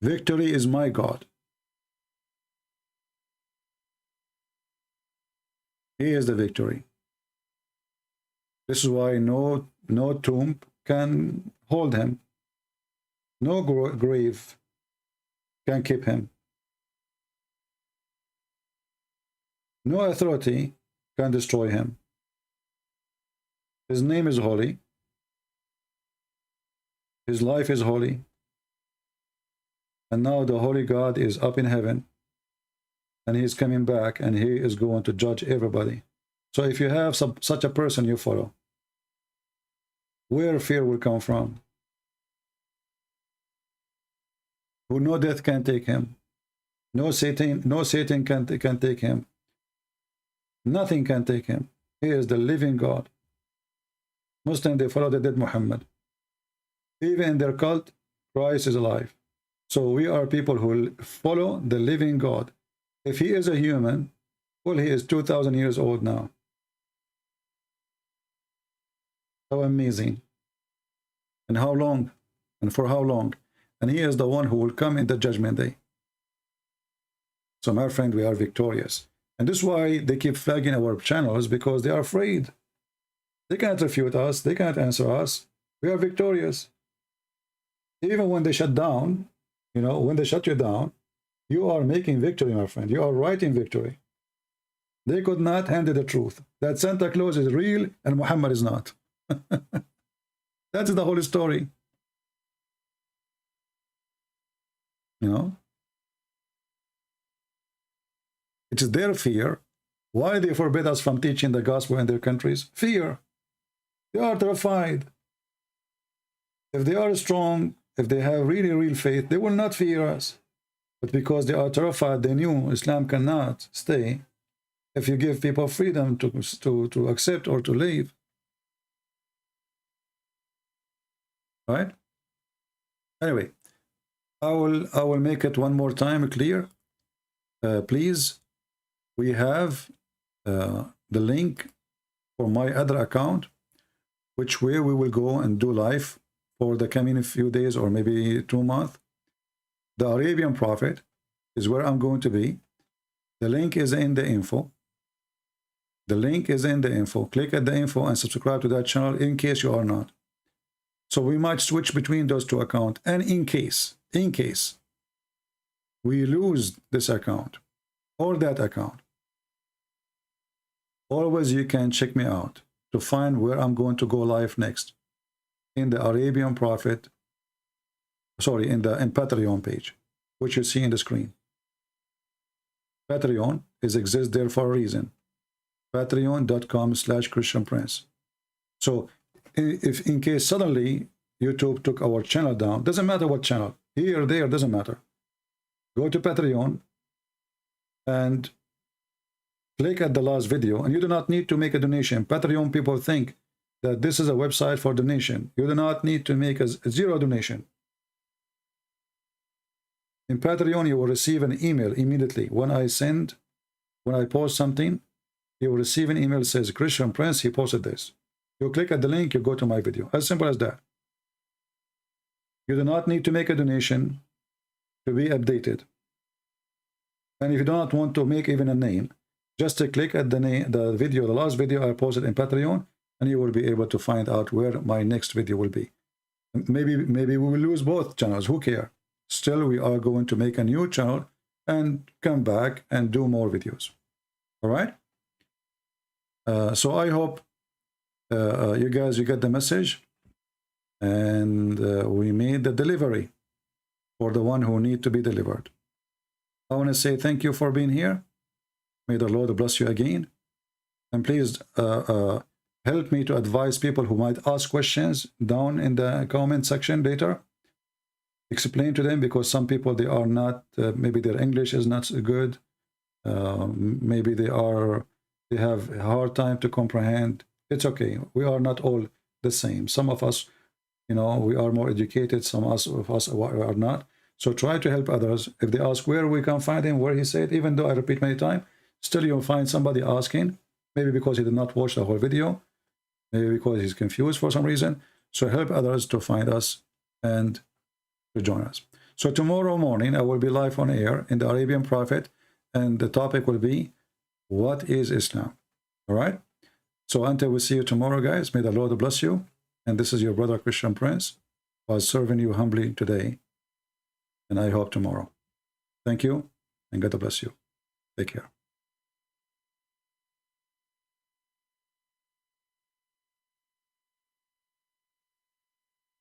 Victory is my God. He is the victory. This is why no tomb can hold him. No grave can keep him. No authority can destroy him. His name is holy. His life is holy. And now the holy God is up in heaven. And he's coming back, and he is going to judge everybody. So if you have such a person you follow, where fear will come from? Who no death can take him. No Satan can take him. Nothing can take him. He is the living God. Muslims, they follow the dead Muhammad. Even in their cult, Christ is alive. So we are people who follow the living God. If he is a human, well, he is 2,000 years old now. How amazing. And how long? And for how long? And he is the one who will come in the judgment day. So my friend, we are victorious. And this is why they keep flagging our channels, because they are afraid. They can't refute us. They can't answer us. We are victorious. Even when they shut down, you know, when they shut you down, you are making victory, my friend. You are writing victory. They could not handle the truth that Santa Claus is real and Muhammad is not. That's the whole story. You know? It is their fear. Why they forbid us from teaching the gospel in their countries? Fear. They are terrified. If they are strong, if they have really real faith, they will not fear us. But because they are terrified, they knew Islam cannot stay if you give people freedom to accept or to leave. Right? Anyway, I will make it one more time clear. Please, we have the link for my other account, which way we will go and do live for the coming few days or maybe 2 months. The Arabian Prophet is where I'm going to be. The link is in the info. The link is in the info. Click at the info and subscribe to that channel in case you are not. So we might switch between those two accounts. And in case we lose this account or that account, always you can check me out to find where I'm going to go live next in the Arabian Prophet, sorry, in Patreon page, which you see in the screen. Patreon exists there for a reason. Patreon.com/Christian Prince. So if in case suddenly YouTube took our channel down, doesn't matter what channel, here or there, doesn't matter. Go to Patreon and click at the last video, and you do not need to make a donation. Patreon people think that this is a website for donation. You do not need to make a zero donation. In Patreon, you will receive an email immediately. When I post something, you will receive an email that says, Christian Prince, he posted this. You click at the link, you go to my video. As simple as that. You do not need to make a donation to be updated. And if you do not want to make even a name, just click at the video, the last video I posted in Patreon, and you will be able to find out where my next video will be. Maybe we will lose both channels, who cares? Still, we are going to make a new channel and come back and do more videos. All right? So I hope you guys, you get the message, and we made the delivery for the one who need to be delivered. I want to say thank you for being here. May the Lord bless you again. And please help me to advise people who might ask questions down in the comment section later. Explain to them, because some people, they are not, maybe their English is not so good. Maybe they have a hard time to comprehend. It's okay. We are not all the same. Some of us, you know, we are more educated. Some of us are not. So try to help others. If they ask where we can find him, where he said, even though I repeat many times, still you'll find somebody asking, maybe because he did not watch the whole video, maybe because he's confused for some reason. So help others to find us and to join us. So tomorrow morning, I will be live on air in the Arabian Prophet, and the topic will be, what is Islam? All right? So until we see you tomorrow, guys, may the Lord bless you. And this is your brother Christian Prince, who is serving you humbly today, and I hope tomorrow. Thank you, and God bless you. Take care.